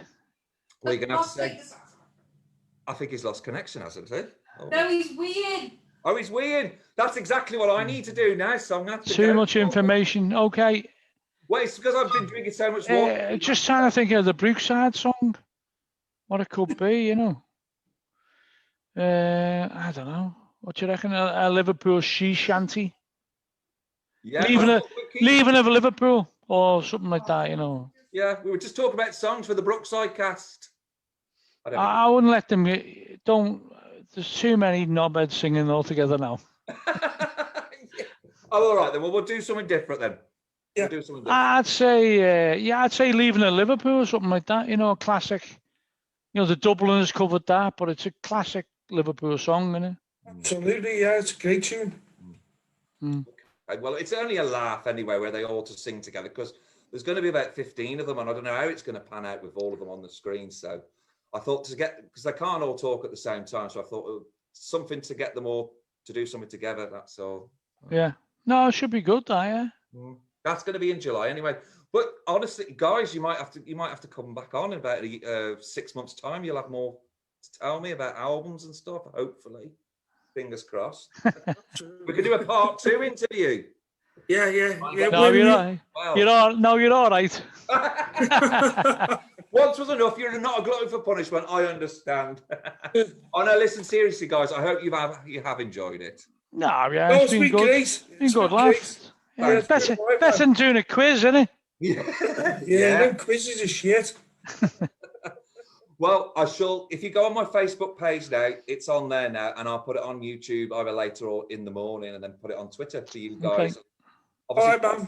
Well, you're going to have to say... I think he's lost connection, hasn't he? Oh. No, he's weird. Oh, he's weird. That's exactly what I need to do now, so I'm going to have to Too much information. Okay. Well, it's because I've been drinking so much water. Just trying to think of the Brookside song. What it could be, I don't know. What do you reckon? A Liverpool she shanty? Yeah. Leaving of Liverpool or something like that, Yeah, we were just talking about songs for the Brookside cast. I wouldn't let them. There's too many knobheads singing all together now. Oh, all right then. Well, we'll do something different then. Yeah. We'll do something different. I'd say Leaving of Liverpool or something like that. A classic. The Dubliners covered that, but it's a classic Liverpool song, isn't it? Absolutely, yeah. It's a great tune. Okay, well, it's only a laugh anyway, where they all just sing together, because there's going to be about 15 of them, and I don't know how it's going to pan out with all of them on the screen. So I thought because they can't all talk at the same time, so I thought something to get them all to do something together. That's all. Yeah. No, it should be good, yeah. That's going to be in July anyway. But honestly, guys, you might have to come back on in about 6 months' time. You'll have more to tell me about albums and stuff. Hopefully, fingers crossed. We could do a part 2 interview. Yeah. No, you're all right. Once was enough. You're not a glutton for punishment. I understand. Oh no, listen seriously, guys. I hope you have enjoyed it. No, yeah, it's been good. It's been good, laugh. Yeah, better than doing a quiz, isn't it? Yeah, them quizzes are shit. Well, if you go on my Facebook page now, it's on there now, and I'll put it on YouTube either later or in the morning, and then put it on Twitter for you guys. Okay. Obviously, all right, man.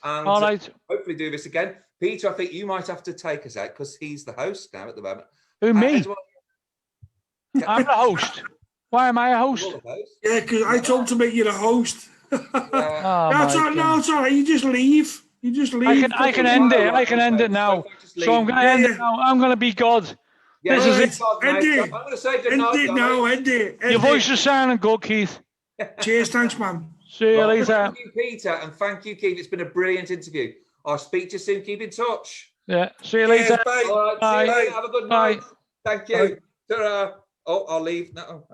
And all right. Hopefully do this again. Peter, I think you might have to take us out because he's the host now at the moment. Who, me? I'm the host. Why am I a host? Yeah, because I told to make you the host. That's all right. You just leave. I can end it. I can end it now. So I'm going to end it now. I'm going to be God. Yeah, this is it. End it. I'm going to say good night. End it now. End it. Your voice is sounding good, Keith. Cheers. Thanks, man. See you later. Thank you, Peter, and thank you, Keith. It's been a brilliant interview. I'll speak to you soon. Keep in touch. Yeah. See you later. Bye. All right, bye. See you later. Have a good night. Thank you. Ta-ra. Oh, I'll leave. No.